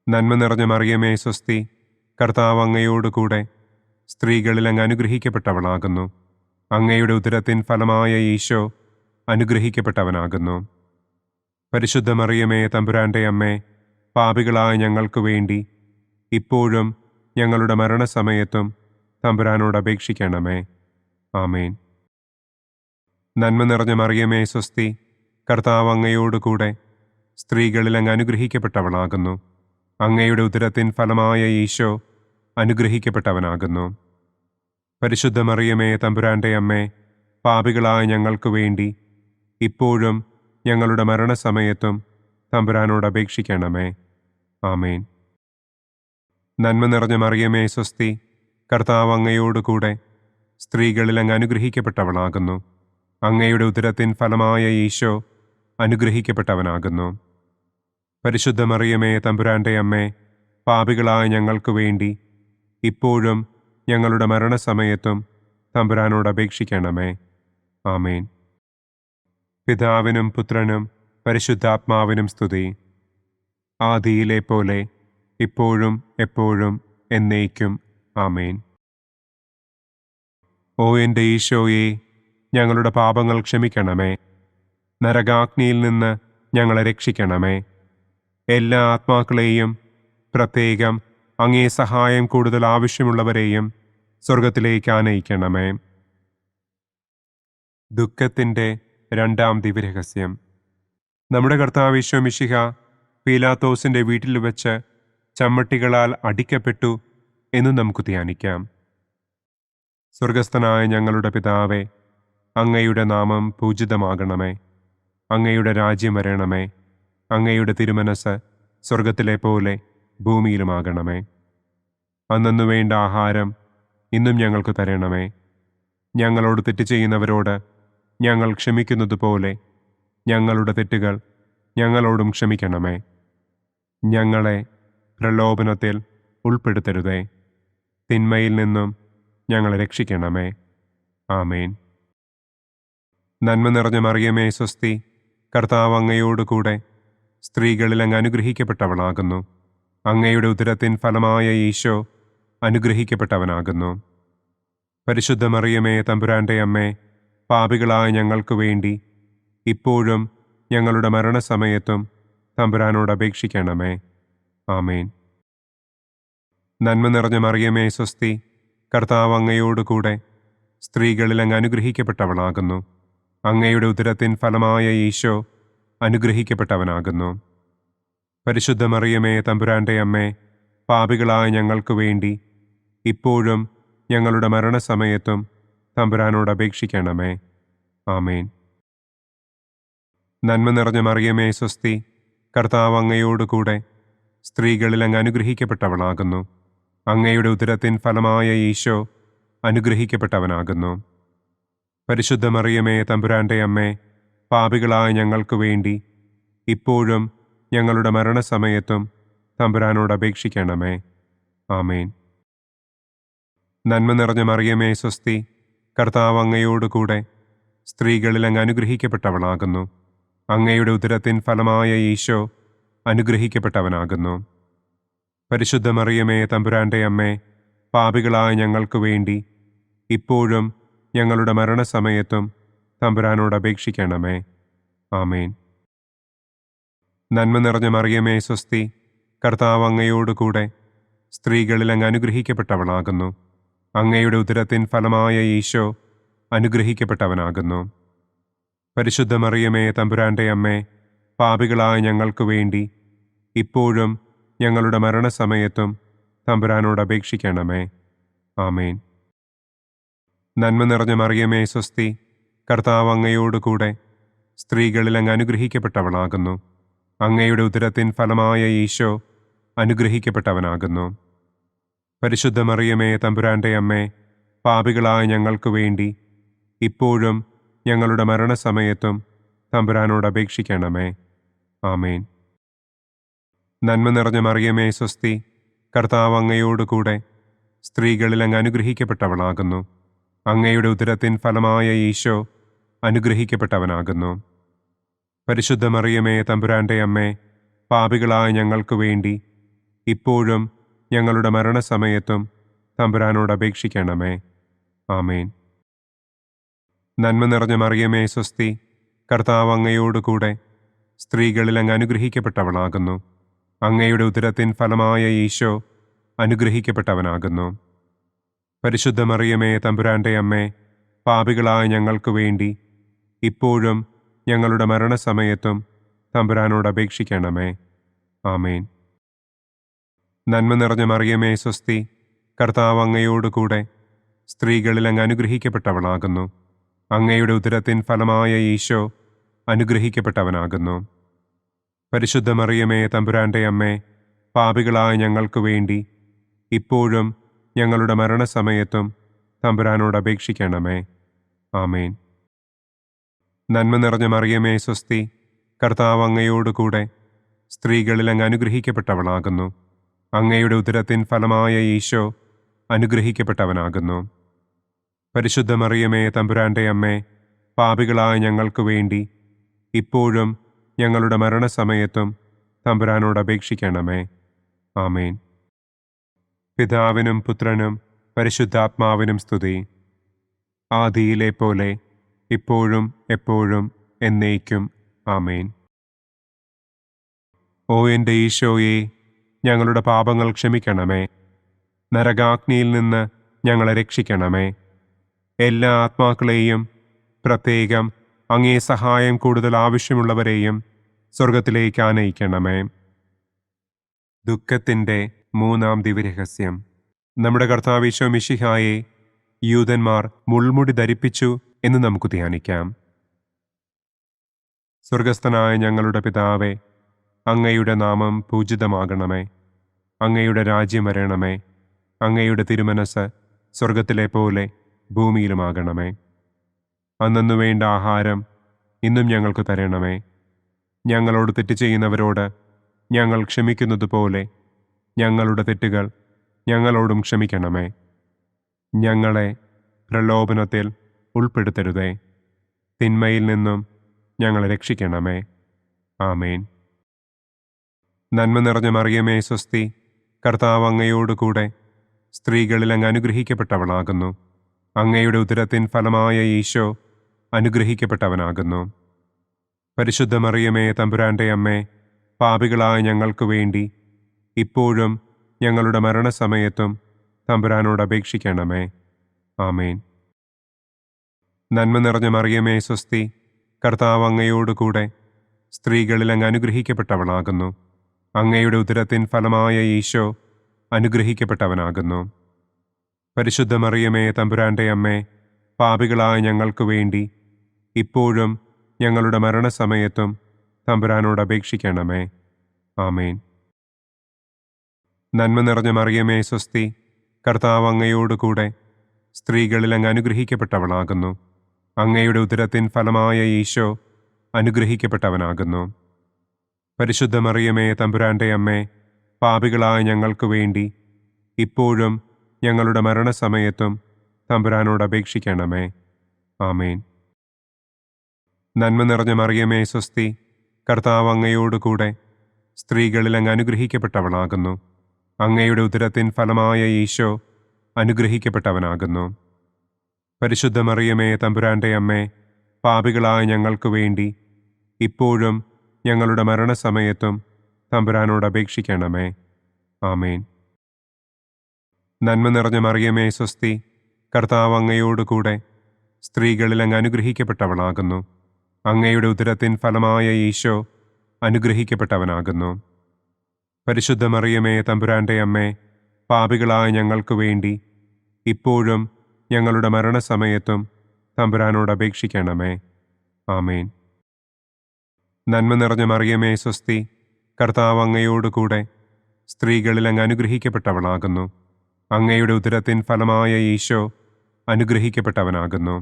നന്മ നിറഞ്ഞ മറിയമേ, സ്വസ്തി, കർത്താവ് അങ്ങയോടുകൂടെ സ്ത്രീകളിൽ അങ്ങ് അനുഗ്രഹിക്കപ്പെട്ടവളാകുന്നു. അങ്ങയുടെ ഉദരത്തിൻ ഫലമായ ഈശോ അനുഗ്രഹിക്കപ്പെട്ടവനാകുന്നു. പരിശുദ്ധ മറിയമേ, തമ്പുരാന്റെ അമ്മേ, പാപികളായ ഞങ്ങൾക്ക് വേണ്ടി ഇപ്പോഴും ഞങ്ങളുടെ മരണസമയത്തും തമ്പുരാനോട് അപേക്ഷിക്കണമേ. ആമേൻ. നന്മ നിറഞ്ഞ മറിയമേ, സ്വസ്തി, കർത്താവ് അങ്ങയോടുകൂടെ സ്ത്രീകളിൽ അങ്ങ് അനുഗ്രഹിക്കപ്പെട്ടവളാകുന്നു. അങ്ങയുടെ ഉദരത്തിൻ ഫലമായ ഈശോ അനുഗ്രഹിക്കപ്പെട്ടവനാകുന്നു. പരിശുദ്ധ മറിയമേ, തമ്പുരാന്റെ അമ്മേ, പാപികളായ ഞങ്ങൾക്ക് വേണ്ടി ഇപ്പോഴും ഞങ്ങളുടെ മരണസമയത്തും തമ്പുരാനോട് അപേക്ഷിക്കണമേ. ആമേൻ. നന്മ നിറഞ്ഞ മറിയമേ, സ്വസ്തി, കർത്താവ് അങ്ങയോടുകൂടെ സ്ത്രീകളിൽ അങ്ങ് അനുഗ്രഹിക്കപ്പെട്ടവളാകുന്നു. അങ്ങയുടെ ഉദരത്തിൻ ഫലമായ ഈശോ അനുഗ്രഹിക്കപ്പെട്ടവനാകുന്നു. പരിശുദ്ധ മറിയമേ, തമ്പുരാന്റെ അമ്മേ, പാപികളായ ഞങ്ങൾക്ക് വേണ്ടി ഇപ്പോഴും ഞങ്ങളുടെ മരണസമയത്തും തമ്പുരാനോട് അപേക്ഷിക്കണമേ. ആമേൻ. പിതാവിനും പുത്രനും പരിശുദ്ധാത്മാവിനും സ്തുതി. ആദിയിലെ പോലെ ഇപ്പോഴും എപ്പോഴും എന്നേക്കും. ആമേൻ. ഓ എൻ്റെ ഈശോയെ, ഞങ്ങളുടെ പാപങ്ങൾ ക്ഷമിക്കണമേ. നരകാഗ്നിയിൽ നിന്ന് ഞങ്ങളെ രക്ഷിക്കണമേ. എല്ലാ ആത്മാക്കളെയും, പ്രത്യേകം അങ്ങേ സഹായം കൂടുതൽ ആവശ്യമുള്ളവരെയും സ്വർഗത്തിലേക്ക് ആനയിക്കണമേ. ദുഃഖത്തിൻ്റെ രണ്ടാം ദിവ്യരഹസ്യം. നമ്മുടെ കർത്താവ് ഈശോ മിശിഹ പീലാത്തോസിൻ്റെ വീട്ടിൽ വെച്ച് ചമ്മട്ടികളാൽ അടിക്കപ്പെട്ടു എന്ന് നമുക്ക് ധ്യാനിക്കാം. സ്വർഗസ്ഥനായ ഞങ്ങളുടെ പിതാവേ, അങ്ങയുടെ നാമം പൂജിതമാകണമേ. അങ്ങയുടെ രാജ്യം വരണമേ. അങ്ങയുടെ തിരുമനസ് സ്വർഗത്തിലെ പോലെ ഭൂമിയിലുമാകണമേ. അന്നന്നു വേണ്ട ആഹാരം ഇന്നും ഞങ്ങൾക്ക് തരണമേ. ഞങ്ങളോട് തെറ്റ് ചെയ്യുന്നവരോട് ഞങ്ങൾ ക്ഷമിക്കുന്നത് പോലെ ഞങ്ങളുടെ തെറ്റുകൾ ഞങ്ങളോടും ക്ഷമിക്കണമേ. ഞങ്ങളെ പ്രലോഭനത്തിൽ ഉൾപ്പെടുത്തരുതേ. തിന്മയിൽ നിന്നും ഞങ്ങളെ രക്ഷിക്കണമേ. ആമേൻ. നന്മ നിറഞ്ഞ മറിയമേ, സ്വസ്തി, കർത്താവ് അങ്ങയോടുകൂടെ സ്ത്രീകളിൽ അങ്ങ് അനുഗ്രഹിക്കപ്പെട്ടവളാകുന്നു. അങ്ങയുടെ ഉദരത്തിൻ ഫലമായ ഈശോ അനുഗ്രഹിക്കപ്പെട്ടവനാകുന്നു. പരിശുദ്ധ മറിയമേ, തമ്പുരാന്റെ അമ്മേ, പാപികളായ ഞങ്ങൾക്ക് വേണ്ടി ഇപ്പോഴും ഞങ്ങളുടെ മരണസമയത്തും തമ്പുരാനോട് അപേക്ഷിക്കണമേ. ആമേൻ. നന്മ നിറഞ്ഞ മറിയമേ, സ്വസ്തി, കർത്താവ് അങ്ങയോടുകൂടെ സ്ത്രീകളിൽ അങ്ങ് അനുഗ്രഹിക്കപ്പെട്ടവളാകുന്നു. അങ്ങയുടെ ഉദരത്തിൻ ഫലമായ ഈശോ അനുഗ്രഹിക്കപ്പെട്ടവനാകുന്നു. പരിശുദ്ധ മറിയമേ, തമ്പുരാന്റെ അമ്മേ, പാപികളായ ഞങ്ങൾക്ക് വേണ്ടി ഇപ്പോഴും ഞങ്ങളുടെ മരണസമയത്തും തമ്പുരാനോട് അപേക്ഷിക്കണമേ. ആമേൻ. നന്മ നിറഞ്ഞ മറിയമേ, സ്വസ്തി, കർത്താവ് അങ്ങയോടുകൂടെ സ്ത്രീകളിൽ അങ്ങ് അനുഗ്രഹിക്കപ്പെട്ടവളാകുന്നു. അങ്ങയുടെ ഉദരത്തിൻ ഫലമായ ഈശോ അനുഗ്രഹിക്കപ്പെട്ടവനാകുന്നു. പരിശുദ്ധ മറിയമേ, തമ്പുരാന്റെ അമ്മേ, പാപികളായ ഞങ്ങൾക്ക് വേണ്ടി ഇപ്പോഴും ഞങ്ങളുടെ മരണസമയത്തും തമ്പുരാനോട് അപേക്ഷിക്കണമേ. ആമേൻ. നന്മ നിറഞ്ഞ മറിയമേ, സ്വസ്തി, കർത്താവ് അങ്ങയോടുകൂടെ സ്ത്രീകളിൽ അങ്ങ് അനുഗ്രഹിക്കപ്പെട്ടവളാകുന്നു. അങ്ങയുടെ ഉദരത്തിൻ ഫലമായ ഈശോ അനുഗ്രഹിക്കപ്പെട്ടവനാകുന്നു. പരിശുദ്ധ മറിയമേ, തമ്പുരാന്റെ അമ്മേ, പാപികളായ ഞങ്ങൾക്ക് വേണ്ടി ഇപ്പോഴും ഞങ്ങളുടെ മരണസമയത്തും തമ്പുരാനോട് അപേക്ഷിക്കണമേ. ആമേൻ. നന്മ നിറഞ്ഞ മറിയമേ, സ്വസ്തി, കർത്താവ് അങ്ങയോടുകൂടെ സ്ത്രീകളിൽ അങ്ങ് അനുഗ്രഹിക്കപ്പെട്ടവളാകുന്നു. അങ്ങയുടെ ഉദരത്തിൻ ഫലമായ ഈശോ അനുഗ്രഹിക്കപ്പെട്ടവനാകുന്നു. പരിശുദ്ധ മറിയമേ, തമ്പുരാന്റെ അമ്മേ, പാപികളായ ഞങ്ങൾക്ക് വേണ്ടി ഇപ്പോഴും ഞങ്ങളുടെ മരണസമയത്തും തമ്പുരാനോട് അപേക്ഷിക്കണമേ. ആമേൻ. നന്മ നിറഞ്ഞ മറിയമേ സ്വസ്തി, കർത്താവ് അങ്ങയോടുകൂടെ സ്ത്രീകളിൽ അങ്ങ് അനുഗ്രഹിക്കപ്പെട്ടവളാകുന്നു. അങ്ങയുടെ ഉദരത്തിൻ ഫലമായ ഈശോ അനുഗ്രഹിക്കപ്പെട്ടവനാകുന്നു. പരിശുദ്ധ മറിയമേ തമ്പുരാന്റെ അമ്മേ, പാപികളായ ഞങ്ങൾക്ക് വേണ്ടി ഇപ്പോഴും ഞങ്ങളുടെ മരണസമയത്തും തമ്പുരാനോട് അപേക്ഷിക്കണമേ. ആമേൻ. നന്മ നിറഞ്ഞ മറിയമേ സ്വസ്തി, കർത്താവ് അങ്ങയോടുകൂടെ സ്ത്രീകളിൽ അങ്ങ് അനുഗ്രഹിക്കപ്പെട്ടവളാകുന്നു. അങ്ങയുടെ ഉദരത്തിൻ ഫലമായ ഈശോ അനുഗ്രഹിക്കപ്പെട്ടവനാകുന്നു. പരിശുദ്ധ മറിയമേ തമ്പുരാന്റെ അമ്മേ, പാപികളായ ഞങ്ങൾക്ക് വേണ്ടി ഇപ്പോഴും ഞങ്ങളുടെ മരണസമയത്തും തമ്പുരാനോട് അപേക്ഷിക്കണമേ. ആമേൻ. നന്മ നിറഞ്ഞ മറിയമേ സ്വസ്തി, കർത്താവ് അങ്ങയോടുകൂടെ സ്ത്രീകളിൽ അങ്ങ് അനുഗ്രഹിക്കപ്പെട്ടവളാകുന്നു. അങ്ങയുടെ ഉദരത്തിൻ ഫലമായ ഈശോ അനുഗ്രഹിക്കപ്പെട്ടവനാകുന്നു. പരിശുദ്ധ മറിയമേ തമ്പുരാന്റെ അമ്മേ, പാപികളായ ഞങ്ങൾക്ക് വേണ്ടി ഇപ്പോഴും ഞങ്ങളുടെ മരണസമയത്തും തമ്പുരാനോട് അപേക്ഷിക്കണമേ. ആമേൻ. നന്മ നിറഞ്ഞ മറിയമേ സ്വസ്തി, കർത്താവ് അങ്ങയോടുകൂടെ സ്ത്രീകളിൽ അങ്ങ് അനുഗ്രഹിക്കപ്പെട്ടവളാകുന്നു. അങ്ങയുടെ ഉദരത്തിൻ ഫലമായ ഈശോ അനുഗ്രഹിക്കപ്പെട്ടവനാകുന്നു. പരിശുദ്ധ മറിയമേ തമ്പുരാന്റെ അമ്മേ, പാപികളായ ഞങ്ങൾക്ക് വേണ്ടി ഇപ്പോഴും ഞങ്ങളുടെ മരണസമയത്തും തമ്പുരാനോട് അപേക്ഷിക്കണമേ. ആമേൻ. നന്മ നിറഞ്ഞ മറിയമേ സ്വസ്തി, കർത്താവ് അങ്ങയോടുകൂടെ സ്ത്രീകളിൽ അങ്ങ് അനുഗ്രഹിക്കപ്പെട്ടവളാകുന്നു. അങ്ങയുടെ ഉദരത്തിൻ ഫലമായ ഈശോ അനുഗ്രഹിക്കപ്പെട്ടവനാകുന്നു. പരിശുദ്ധ മറിയമേ തമ്പുരാന്റെ അമ്മേ, പാപികളായ ഞങ്ങൾക്ക് വേണ്ടി ഇപ്പോഴും ഞങ്ങളുടെ മരണസമയത്തും തമ്പുരാനോട് അപേക്ഷിക്കണമേ. ആമേൻ. പിതാവിനും പുത്രനും പരിശുദ്ധാത്മാവിനും സ്തുതി. ആദിയിലെ പോലെ ഇപ്പോഴും എപ്പോഴും എന്നേക്കും. ആമേൻ. ഓ എൻ്റെ ഈശോയെ, ഞങ്ങളുടെ പാപങ്ങൾ ക്ഷമിക്കണമേ. നരകാഗ്നിയിൽ നിന്ന് ഞങ്ങളെ രക്ഷിക്കണമേ. എല്ലാ ആത്മാക്കളെയും, പ്രത്യേകം അങ്ങേ സഹായം കൂടുതൽ ആവശ്യമുള്ളവരെയും സ്വർഗത്തിലേക്ക് ആനയിക്കണമേ. ദുഃഖത്തിൻ്റെ മൂന്നാം ദിവ്യരഹസ്യം. നമ്മുടെ കർത്താവ് ഈശോ മിശിഹായെ യൂദന്മാർ മുൾമുടി ധരിപ്പിച്ചു എന്ന് നമുക്ക് ധ്യാനിക്കാം. സ്വർഗസ്ഥനായ ഞങ്ങളുടെ പിതാവേ, അങ്ങയുടെ നാമം പൂജിതമാകണമേ. അങ്ങയുടെ രാജ്യം വരണമേ. അങ്ങയുടെ തിരുമനസ് സ്വർഗത്തിലെ പോലെ ഭൂമിയിലുമാകണമേ. അന്നന്നു വേണ്ട ആഹാരം ഇന്നും ഞങ്ങൾക്ക് തരണമേ. ഞങ്ങളോട് തെറ്റ് ചെയ്യുന്നവരോട് ഞങ്ങൾ ക്ഷമിക്കുന്നത് പോലെ ഞങ്ങളുടെ തെറ്റുകൾ ഞങ്ങളോടും ക്ഷമിക്കണമേ. ഞങ്ങളെ പ്രലോഭനത്തിൽ ഉൾപ്പെടുത്തരുതേ. തിന്മയിൽ നിന്നും ഞങ്ങളെ രക്ഷിക്കണമേ. ആമേൻ. നന്മ നിറഞ്ഞ മറിയമേ സ്വസ്തി, കർത്താവ് അങ്ങയോടുകൂടെ സ്ത്രീകളിൽ അങ്ങ് അനുഗ്രഹിക്കപ്പെട്ടവളാകുന്നു. അങ്ങയുടെ ഉദരത്തിൻ ഫലമായ ഈശോ അനുഗ്രഹിക്കപ്പെട്ടവനാകുന്നു. പരിശുദ്ധ മറിയമേ തമ്പുരാന്റെ അമ്മേ, പാപികളായ ഞങ്ങൾക്ക് വേണ്ടി ഇപ്പോഴും ഞങ്ങളുടെ മരണസമയത്തും തമ്പുരാനോട് അപേക്ഷിക്കണമേ. ആമേൻ. നന്മ നിറഞ്ഞ മറിയമേ സ്വസ്തി, കർത്താവ് അങ്ങയോടുകൂടെ സ്ത്രീകളിൽ അങ്ങ് അനുഗ്രഹിക്കപ്പെട്ടവളാകുന്നു. അങ്ങയുടെ ഉദരത്തിൻ ഫലമായ ഈശോ അനുഗ്രഹിക്കപ്പെട്ടവനാകുന്നു. പരിശുദ്ധ മറിയമേ തമ്പുരാന്റെ അമ്മേ, പാപികളായ ഞങ്ങൾക്ക് വേണ്ടി ഇപ്പോഴും ഞങ്ങളുടെ മരണസമയത്തും തമ്പുരാനോട് അപേക്ഷിക്കണമേ. ആമേൻ. നന്മ നിറഞ്ഞ മറിയമേ സ്വസ്തി, കർത്താവ് അങ്ങയോടുകൂടെ സ്ത്രീകളിൽ അങ്ങ് അനുഗ്രഹിക്കപ്പെട്ടവളാകുന്നു. അങ്ങയുടെ ഉദരത്തിൻ ഫലമായ ഈശോ അനുഗ്രഹിക്കപ്പെട്ടവനാകുന്നു. പരിശുദ്ധ മറിയമേ തമ്പുരാന്റെ അമ്മേ, പാപികളായ ഞങ്ങൾക്ക് വേണ്ടി ഇപ്പോഴും ഞങ്ങളുടെ മരണസമയത്തും തമ്പുരാനോട് അപേക്ഷിക്കണമേ. ആമേൻ. നന്മ നിറഞ്ഞ മറിയമേ സ്വസ്തി, കർത്താവ് അങ്ങയോടുകൂടെ സ്ത്രീകളിൽ അങ്ങ് അനുഗ്രഹിക്കപ്പെട്ടവളാകുന്നു. അങ്ങയുടെ ഉദരത്തിൻ ഫലമായ ഈശോ അനുഗ്രഹിക്കപ്പെട്ടവനാകുന്നു. പരിശുദ്ധ മറിയമേ തമ്പുരാന്റെ അമ്മേ, പാപികളായ ഞങ്ങൾക്ക് വേണ്ടി ഇപ്പോഴും ഞങ്ങളുടെ മരണസമയത്തും തമ്പുരാനോട് അപേക്ഷിക്കണമേ. ആമേൻ. നന്മ നിറഞ്ഞ മറിയമേ സ്വസ്തി, കർത്താവ് അങ്ങയോടുകൂടെ സ്ത്രീകളിൽ അങ്ങ് അനുഗ്രഹിക്കപ്പെട്ടവളാകുന്നു. അങ്ങയുടെ ഉദരത്തിൻ ഫലമായ ഈശോ അനുഗ്രഹിക്കപ്പെട്ടവനാകുന്നു. പരിശുദ്ധ മറിയമേ തമ്പുരാന്റെ അമ്മേ, പാപികളായ ഞങ്ങൾക്ക് വേണ്ടി ഇപ്പോഴും ഞങ്ങളുടെ മരണസമയത്തും തമ്പുരാനോട് അപേക്ഷിക്കണമേ. ആമേൻ. നന്മ നിറഞ്ഞ മറിയമേ സ്വസ്തി, കർത്താവ് അങ്ങയോട് കൂടെ സ്ത്രീകളിൽ അങ്ങ് അനുഗ്രഹിക്കപ്പെട്ടവളാകുന്നു. അങ്ങയുടെ ഉദരത്തിൻ ഫലമായ ഈശോ അനുഗ്രഹിക്കപ്പെട്ടവനാകുന്നു.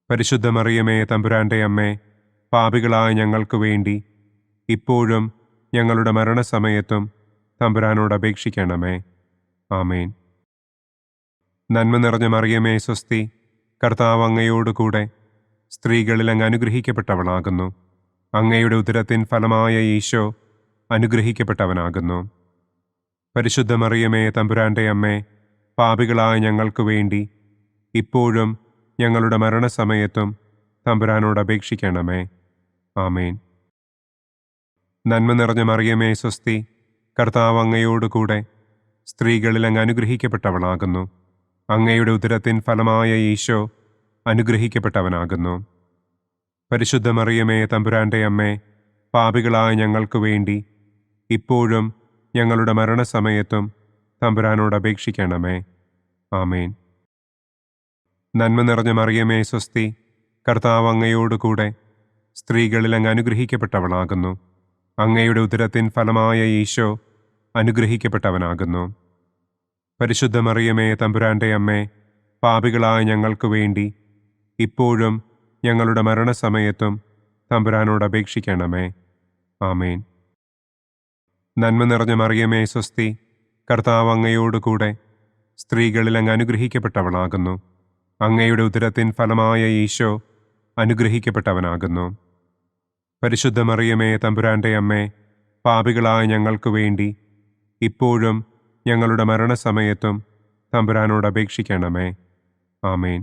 പരിശുദ്ധ മറിയമേ തമ്പുരാന്റെ അമ്മേ, പാപികളായ ഞങ്ങൾക്ക് വേണ്ടി ഇപ്പോഴും ഞങ്ങളുടെ മരണസമയത്തും തമ്പുരാനോട് അപേക്ഷിക്കണമേ. ആമേൻ. നന്മ നിറഞ്ഞ മറിയമേ സ്വസ്തി, കർത്താവ് അങ്ങയോട് കൂടെ സ്ത്രീകളിൽ അങ്ങ് അനുഗ്രഹിക്കപ്പെട്ടവളാകുന്നു. അങ്ങയുടെ ഉദരത്തിൻ ഫലമായ ഈശോ അനുഗ്രഹിക്കപ്പെട്ടവനാകുന്നു. പരിശുദ്ധ മറിയമേ തമ്പുരാന്റെ അമ്മേ, പാപികളായ ഞങ്ങൾക്ക് വേണ്ടി ഇപ്പോഴും ഞങ്ങളുടെ മരണസമയത്തും തമ്പുരാനോട് അപേക്ഷിക്കണമേ. ആമേൻ. നന്മ നിറഞ്ഞ മറിയമേ സ്വസ്തി, കർത്താവ് അങ്ങയോട് കൂടെ സ്ത്രീകളിൽ അങ്ങ് അനുഗ്രഹിക്കപ്പെട്ടവളാകുന്നു. അങ്ങയുടെ ഉദരത്തിൻ ഫലമായ ഈശോ അനുഗ്രഹിക്കപ്പെട്ടവനാകുന്നു. പരിശുദ്ധ മറിയമേ തമ്പുരാന്റെ അമ്മേ, പാപികളായ ഞങ്ങൾക്ക് വേണ്ടി ഇപ്പോഴും ഞങ്ങളുടെ മരണസമയത്തും തമ്പുരാനോട് അപേക്ഷിക്കണമേ. ആമേൻ. നന്മ നിറഞ്ഞ മറിയമേ സ്വസ്തി, കർത്താവ് അങ്ങയോട് കൂടെ സ്ത്രീകളിൽ അങ്ങ് അനുഗ്രഹിക്കപ്പെട്ടവളാകുന്നു. അങ്ങയുടെ ഉദരത്തിൻ ഫലമായ ഈശോ അനുഗ്രഹിക്കപ്പെട്ടവനാകുന്നു. പരിശുദ്ധ മറിയമേ തമ്പുരാന്റെ അമ്മേ, പാപികളായ ഞങ്ങൾക്ക് വേണ്ടി ഇപ്പോഴും ഞങ്ങളുടെ മരണസമയത്തും തമ്പുരാനോട് അപേക്ഷിക്കണമേ. ആമേൻ. നന്മ നിറഞ്ഞ മറിയമേ സ്വസ്തി, കർത്താവ് അങ്ങയോട് കൂടെ സ്ത്രീകളിൽ അങ്ങ് അനുഗ്രഹിക്കപ്പെട്ടവളാകുന്നു. അങ്ങയുടെ ഉദരത്തിൻ ഫലമായ ഈശോ അനുഗ്രഹിക്കപ്പെട്ടവനാകുന്നു. പരിശുദ്ധ മറിയമേ തമ്പുരാന്റെ അമ്മേ, പാപികളായ ഞങ്ങൾക്ക് വേണ്ടി ഇപ്പോഴും ഞങ്ങളുടെ മരണസമയത്തും തമ്പുരാനോട് അപേക്ഷിക്കണമേ. ആമേൻ.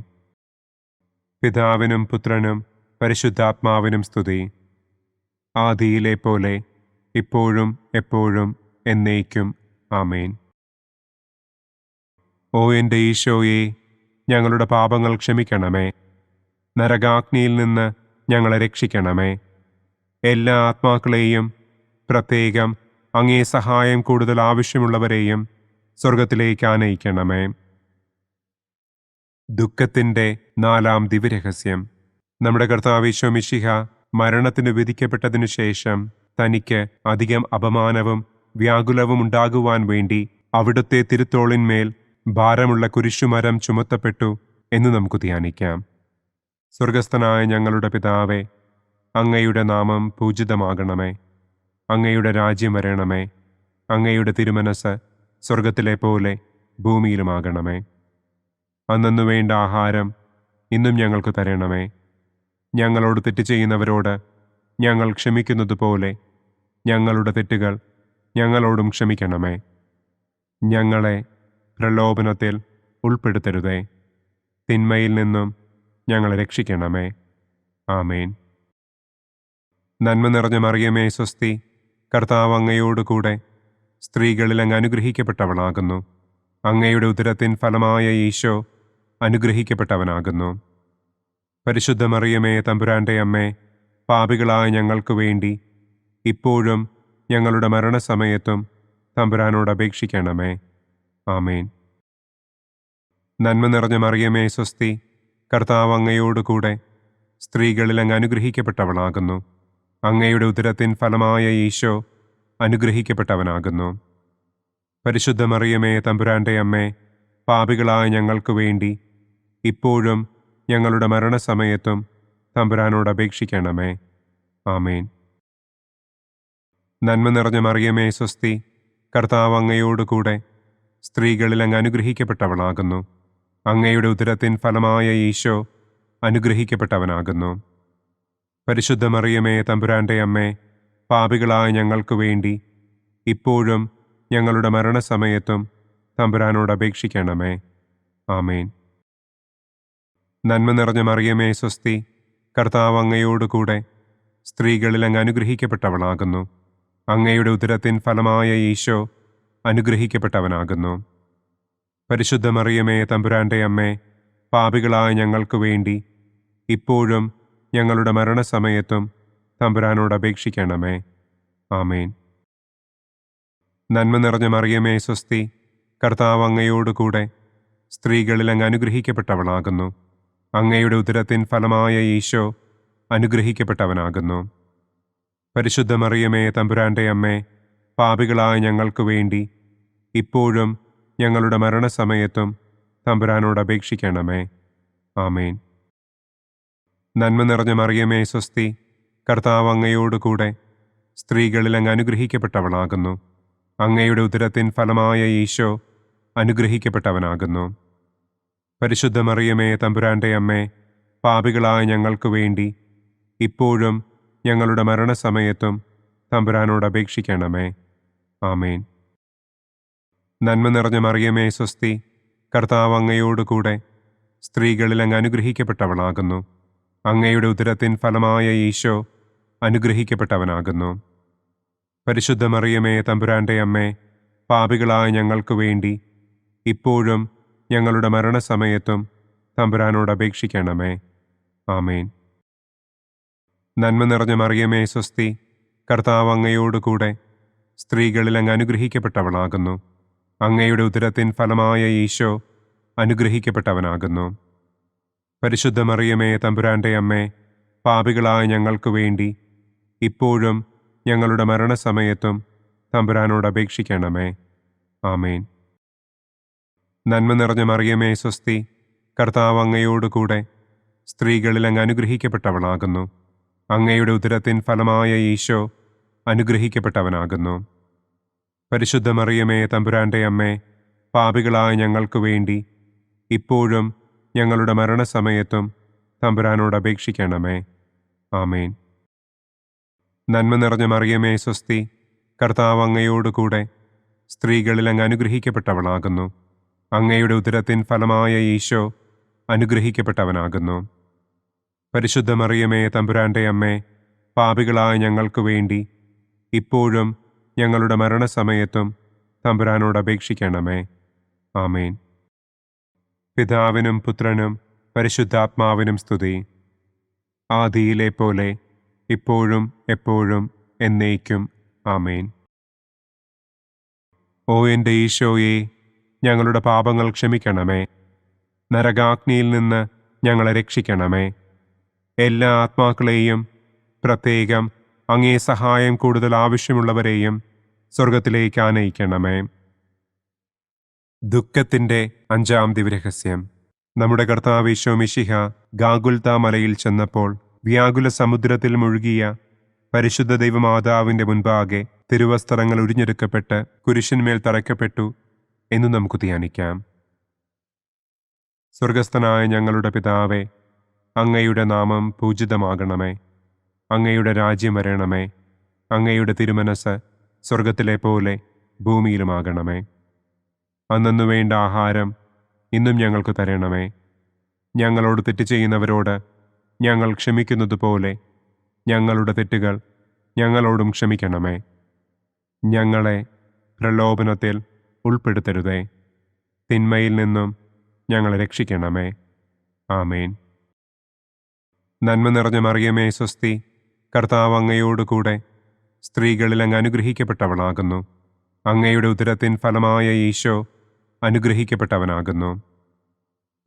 പിതാവിനും പുത്രനും പരിശുദ്ധാത്മാവിനും സ്തുതി. ആദിയിലെ പോലെ ഇപ്പോഴും എപ്പോഴും എന്നേക്കും. ആമേൻ. ഓ എൻ്റെ ഈശോയെ, ഞങ്ങളുടെ പാപങ്ങൾ ക്ഷമിക്കണമേ. നരകാഗ്നിയിൽ നിന്ന് ഞങ്ങളെ രക്ഷിക്കണമേ. എല്ലാ ആത്മാക്കളെയും, പ്രത്യേകം അങ്ങേ സഹായം കൂടുതൽ ആവശ്യമുള്ളവരെയും സ്വർഗത്തിലേക്ക് ആനയിക്കണമേ. ദുഃഖത്തിൻ്റെ 4-ാം ദിവ്യരഹസ്യം. നമ്മുടെ കർത്താവ് ഈശോ മിശിഹ മരണത്തിന് വിധിക്കപ്പെട്ടതിനു ശേഷം തനിക്ക് അധികം അപമാനവും വ്യാകുലവും ഉണ്ടാകുവാൻ വേണ്ടി അവിടുത്തെ തിരുത്തോളിന്മേൽ ഭാരമുള്ള കുരിശുമരം ചുമത്തപ്പെട്ടു എന്ന് നമുക്ക് ധ്യാനിക്കാം. സ്വർഗസ്ഥനായ ഞങ്ങളുടെ പിതാവേ, അങ്ങയുടെ നാമം പൂജിതമാകണമേ. അങ്ങയുടെ രാജ്യം വരണമേ. അങ്ങയുടെ തിരുമനസ് സ്വർഗത്തിലെ പോലെ ഭൂമിയിലുമാകണമേ. അന്നന്നു വേണ്ട ആഹാരം ഇന്നും ഞങ്ങൾക്ക് തരണമേ. ഞങ്ങളോട് തെറ്റ് ചെയ്യുന്നവരോട് ഞങ്ങൾ ക്ഷമിക്കുന്നത് പോലെ ഞങ്ങളുടെ തെറ്റുകൾ ഞങ്ങളോടും ക്ഷമിക്കണമേ. ഞങ്ങളെ പ്രലോഭനത്തിൽ ഉൾപ്പെടുത്തരുതേ. തിന്മയിൽ നിന്നും ഞങ്ങളെ രക്ഷിക്കണമേ. ആമേൻ. നന്മ നിറഞ്ഞ മറിയമേ സ്വസ്തി, കർത്താവ് അങ്ങയോട് കൂടെ സ്ത്രീകളിൽ അങ്ങ് അനുഗ്രഹിക്കപ്പെട്ടവളാകുന്നു. അങ്ങയുടെ ഉദരത്തിൻ ഫലമായ ഈശോ അനുഗ്രഹിക്കപ്പെട്ടവനാകുന്നു. പരിശുദ്ധ മറിയമേ തമ്പുരാന്റെ അമ്മേ, പാപികളായ ഞങ്ങൾക്ക് വേണ്ടി ഇപ്പോഴും ഞങ്ങളുടെ മരണസമയത്തും തമ്പുരാനോട് അപേക്ഷിക്കണമേ. ആമേൻ. നന്മ നിറഞ്ഞ മറിയമേ സ്വസ്തി, കർത്താവ് അങ്ങയോട് കൂടെ സ്ത്രീകളിൽ അങ്ങ് അനുഗ്രഹിക്കപ്പെട്ടവളാകുന്നു. അങ്ങയുടെ ഉദരത്തിൻ ഫലമായ ഈശോ അനുഗ്രഹിക്കപ്പെട്ടവനാകുന്നു. പരിശുദ്ധ മറിയമേ തമ്പുരാന്റെ അമ്മേ, പാപികളായ ഞങ്ങൾക്ക് വേണ്ടി ഇപ്പോഴും ഞങ്ങളുടെ മരണസമയത്തും തമ്പുരാനോട് അപേക്ഷിക്കണമേ. ആമേൻ. നന്മ നിറഞ്ഞ മറിയമേ സ്വസ്തി, കർത്താവ് അങ്ങയോട് കൂടെ സ്ത്രീകളിൽ അങ്ങ് അനുഗ്രഹിക്കപ്പെട്ടവളാകുന്നു. അങ്ങയുടെ ഉദരത്തിൻ ഫലമായ ഈശോ അനുഗ്രഹിക്കപ്പെട്ടവനാകുന്നു. പരിശുദ്ധ മറിയമേ തമ്പുരാന്റെ അമ്മേ, പാപികളായ ഞങ്ങൾക്ക് വേണ്ടി ഇപ്പോഴും ഞങ്ങളുടെ മരണസമയത്തും തമ്പുരാനോട് അപേക്ഷിക്കണമേ. ആമേൻ. നന്മ നിറഞ്ഞ മറിയമേ സ്വസ്തി, കർത്താവ് അങ്ങയോട് കൂടെ സ്ത്രീകളിൽ അങ്ങ് അനുഗ്രഹിക്കപ്പെട്ടവളാകുന്നു. അങ്ങയുടെ ഉദരത്തിൻ ഫലമായ ഈശോ അനുഗ്രഹിക്കപ്പെട്ടവനാകുന്നു. പരിശുദ്ധ മറിയമേ തമ്പുരാന്റെ അമ്മേ, പാപികളായ ഞങ്ങൾക്ക് വേണ്ടി ഇപ്പോഴും ഞങ്ങളുടെ മരണസമയത്തും തമ്പുരാനോട് അപേക്ഷിക്കണമേ. ആമേൻ. നന്മ നിറഞ്ഞ മറിയമേ സ്വസ്തി, കർത്താവ് അങ്ങയോട് കൂടെ സ്ത്രീകളിൽ അങ്ങ് അനുഗ്രഹിക്കപ്പെട്ടവളാകുന്നു. അങ്ങയുടെ ഉദരത്തിൻ ഫലമായ ഈശോ അനുഗ്രഹിക്കപ്പെട്ടവനാകുന്നു. പരിശുദ്ധ മറിയമേ, തമ്പുരാന്റെ അമ്മേ, പാപികളായ ഞങ്ങൾക്ക് വേണ്ടി ഇപ്പോഴും ഞങ്ങളുടെ മരണസമയത്തും തമ്പുരാനോട് അപേക്ഷിക്കണമേ. ആമേൻ. നന്മ നിറഞ്ഞ മറിയമേ, സ്വസ്തി. കർത്താവ് അങ്ങയോടുകൂടെ സ്ത്രീകളിൽ അങ്ങ് അനുഗ്രഹിക്കപ്പെട്ടവളാകുന്നു. അങ്ങയുടെ ഉദരത്തിൻ ഫലമായ ഈശോ അനുഗ്രഹിക്കപ്പെട്ടവനാകുന്നു. പരിശുദ്ധ മറിയമേ, തമ്പുരാന്റെ അമ്മേ, പാപികളായ ഞങ്ങൾക്ക് വേണ്ടി ഇപ്പോഴും ഞങ്ങളുടെ മരണസമയത്തും തമ്പുരാനോട് അപേക്ഷിക്കണമേ. ആമേൻ. നന്മ നിറഞ്ഞ മറിയമേ, സ്വസ്തി. കർത്താവ് അങ്ങയോടുകൂടെ സ്ത്രീകളിൽ അങ്ങ് അനുഗ്രഹിക്കപ്പെട്ടവളാകുന്നു. അങ്ങയുടെ ഉദരത്തിൻ ഫലമായ ഈശോ അനുഗ്രഹിക്കപ്പെട്ടവനാകുന്നു. പരിശുദ്ധ മറിയമേ, തമ്പുരാന്റെ അമ്മേ, പാപികളായ ഞങ്ങൾക്ക് വേണ്ടി ഇപ്പോഴും ഞങ്ങളുടെ മരണസമയത്തും തമ്പുരാനോട് അപേക്ഷിക്കണമേ. ആമേൻ. നന്മ നിറഞ്ഞ മറിയമേ, സ്വസ്തി. കർത്താവ് അങ്ങയോടുകൂടെ സ്ത്രീകളിൽ അങ്ങ് അനുഗ്രഹിക്കപ്പെട്ടവളാകുന്നു. അങ്ങയുടെ ഉദരത്തിൻ ഫലമായ ഈശോ അനുഗ്രഹിക്കപ്പെട്ടവനാകുന്നു. പരിശുദ്ധ മറിയമേ, തമ്പുരാന്റെ അമ്മേ, പാപികളായ ഞങ്ങൾക്ക് വേണ്ടി ഇപ്പോഴും ഞങ്ങളുടെ മരണസമയത്തും തമ്പുരാനോട് അപേക്ഷിക്കണമേ. ആമേൻ. നന്മ നിറഞ്ഞ മറിയമേ, സ്വസ്തി. കർത്താവ് അങ്ങയോടുകൂടെ സ്ത്രീകളിൽ അങ്ങ് അനുഗ്രഹിക്കപ്പെട്ടവളാകുന്നു. അങ്ങയുടെ ഉദരത്തിൻ ഫലമായ ഈശോ അനുഗ്രഹിക്കപ്പെട്ടവനാകുന്നു. പരിശുദ്ധ മറിയമേ, തമ്പുരാന്റെ അമ്മേ, പാപികളായ ഞങ്ങൾക്ക് വേണ്ടി ഇപ്പോഴും ഞങ്ങളുടെ മരണസമയത്തും തമ്പുരാനോട് അപേക്ഷിക്കണമേ. ആമേൻ. നന്മ നിറഞ്ഞ മറിയമേ, സ്വസ്തി. കർത്താവ് അങ്ങയോടുകൂടെ സ്ത്രീകളിൽ അങ്ങ് അനുഗ്രഹിക്കപ്പെട്ടവളാകുന്നു. അങ്ങയുടെ ഉദരത്തിൻ ഫലമായ ഈശോ അനുഗ്രഹിക്കപ്പെട്ടവനാകുന്നു. പരിശുദ്ധ മറിയമേ, തമ്പുരാന്റെ അമ്മേ, പാപികളായ ഞങ്ങൾക്ക് വേണ്ടി ഇപ്പോഴും ഞങ്ങളുടെ മരണസമയത്തും തമ്പുരാനോട് അപേക്ഷിക്കണമേ. ആമേൻ. പിതാവിനും പുത്രനും പരിശുദ്ധാത്മാവിനും സ്തുതി. ആദിയിലെ പോലെ ഇപ്പോഴും എപ്പോഴും എന്നേക്കും. ആമേൻ. ഓ എൻ്റെ ഈശോയെ, ഞങ്ങളുടെ പാപങ്ങൾ ക്ഷമിക്കണമേ. നരകാഗ്നിയിൽ നിന്ന് ഞങ്ങളെ രക്ഷിക്കണമേ. എല്ലാ ആത്മാക്കളെയും, പ്രത്യേകം അങ്ങേ സഹായം കൂടുതൽ ആവശ്യമുള്ളവരെയും സ്വർഗത്തിലേക്ക് ആനയിക്കണമേ. ദുഃഖത്തിൻ്റെ 5-ാം ദിവ്യരഹസ്യം. നമ്മുടെ കർത്താവ് ഈശോ മിശിഹ ഗാഗുൽത്ത മലയിൽ ചെന്നപ്പോൾ വ്യാകുല സമുദ്രത്തിൽ മുഴുകിയ പരിശുദ്ധ ദൈവമാതാവിൻ്റെ മുൻപാകെ തിരുവസ്ത്രങ്ങൾ ഉരിഞ്ഞെടുക്കപ്പെട്ട് കുരിശിന്മേൽ തറയ്ക്കപ്പെട്ടു എന്ന് നമുക്ക് ധ്യാനിക്കാം. സ്വർഗസ്ഥനായ ഞങ്ങളുടെ പിതാവേ, അങ്ങയുടെ നാമം പൂജിതമാകണമേ. അങ്ങയുടെ രാജ്യം വരണമേ. അങ്ങയുടെ തിരുമനസ് സ്വർഗത്തിലെ പോലെ ഭൂമിയിലുമാകണമേ. അന്നന്നു വേണ്ട ആഹാരം ഇന്നും ഞങ്ങൾക്ക് തരണമേ. ഞങ്ങളോട് തെറ്റ് ചെയ്യുന്നവരോട് ഞങ്ങൾ ക്ഷമിക്കുന്നത് പോലെ ഞങ്ങളുടെ തെറ്റുകൾ ഞങ്ങളോടും ക്ഷമിക്കണമേ. ഞങ്ങളെ പ്രലോഭനത്തിൽ ഉൾപ്പെടുത്തരുതേ. തിന്മയിൽ നിന്നും ഞങ്ങളെ രക്ഷിക്കണമേ. ആമേൻ. നന്മ നിറഞ്ഞ മറിയമേ, സ്വസ്തി. കർത്താവ് അങ്ങയോടുകൂടെ സ്ത്രീകളിൽ അങ്ങ് അനുഗ്രഹിക്കപ്പെട്ടവളാകുന്നു. അങ്ങയുടെ ഉദരത്തിൻ ഫലമായ ഈശോ അനുഗ്രഹിക്കപ്പെട്ടവനാകുന്നു.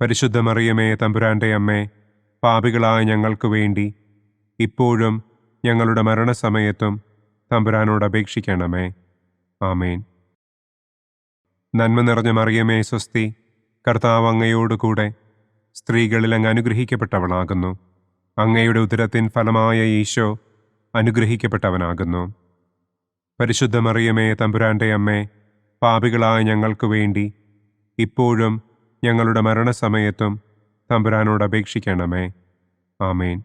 പരിശുദ്ധ മറിയമേ, തമ്പുരാന്റെ അമ്മേ, പാപികളായ ഞങ്ങൾക്ക് വേണ്ടി ഇപ്പോഴും ഞങ്ങളുടെ മരണസമയത്തും തമ്പുരാനോട് അപേക്ഷിക്കണമേ. ആമേൻ. നന്മ നിറഞ്ഞ മറിയമേ, സ്വസ്തി. കർത്താവ് അങ്ങയോടുകൂടെ സ്ത്രീകളിൽ അങ്ങ് അനുഗ്രഹിക്കപ്പെട്ടവളാകുന്നു. അങ്ങയുടെ ഉദരത്തിൻ ഫലമായ ഈശോ അനുഗ്രഹിക്കപ്പെട്ടവനാകുന്നു. പരിശുദ്ധ മറിയമേ, തമ്പുരാന്റെ അമ്മേ, പാപികളായ ഞങ്ങൾക്ക് വേണ്ടി ഇപ്പോഴും ഞങ്ങളുടെ മരണസമയത്തും തമ്പുരാനോട് അപേക്ഷിക്കണമേ. ആമേൻ.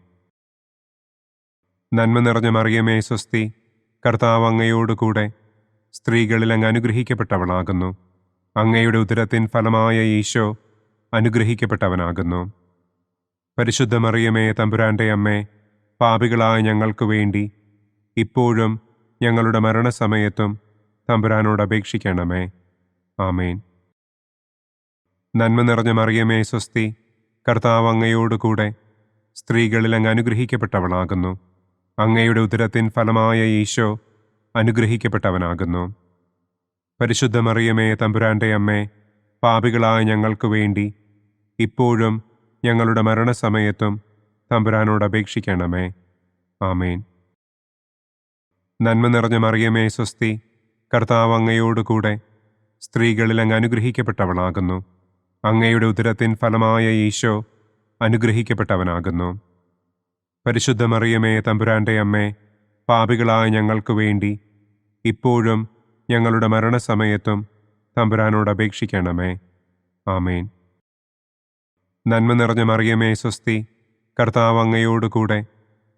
നന്മ നിറഞ്ഞ മറിയമേ, സ്വസ്തി. കർത്താവ് അങ്ങയോടുകൂടെ സ്ത്രീകളിൽ അങ്ങ് അനുഗ്രഹിക്കപ്പെട്ടവളാകുന്നു. അങ്ങയുടെ ഉദരത്തിൻ ഫലമായ ഈശോ അനുഗ്രഹിക്കപ്പെട്ടവനാകുന്നു. പരിശുദ്ധ മറിയമേ, തമ്പുരാന്റെ അമ്മേ, പാപികളായ ഞങ്ങൾക്ക് വേണ്ടി ഇപ്പോഴും ഞങ്ങളുടെ മരണസമയത്തും തമ്പുരാനോട് അപേക്ഷിക്കണമേ. ആമേൻ. നന്മ നിറഞ്ഞ മറിയമേ, സ്വസ്തി. കർത്താവ് അങ്ങയോടുകൂടെ സ്ത്രീകളിൽ അങ്ങ് അനുഗ്രഹിക്കപ്പെട്ടവളാകുന്നു. അങ്ങയുടെ ഉദരത്തിൻ ഫലമായ ഈശോ അനുഗ്രഹിക്കപ്പെട്ടവനാകുന്നു. പരിശുദ്ധ മറിയമേ, തമ്പുരാന്റെ അമ്മേ, പാപികളായ ഞങ്ങൾക്ക് വേണ്ടി ഇപ്പോഴും ഞങ്ങളുടെ മരണസമയത്തും തമ്പുരാനോട് അപേക്ഷിക്കണമേ. ആമേൻ. നന്മ നിറഞ്ഞ മറിയമേ സ്വസ്തി, കർത്താവ് അങ്ങയോടുകൂടെ സ്ത്രീകളിൽ അങ്ങ് അനുഗ്രഹിക്കപ്പെട്ടവളാകുന്നു. അങ്ങയുടെ ഉദരത്തിൻ ഫലമായ ഈശോ അനുഗ്രഹിക്കപ്പെട്ടവനാകുന്നു. പരിശുദ്ധ മറിയമേ തമ്പുരാന്റെ അമ്മേ, പാപികളായ ഞങ്ങൾക്ക് വേണ്ടി ഇപ്പോഴും ഞങ്ങളുടെ മരണസമയത്തും തമ്പുരാനോട് അപേക്ഷിക്കണമേ. ആമേൻ. നന്മ നിറഞ്ഞ മറിയമേ സ്വസ്തി, കർത്താവ് അങ്ങയോടുകൂടെ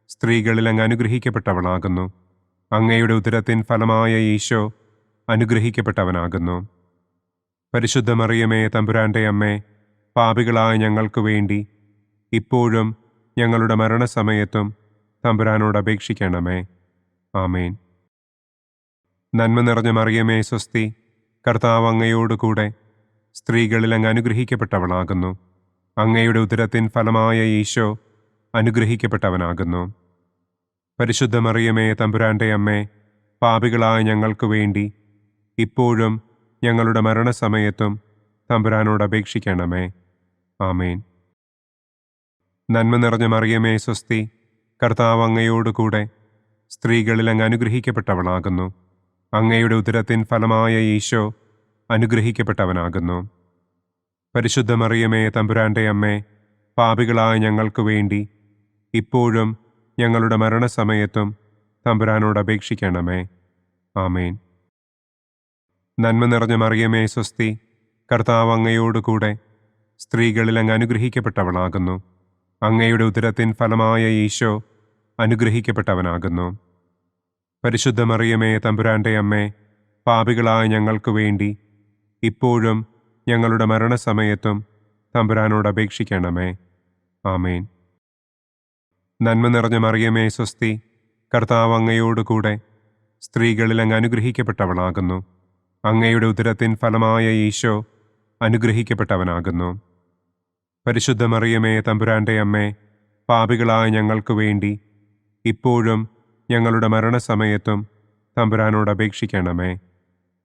സ്ത്രീകളിൽ അങ്ങ് അനുഗ്രഹിക്കപ്പെട്ടവളാകുന്നു. അങ്ങയുടെ ഉദരത്തിൻ ഫലമായ ഈശോ അനുഗ്രഹിക്കപ്പെട്ടവനാകുന്നു. പരിശുദ്ധ മറിയമേ തമ്പുരാന്റെ അമ്മേ, പാപികളായ ഞങ്ങൾക്ക് വേണ്ടി ഇപ്പോഴും ഞങ്ങളുടെ മരണസമയത്തും തമ്പുരാനോട് അപേക്ഷിക്കണമേ. ആമേൻ. നന്മ നിറഞ്ഞ മറിയമേ സ്വസ്തി, കർത്താവ് അങ്ങയോടുകൂടെ സ്ത്രീകളിൽ അങ്ങ് അനുഗ്രഹിക്കപ്പെട്ടവളാകുന്നു. അങ്ങയുടെ ഉദരത്തിൻ ഫലമായ ഈശോ അനുഗ്രഹിക്കപ്പെട്ടവനാകുന്നു. പരിശുദ്ധ മറിയമേ തമ്പുരാന്റെ അമ്മേ, പാപികളായ ഞങ്ങൾക്ക് വേണ്ടി ഇപ്പോഴും ഞങ്ങളുടെ മരണസമയത്തും തമ്പുരാനോട് അപേക്ഷിക്കണമേ. ആമേൻ. നന്മ നിറഞ്ഞ മറിയമേ സ്വസ്തി, കർത്താവ് അങ്ങയോടുകൂടെ സ്ത്രീകളിൽ അങ്ങ് അനുഗ്രഹിക്കപ്പെട്ടവളാകുന്നു. അങ്ങയുടെ ഉദരത്തിൻ ഫലമായ ഈശോ അനുഗ്രഹിക്കപ്പെട്ടവനാകുന്നു. പരിശുദ്ധ മറിയമേ തമ്പുരാന്റെ അമ്മേ, പാപികളായ ഞങ്ങൾക്ക് വേണ്ടി ഇപ്പോഴും ഞങ്ങളുടെ മരണസമയത്തും തമ്പുരാനോട് അപേക്ഷിക്കണമേ. ആമേൻ. നന്മ നിറഞ്ഞ മറിയമേ സ്വസ്തി, കർത്താവ് അങ്ങയോടുകൂടെ സ്ത്രീകളിൽ അങ്ങ് അനുഗ്രഹിക്കപ്പെട്ടവളാകുന്നു. അങ്ങയുടെ ഉദരത്തിൻ ഫലമായ ഈശോ അനുഗ്രഹിക്കപ്പെട്ടവനാകുന്നു. പരിശുദ്ധ മറിയമേ തമ്പുരാന്റെ അമ്മേ, പാപികളായ ഞങ്ങൾക്ക് വേണ്ടി ഇപ്പോഴും ഞങ്ങളുടെ മരണസമയത്തും തമ്പുരാനോട് അപേക്ഷിക്കണമേ. ആമേൻ. നന്മ നിറഞ്ഞ മറിയമേ സ്വസ്തി, കർത്താവ് അങ്ങയോടുകൂടെ സ്ത്രീകളിൽ അങ്ങ് അനുഗ്രഹിക്കപ്പെട്ടവളാകുന്നു. അങ്ങയുടെ ഉദരത്തിൻ ഫലമായ ഈശോ അനുഗ്രഹിക്കപ്പെട്ടവനാകുന്നു. പരിശുദ്ധ മറിയമേ തമ്പുരാന്റെ അമ്മേ, പാപികളായ ഞങ്ങൾക്ക് വേണ്ടി ഇപ്പോഴും ഞങ്ങളുടെ മരണസമയത്തും തമ്പുരാനോട് അപേക്ഷിക്കണമേ.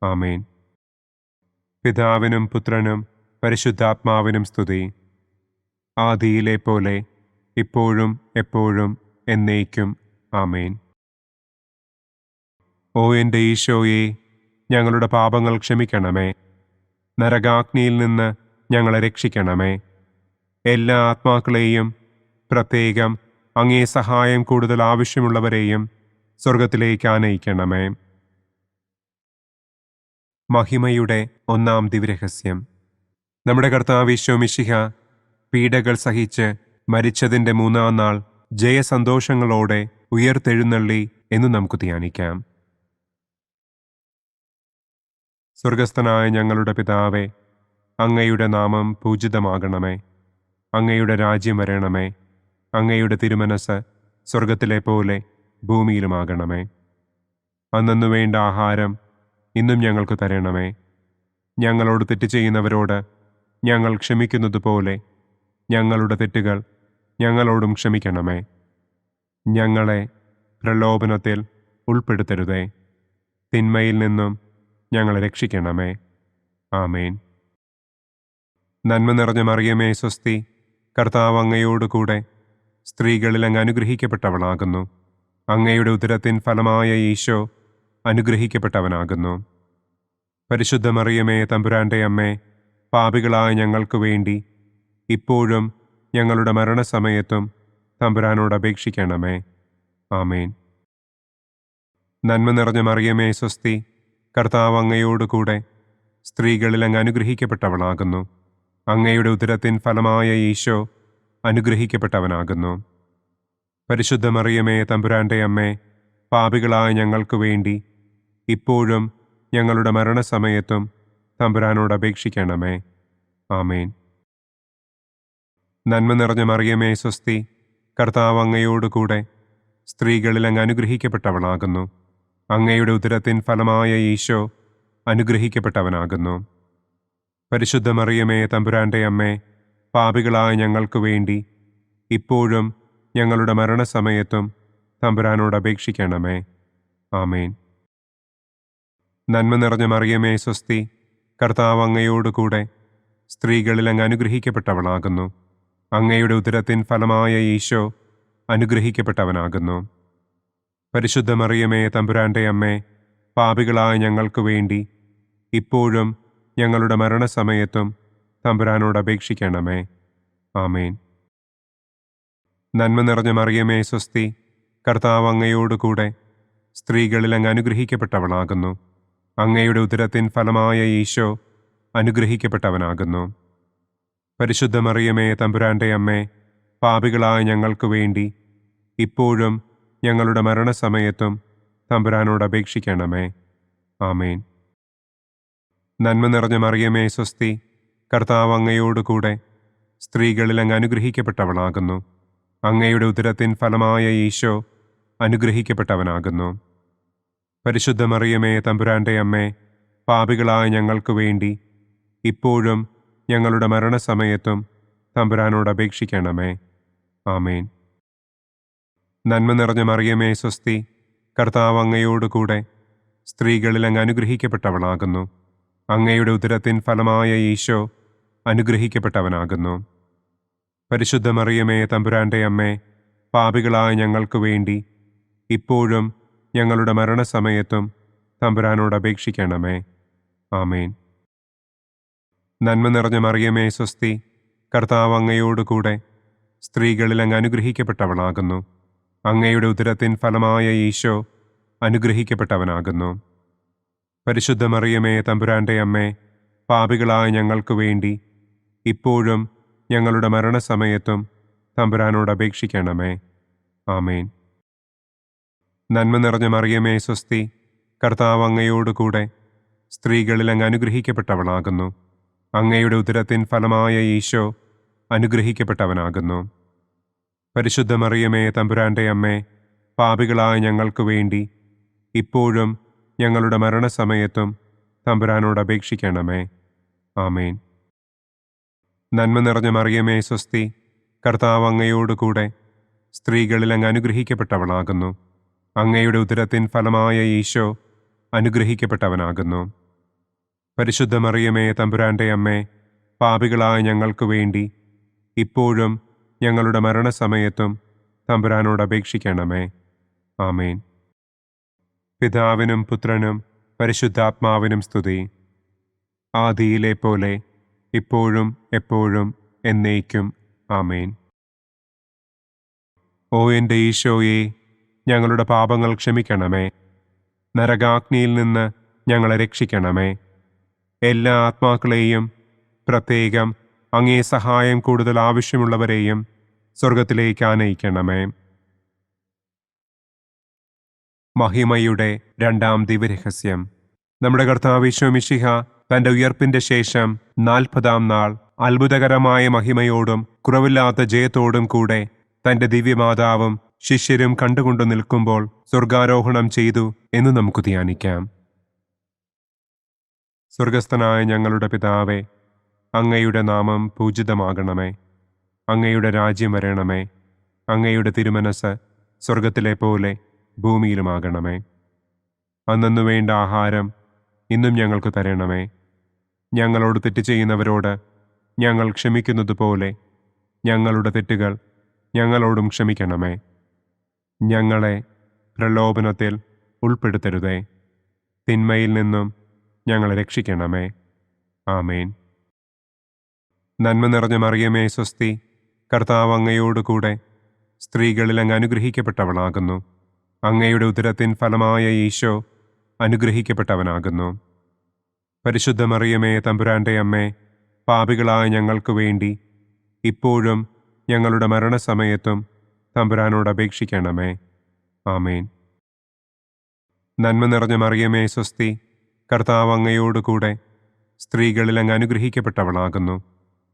ആമേൻ. പിതാവിനും പുത്രനും പരിശുദ്ധാത്മാവിനും സ്തുതി. ആദിയിലെ പോലെ ഇപ്പോഴും എപ്പോഴും എന്നേക്കും. ആമേൻ. ഓ എൻ്റെ ഈശോയെ, ഞങ്ങളുടെ പാപങ്ങൾ ക്ഷമിക്കണമേ. നരകാഗ്നിയിൽ നിന്ന് ഞങ്ങളെ രക്ഷിക്കണമേ. എല്ലാ ആത്മാക്കളെയും, പ്രത്യേകം അങ്ങേ സഹായം കൂടുതൽ ആവശ്യമുള്ളവരെയും സ്വർഗത്തിലേക്ക് ആനയിക്കണമേ. മഹിമയുടെ ഒന്നാം ദിവ്യരഹസ്യം. നമ്മുടെ കർത്താവ് ഈശോ മിശിഹ പീഡകൾ സഹിച്ച് മരിച്ചതിൻ്റെ മൂന്നാം നാൾ ജയസന്തോഷങ്ങളോടെ ഉയർത്തെഴുന്നള്ളി എന്ന് നമുക്ക് ധ്യാനിക്കാം. സ്വർഗസ്ഥനായ ഞങ്ങളുടെ പിതാവേ, അങ്ങയുടെ നാമം പൂജിതമാകണമേ. അങ്ങയുടെ രാജ്യം വരണമേ. അങ്ങയുടെ തിരുമനസ് സ്വർഗത്തിലെ പോലെ ഭൂമിയിലുമാകണമേ. അന്നന്നു വേണ്ട ആഹാരം ഇന്നും ഞങ്ങൾക്ക് തരണമേ. ഞങ്ങളോട് തെറ്റ് ചെയ്യുന്നവരോട് ഞങ്ങൾ ക്ഷമിക്കുന്നത് പോലെ ഞങ്ങളുടെ തെറ്റുകൾ ഞങ്ങളോടും ക്ഷമിക്കണമേ. ഞങ്ങളെ പ്രലോഭനത്തിൽ ഉൾപ്പെടുത്തരുതേ. തിന്മയിൽ നിന്നും ഞങ്ങളെ രക്ഷിക്കണമേ. ആമേൻ. നന്മ നിറഞ്ഞ മറിയമേ സ്വസ്തി, കർത്താവ് അങ്ങയോടുകൂടെ സ്ത്രീകളിൽ അങ്ങ് അനുഗ്രഹിക്കപ്പെട്ടവളാകുന്നു. അങ്ങയുടെ ഉദരത്തിൻ ഫലമായ ഈശോ അനുഗ്രഹിക്കപ്പെട്ടവനാകുന്നു. പരിശുദ്ധ മറിയമേ തമ്പുരാന്റെ അമ്മേ, പാപികളായ ഞങ്ങൾക്ക് വേണ്ടി ഇപ്പോഴും ഞങ്ങളുടെ മരണസമയത്തും തമ്പുരാനോട് അപേക്ഷിക്കണമേ. ആമേൻ. നന്മ നിറഞ്ഞ മറിയമേ സ്വസ്തി, കർത്താവ് അങ്ങയോടുകൂടെ സ്ത്രീകളിൽ അങ്ങ് അനുഗ്രഹിക്കപ്പെട്ടവളാകുന്നു. അങ്ങയുടെ ഉദരത്തിൻ ഫലമായ ഈശോ അനുഗ്രഹിക്കപ്പെട്ടവനാകുന്നു. പരിശുദ്ധ മറിയമേ തമ്പുരാന്റെ അമ്മേ, പാപികളായ ഞങ്ങൾക്ക് വേണ്ടി ഇപ്പോഴും ഞങ്ങളുടെ മരണസമയത്തും തമ്പുരാനോട് അപേക്ഷിക്കണമേ. ആമേൻ. നന്മ നിറഞ്ഞ മറിയമേ സ്വസ്തി, കർത്താവ് അങ്ങയോടുകൂടെ സ്ത്രീകളിൽ അങ്ങ് അനുഗ്രഹിക്കപ്പെട്ടവളാകുന്നു. അങ്ങയുടെ ഉദരത്തിൻ ഫലമായ ഈശോ അനുഗ്രഹിക്കപ്പെട്ടവനാകുന്നു. പരിശുദ്ധ മറിയമേ തമ്പുരാന്റെ അമ്മേ, പാപികളായ ഞങ്ങൾക്ക് വേണ്ടി ഇപ്പോഴും ഞങ്ങളുടെ മരണസമയത്തും തമ്പുരാനോട് അപേക്ഷിക്കണമേ. ആമേൻ. നന്മ നിറഞ്ഞ മറിയമേ സ്വസ്തി, കർത്താവ് അങ്ങയോടുകൂടെ സ്ത്രീകളിൽ അങ്ങ് അനുഗ്രഹിക്കപ്പെട്ടവളാകുന്നു. അങ്ങയുടെ ഉദരത്തിൻ ഫലമായ ഈശോ അനുഗ്രഹിക്കപ്പെട്ടവനാകുന്നു. പരിശുദ്ധ മറിയമേ, തമ്പുരാന്റെ അമ്മേ, പാപികളായ ഞങ്ങൾക്ക് വേണ്ടി ഇപ്പോഴും ഞങ്ങളുടെ മരണസമയത്തും തമ്പുരാനോട് അപേക്ഷിക്കണമേ. ആമേൻ. നന്മ നിറഞ്ഞ മറിയമേ, സ്വസ്തി. കർത്താവ് അങ്ങയോടുകൂടെ സ്ത്രീകളിൽ അങ്ങ് അനുഗ്രഹിക്കപ്പെട്ടവളാകുന്നു. അങ്ങയുടെ ഉദരത്തിൻ ഫലമായ ഈശോ അനുഗ്രഹിക്കപ്പെട്ടവനാകുന്നു. പരിശുദ്ധ മറിയമേ, തമ്പുരാന്റെ അമ്മേ, പാപികളായ ഞങ്ങൾക്ക് വേണ്ടി ഇപ്പോഴും ഞങ്ങളുടെ മരണസമയത്തും തമ്പുരാനോട് അപേക്ഷിക്കണമേ. ആമേൻ. നന്മ നിറഞ്ഞ മറിയമേ, സ്വസ്തി. കർത്താവ് അങ്ങയോടുകൂടെ സ്ത്രീകളിൽ അങ്ങ് അനുഗ്രഹിക്കപ്പെട്ടവളാകുന്നു. അങ്ങയുടെ ഉദരത്തിൻ ഫലമായ ഈശോ അനുഗ്രഹിക്കപ്പെട്ടവനാകുന്നു. പരിശുദ്ധ മറിയമേ, തമ്പുരാന്റെ അമ്മേ, പാപികളായ ഞങ്ങൾക്ക് വേണ്ടി ഇപ്പോഴും ഞങ്ങളുടെ മരണസമയത്തും തമ്പുരാനോട് അപേക്ഷിക്കണമേ. ആമേൻ. നന്മ നിറഞ്ഞ മറിയമേ, സ്വസ്തി. കർത്താവ് അങ്ങയോടുകൂടെ സ്ത്രീകളിൽ അങ്ങ് അനുഗ്രഹിക്കപ്പെട്ടവളാകുന്നു. അങ്ങയുടെ ഉദരത്തിൻ ഫലമായ ഈശോ അനുഗ്രഹിക്കപ്പെട്ടവനാകുന്നു. പരിശുദ്ധ മറിയമേ, തമ്പുരാന്റെ അമ്മേ, പാപികളായ ഞങ്ങൾക്ക് വേണ്ടി ഇപ്പോഴും ഞങ്ങളുടെ മരണസമയത്തും തമ്പുരാനോട് അപേക്ഷിക്കണമേ. ആമേൻ. നന്മ നിറഞ്ഞ മറിയമേ, സ്വസ്തി. കർത്താവ് അങ്ങയോടുകൂടെ സ്ത്രീകളിൽ അങ്ങ് അനുഗ്രഹിക്കപ്പെട്ടവളാകുന്നു. അങ്ങയുടെ ഉദരത്തിൻ ഫലമായ ഈശോ അനുഗ്രഹിക്കപ്പെട്ടവനാകുന്നു. പരിശുദ്ധ മറിയമേ, തമ്പുരാന്റെ അമ്മേ, പാപികളായ ഞങ്ങൾക്ക് വേണ്ടി ഇപ്പോഴും ഞങ്ങളുടെ മരണസമയത്തും തമ്പുരാനോട് അപേക്ഷിക്കണമേ. ആമേൻ. നന്മ നിറഞ്ഞ മറിയമേ, സ്വസ്തി. കർത്താവ് അങ്ങയോടുകൂടെ സ്ത്രീകളിൽ അങ്ങ് അനുഗ്രഹിക്കപ്പെട്ടവളാകുന്നു. അങ്ങയുടെ ഉദരത്തിൻ ഫലമായ ഈശോ അനുഗ്രഹിക്കപ്പെട്ടവനാകുന്നു. പരിശുദ്ധ മറിയമേ, തമ്പുരാന്റെ അമ്മേ, പാപികളായ ഞങ്ങൾക്ക് വേണ്ടി ഇപ്പോഴും ഞങ്ങളുടെ മരണസമയത്തും തമ്പുരാനോട് അപേക്ഷിക്കണമേ. ആമേൻ. നന്മ നിറഞ്ഞ മറിയമേ, സ്വസ്തി. കർത്താവ് അങ്ങയോടുകൂടെ സ്ത്രീകളിൽ അങ്ങ് അനുഗ്രഹിക്കപ്പെട്ടവളാകുന്നു. അങ്ങയുടെ ഉദരത്തിൻ ഫലമായ ഈശോ അനുഗ്രഹിക്കപ്പെട്ടവനാകുന്നു. പരിശുദ്ധ മറിയമേ, തമ്പുരാന്റെ അമ്മേ, പാപികളായ ഞങ്ങൾക്ക് വേണ്ടി ഇപ്പോഴും ഞങ്ങളുടെ മരണസമയത്തും തമ്പുരാനോട് അപേക്ഷിക്കണമേ. ആമേൻ. പിതാവിനും പുത്രനും പരിശുദ്ധാത്മാവിനും സ്തുതി. ആദിയിലെ പോലെ ഇപ്പോഴും എപ്പോഴും എന്നേക്കും. ആമേൻ. ഓ എൻ്റെ ഈശോയെ, ഞങ്ങളുടെ പാപങ്ങൾ ക്ഷമിക്കണമേ. നരകാഗ്നിയിൽ നിന്ന് ഞങ്ങളെ രക്ഷിക്കണമേ. എല്ലാ ആത്മാക്കളെയും, പ്രത്യേകം അങ്ങേ സഹായം കൂടുതൽ ആവശ്യമുള്ളവരെയും സ്വർഗത്തിലേക്ക് ആനയിക്കണമേ. മഹിമയുടെ രണ്ടാം ദിവ്യരഹസ്യം. നമ്മുടെ കർത്താവ് ഈശോ മിശിഹ തന്റെ ഉയർപ്പിന്റെ ശേഷം 40-ാം നാൾ അത്ഭുതകരമായ മഹിമയോടും കുറവില്ലാത്ത ജയത്തോടും കൂടെ തന്റെ ദിവ്യമാതാവും ശിഷ്യരും കണ്ടുകൊണ്ടു നിൽക്കുമ്പോൾ സ്വർഗാരോഹണം ചെയ്തു എന്ന് നമുക്ക് ധ്യാനിക്കാം. സ്വർഗസ്ഥനായ ഞങ്ങളുടെ പിതാവേ, അങ്ങയുടെ നാമം പൂജിതമാകണമേ. അങ്ങയുടെ രാജ്യം വരണമേ. അങ്ങയുടെ തിരുമനസ് സ്വർഗത്തിലെ പോലെ ഭൂമിയിലുമാകണമേ. അന്നു വേണ്ട ആഹാരം ഇന്നും ഞങ്ങൾക്ക് തരണമേ. ഞങ്ങളോട് തെറ്റ് ചെയ്യുന്നവരോട് ഞങ്ങൾ ക്ഷമിക്കുന്നത് പോലെ ഞങ്ങളുടെ തെറ്റുകൾ ഞങ്ങളോടും ക്ഷമിക്കണമേ. ഞങ്ങളെ പ്രലോഭനത്തിൽ ഉൾപ്പെടുത്തരുതേ. തിന്മയിൽ നിന്നും ഞങ്ങളെ രക്ഷിക്കണമേ. ആമേൻ. നന്മ നിറഞ്ഞ മറിയമേ, സ്വസ്തി. കർത്താവ് അങ്ങയോടുകൂടെ സ്ത്രീകളിൽ അങ്ങ് അനുഗ്രഹിക്കപ്പെട്ടവളാകുന്നു. അങ്ങയുടെ ഉദരത്തിൻ ഫലമായ ഈശോ അനുഗ്രഹിക്കപ്പെട്ടവനാകുന്നു. പരിശുദ്ധ മറിയമേ, തമ്പുരാന്റെ അമ്മേ, പാപികളായ ഞങ്ങൾക്ക് വേണ്ടി ഇപ്പോഴും ഞങ്ങളുടെ മരണസമയത്തും തമ്പുരാനോട് അപേക്ഷിക്കണമേ. ആമേൻ. നന്മ നിറഞ്ഞ മറിയമേ, സ്വസ്തി. കർത്താവ് അങ്ങയോടുകൂടെ സ്ത്രീകളിൽ അങ്ങ് അനുഗ്രഹിക്കപ്പെട്ടവളാകുന്നു.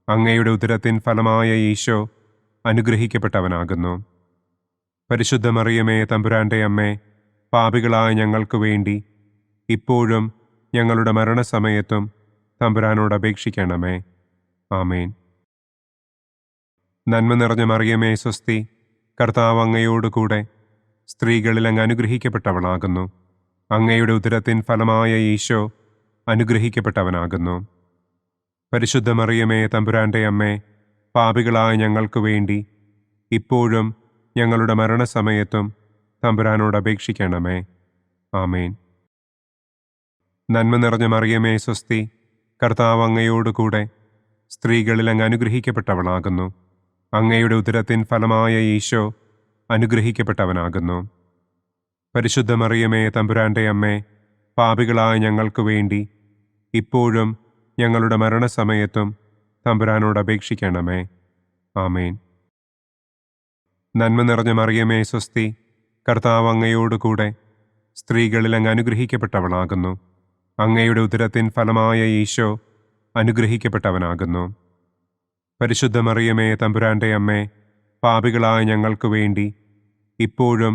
അങ്ങയുടെ ഉദരത്തിൻ ഫലമായ ഈശോ അനുഗ്രഹിക്കപ്പെട്ടവനാകുന്നു. പരിശുദ്ധ മറിയമേ, തമ്പുരാന്റെ അമ്മേ, പാപികളായ ഞങ്ങൾക്ക് വേണ്ടി ഇപ്പോഴും ഞങ്ങളുടെ മരണസമയത്തും തമ്പുരാനോട് അപേക്ഷിക്കണമേ. ആമേൻ. നന്മ നിറഞ്ഞ മറിയമേ, സ്വസ്തി. കർത്താവ് അങ്ങയോടുകൂടെ സ്ത്രീകളിൽ അങ്ങ് അനുഗ്രഹിക്കപ്പെട്ടവളാകുന്നു. അങ്ങയുടെ ഉദരത്തിൻ ഫലമായ ഈശോ അനുഗ്രഹിക്കപ്പെട്ടവനാകുന്നു. പരിശുദ്ധ മറിയമേ തമ്പുരാന്റെ അമ്മേ, പാപികളായ ഞങ്ങൾക്ക് വേണ്ടി ഇപ്പോഴും ഞങ്ങളുടെ മരണസമയത്തും തമ്പുരാനോട് അപേക്ഷിക്കണമേ. ആമേൻ. നന്മ നിറഞ്ഞ മറിയമേ സ്വസ്തി, കർത്താവ് അങ്ങയോടുകൂടെ സ്ത്രീകളിൽ അങ്ങ് അനുഗ്രഹിക്കപ്പെട്ടവളാകുന്നു. അങ്ങയുടെ ഉദരത്തിൻ ഫലമായ ഈശോ അനുഗ്രഹിക്കപ്പെട്ടവനാകുന്നു. പരിശുദ്ധ മറിയമേ തമ്പുരാന്റെ അമ്മേ, പാപികളായ ഞങ്ങൾക്ക് വേണ്ടി ഇപ്പോഴും ഞങ്ങളുടെ മരണസമയത്തും തമ്പുരാനോട് അപേക്ഷിക്കണമേ. ആമേൻ. നന്മ നിറഞ്ഞ മറിയമേ സ്വസ്തി, കർത്താവ് അങ്ങയോടുകൂടെ സ്ത്രീകളിൽ അങ്ങ് അനുഗ്രഹിക്കപ്പെട്ടവളാകുന്നു. അങ്ങയുടെ ഉദരത്തിൻ ഫലമായ ഈശോ അനുഗ്രഹിക്കപ്പെട്ടവനാകുന്നു. പരിശുദ്ധ മറിയമേ തമ്പുരാന്റെ അമ്മേ, പാപികളായ ഞങ്ങൾക്ക് വേണ്ടി ഇപ്പോഴും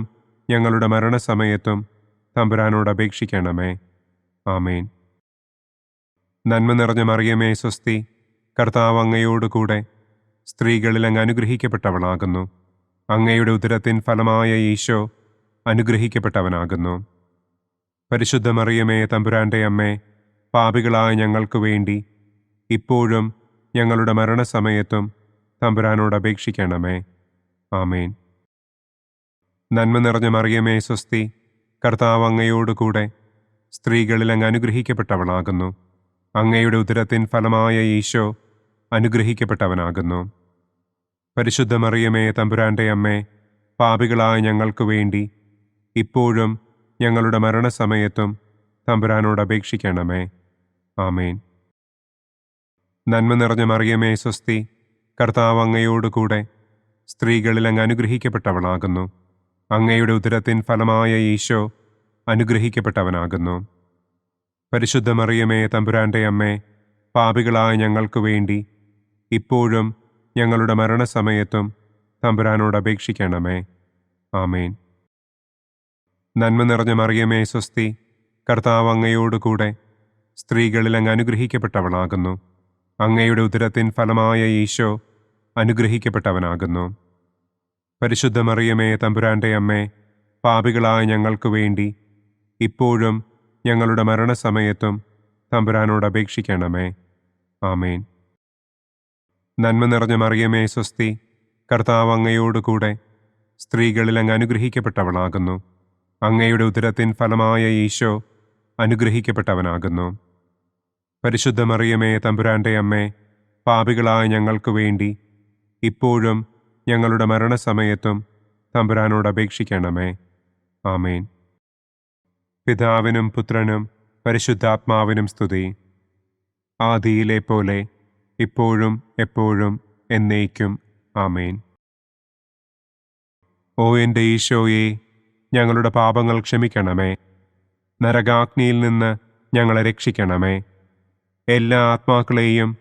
ഞങ്ങളുടെ മരണസമയത്തും തമ്പുരാനോട് അപേക്ഷിക്കണമേ. ആമേൻ. നന്മ നിറഞ്ഞ മറിയമേ സ്വസ്തി, കർത്താവ് അങ്ങയോടുകൂടെ സ്ത്രീകളിൽ അങ്ങ് അനുഗ്രഹിക്കപ്പെട്ടവളാകുന്നു. അങ്ങയുടെ ഉദരത്തിൻ ഫലമായ ഈശോ അനുഗ്രഹിക്കപ്പെട്ടവനാകുന്നു. പരിശുദ്ധ മറിയമേ തമ്പുരാന്റെ അമ്മേ, പാപികളായ ഞങ്ങൾക്ക് വേണ്ടി ഇപ്പോഴും ഞങ്ങളുടെ മരണസമയത്തും തമ്പുരാനോട് അപേക്ഷിക്കണമേ. ആമേൻ. നന്മ നിറഞ്ഞ മറിയമേ സ്വസ്തി, കർത്താവ് അങ്ങയോടുകൂടെ സ്ത്രീകളിൽ അങ്ങ് അനുഗ്രഹിക്കപ്പെട്ടവളാകുന്നു. അങ്ങയുടെ ഉദരത്തിൻ ഫലമായ ഈശോ അനുഗ്രഹിക്കപ്പെട്ടവനാകുന്നു. പരിശുദ്ധ മറിയമേ തമ്പുരാന്റെ അമ്മേ, പാപികളായ ഞങ്ങൾക്ക് വേണ്ടി ഇപ്പോഴും ഞങ്ങളുടെ മരണസമയത്തും തമ്പുരാനോട് അപേക്ഷിക്കണമേ. ആമേൻ. നന്മ നിറഞ്ഞ മറിയമേ സ്വസ്തി, കർത്താവ് അങ്ങയോടുകൂടെ സ്ത്രീകളിൽ അങ്ങ് അനുഗ്രഹിക്കപ്പെട്ടവളാകുന്നു. അങ്ങയുടെ ഉദരത്തിൻ ഫലമായ ഈശോ അനുഗ്രഹിക്കപ്പെട്ടവനാകുന്നു. പരിശുദ്ധ മറിയമേ തമ്പുരാന്റെ അമ്മേ, പാപികളായ ഞങ്ങൾക്ക് വേണ്ടി ഇപ്പോഴും ഞങ്ങളുടെ മരണസമയത്തും തമ്പുരാനോട് അപേക്ഷിക്കണമേ. ആമേൻ. നന്മ നിറഞ്ഞ മറിയമേ സ്വസ്തി, കർത്താവ് അങ്ങയോടുകൂടെ സ്ത്രീകളിൽ അങ്ങ് അനുഗ്രഹിക്കപ്പെട്ടവളാകുന്നു. അങ്ങയുടെ ഉദരത്തിൻ ഫലമായ ഈശോ അനുഗ്രഹിക്കപ്പെട്ടവനാകുന്നു. പരിശുദ്ധ മറിയമേ തമ്പുരാന്റെ അമ്മേ, പാപികളായ ഞങ്ങൾക്ക് വേണ്ടി ഇപ്പോഴും ഞങ്ങളുടെ മരണസമയത്തും തമ്പുരാനോട് അപേക്ഷിക്കണമേ. ആമേൻ. നന്മ നിറഞ്ഞ മറിയമേ സ്വസ്തി, കർത്താവ് അങ്ങയോടുകൂടെ സ്ത്രീകളിൽ അങ്ങ് അനുഗ്രഹിക്കപ്പെട്ടവളാകുന്നു. അങ്ങയുടെ ഉദരത്തിൻ ഫലമായ ഈശോ അനുഗ്രഹിക്കപ്പെട്ടവനാകുന്നു. പരിശുദ്ധ മറിയമേ തമ്പുരാന്റെ അമ്മേ, പാപികളായ ഞങ്ങൾക്ക് വേണ്ടി ഇപ്പോഴും ഞങ്ങളുടെ മരണസമയത്തും തമ്പുരാനോട് അപേക്ഷിക്കണമേ. ആമേൻ. പിതാവിനും പുത്രനും പരിശുദ്ധാത്മാവിനും സ്തുതി. ആദിയിലെ പോലെ ഇപ്പോഴും എപ്പോഴും എന്നേക്കും. ആമേൻ. ഓ എൻ്റെ ഈശോയെ, ഞങ്ങളുടെ പാപങ്ങൾ ക്ഷമിക്കണമേ. നരകാഗ്നിയിൽ നിന്ന് ഞങ്ങളെ രക്ഷിക്കണമേ. എല്ലാ ആത്മാക്കളെയും,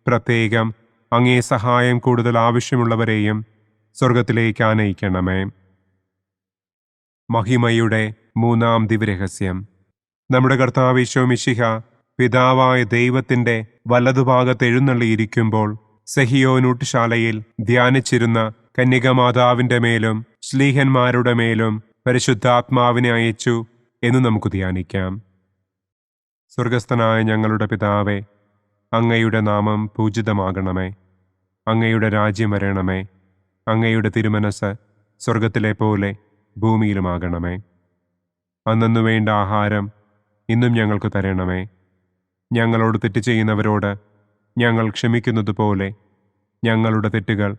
പ്രത്യേകം അങ്ങേ സഹായം കൂടുതൽ ആവശ്യമുള്ളവരെയും സ്വർഗത്തിലേക്ക് ആനയിക്കണമേ. മഹിമയുടെ മൂന്നാം ദിവ്യരഹസ്യം. നമ്മുടെ കർത്താവ് ഈശോ മിശിഹ പിതാവായ ദൈവത്തിൻ്റെ വലതുഭാഗത്ത് എഴുന്നള്ളിയിരിക്കുമ്പോൾ സെഹിയോനൂട്ടുശാലയിൽ ധ്യാനിച്ചിരുന്ന കന്യകമാതാവിൻ്റെ മേലും ശ്ലീഹന്മാരുടെ മേലും പരിശുദ്ധാത്മാവിനെ അയച്ചു എന്ന് നമുക്ക് ധ്യാനിക്കാം. സ്വർഗസ്ഥനായ ഞങ്ങളുടെ പിതാവേ, അങ്ങയുടെ നാമം പൂജിതമാകണമേ. അങ്ങയുടെ രാജ്യം വരണമേ. അങ്ങയുടെ തിരുമനസ് സ്വർഗത്തിലെ പോലെ ഭൂമിയിലുമാകണമേ. അന്നു വേണ്ട ആഹാരം ഇന്നും ഞങ്ങൾക്ക് തരണമേ. ഞങ്ങളോട് തെറ്റ് ചെയ്യുന്നവരോട് ഞങ്ങൾ ക്ഷമിക്കുന്നത് പോലെ ഞങ്ങളുടെ തെറ്റുകൾ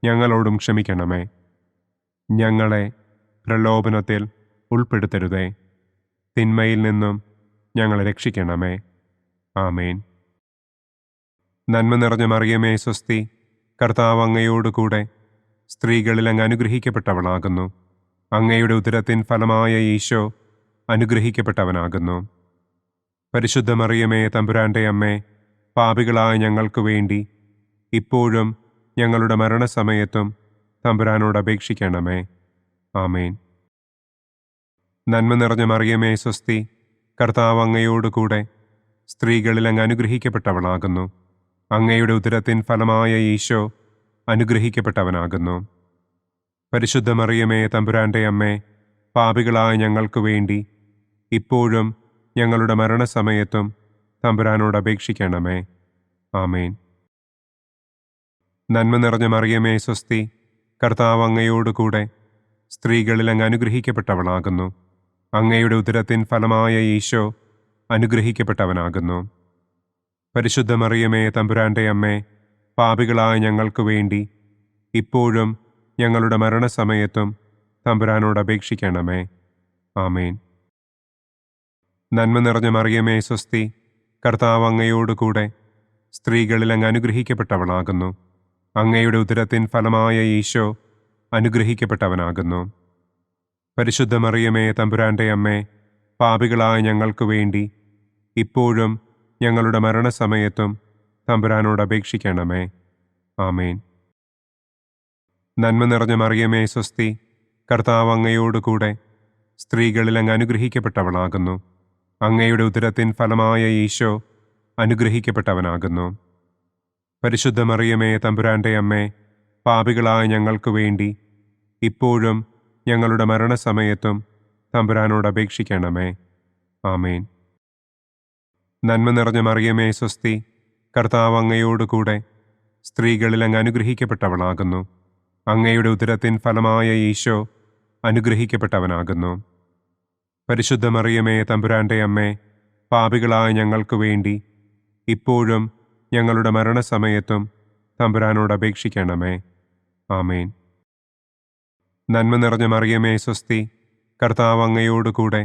ഞങ്ങളോടും ക്ഷമിക്കണമേ. ഞങ്ങളെ പ്രലോഭനത്തിൽ ഉൾപ്പെടുത്തരുതേ. തിന്മയിൽ നിന്നും ഞങ്ങളെ രക്ഷിക്കണമേ. ആമേൻ. നന്മ നിറഞ്ഞ മറിയമേ സ്വസ്തി, കർത്താവ് അങ്ങയോടുകൂടെ സ്ത്രീകളിൽ അങ്ങ് അനുഗ്രഹിക്കപ്പെട്ടവളാകുന്നു. അങ്ങയുടെ ഉദരത്തിൻ ഫലമായ ഈശോ അനുഗ്രഹിക്കപ്പെട്ടവനാകുന്നു. പരിശുദ്ധ മറിയമേ തമ്പുരാന്റെ അമ്മേ, പാപികളായ ഞങ്ങൾക്ക് വേണ്ടി ഇപ്പോഴും ഞങ്ങളുടെ മരണസമയത്തും തമ്പുരാനോട് അപേക്ഷിക്കണമേ. ആമേൻ. നന്മ നിറഞ്ഞ മറിയമേ സ്വസ്തി, കർത്താവ് അങ്ങയോടുകൂടെ സ്ത്രീകളിൽ അങ്ങ് അനുഗ്രഹിക്കപ്പെട്ടവളാകുന്നു. അങ്ങയുടെ ഉദരത്തിൻ ഫലമായ ഈശോ അനുഗ്രഹിക്കപ്പെട്ടവനാകുന്നു. പരിശുദ്ധ മറിയമേ തമ്പുരാന്റെ അമ്മേ, പാപികളായ ഞങ്ങൾക്ക് വേണ്ടി ഇപ്പോഴും ഞങ്ങളുടെ മരണസമയത്തും തമ്പുരാനോട് അപേക്ഷിക്കണമേ. ആമേൻ. നന്മ നിറഞ്ഞ മറിയമേ സ്വസ്തി, കർത്താവ് അങ്ങയോടുകൂടെ സ്ത്രീകളിൽ അങ്ങ് അനുഗ്രഹിക്കപ്പെട്ടവളാകുന്നു. അങ്ങയുടെ ഉദരത്തിൻ ഫലമായ ഈശോ അനുഗ്രഹിക്കപ്പെട്ടവനാകുന്നു. പരിശുദ്ധ മറിയമേ തമ്പുരാന്റെ അമ്മേ, പാപികളായ ഞങ്ങൾക്ക് വേണ്ടി ഇപ്പോഴും ഞങ്ങളുടെ മരണസമയത്തും തമ്പുരാനോട് അപേക്ഷിക്കണമേ. ആമേൻ. നന്മ നിറഞ്ഞ മറിയമേ സ്വസ്തി, കർത്താവ് അങ്ങയോടുകൂടെ സ്ത്രീകളിൽ അങ്ങ് അനുഗ്രഹിക്കപ്പെട്ടവളാകുന്നു. അങ്ങയുടെ ഉദരത്തിൻ ഫലമായ ഈശോ അനുഗ്രഹിക്കപ്പെട്ടവനാകുന്നു. പരിശുദ്ധ മറിയമേ തമ്പുരാന്റെ അമ്മേ, പാപികളായ ഞങ്ങൾക്ക് വേണ്ടി ഇപ്പോഴും ഞങ്ങളുടെ മരണസമയത്തും തമ്പുരാനോട് അപേക്ഷിക്കണമേ. ആമേൻ. നന്മ നിറഞ്ഞ മറിയമേ സ്വസ്തി, കർത്താവ് അങ്ങയോടുകൂടെ സ്ത്രീകളിൽ അങ്ങ് അനുഗ്രഹിക്കപ്പെട്ടവളാകുന്നു. അങ്ങയുടെ ഉദരത്തിൻ ഫലമായ ഈശോ അനുഗ്രഹിക്കപ്പെട്ടവനാകുന്നു. പരിശുദ്ധ മറിയമേ തമ്പുരാന്റെ അമ്മേ, പാപികളായ ഞങ്ങൾക്ക് വേണ്ടി ഇപ്പോഴും ഞങ്ങളുടെ മരണസമയത്തും തമ്പുരാനോട് അപേക്ഷിക്കണമേ. ആമേൻ. നന്മ നിറഞ്ഞ മറിയമേ സ്വസ്തി, കർത്താവ് അങ്ങയോടുകൂടെ സ്ത്രീകളിൽ അങ്ങ് അനുഗ്രഹിക്കപ്പെട്ടവളാകുന്നു. അങ്ങയുടെ ഉദരത്തിൻ ഫലമായ ഈശോ അനുഗ്രഹിക്കപ്പെട്ടവനാകുന്നു. പരിശുദ്ധ മറിയമേ തമ്പുരാന്റെ അമ്മേ, പാപികളായ ഞങ്ങൾക്ക് വേണ്ടി ഇപ്പോഴും ഞങ്ങളുടെ മരണസമയത്തും തമ്പുരാനോട് അപേക്ഷിക്കണമേ. ആമേൻ. നന്മ നിറഞ്ഞ മറിയമേ സ്വസ്തി, കർത്താവ് അങ്ങയോടുകൂടെ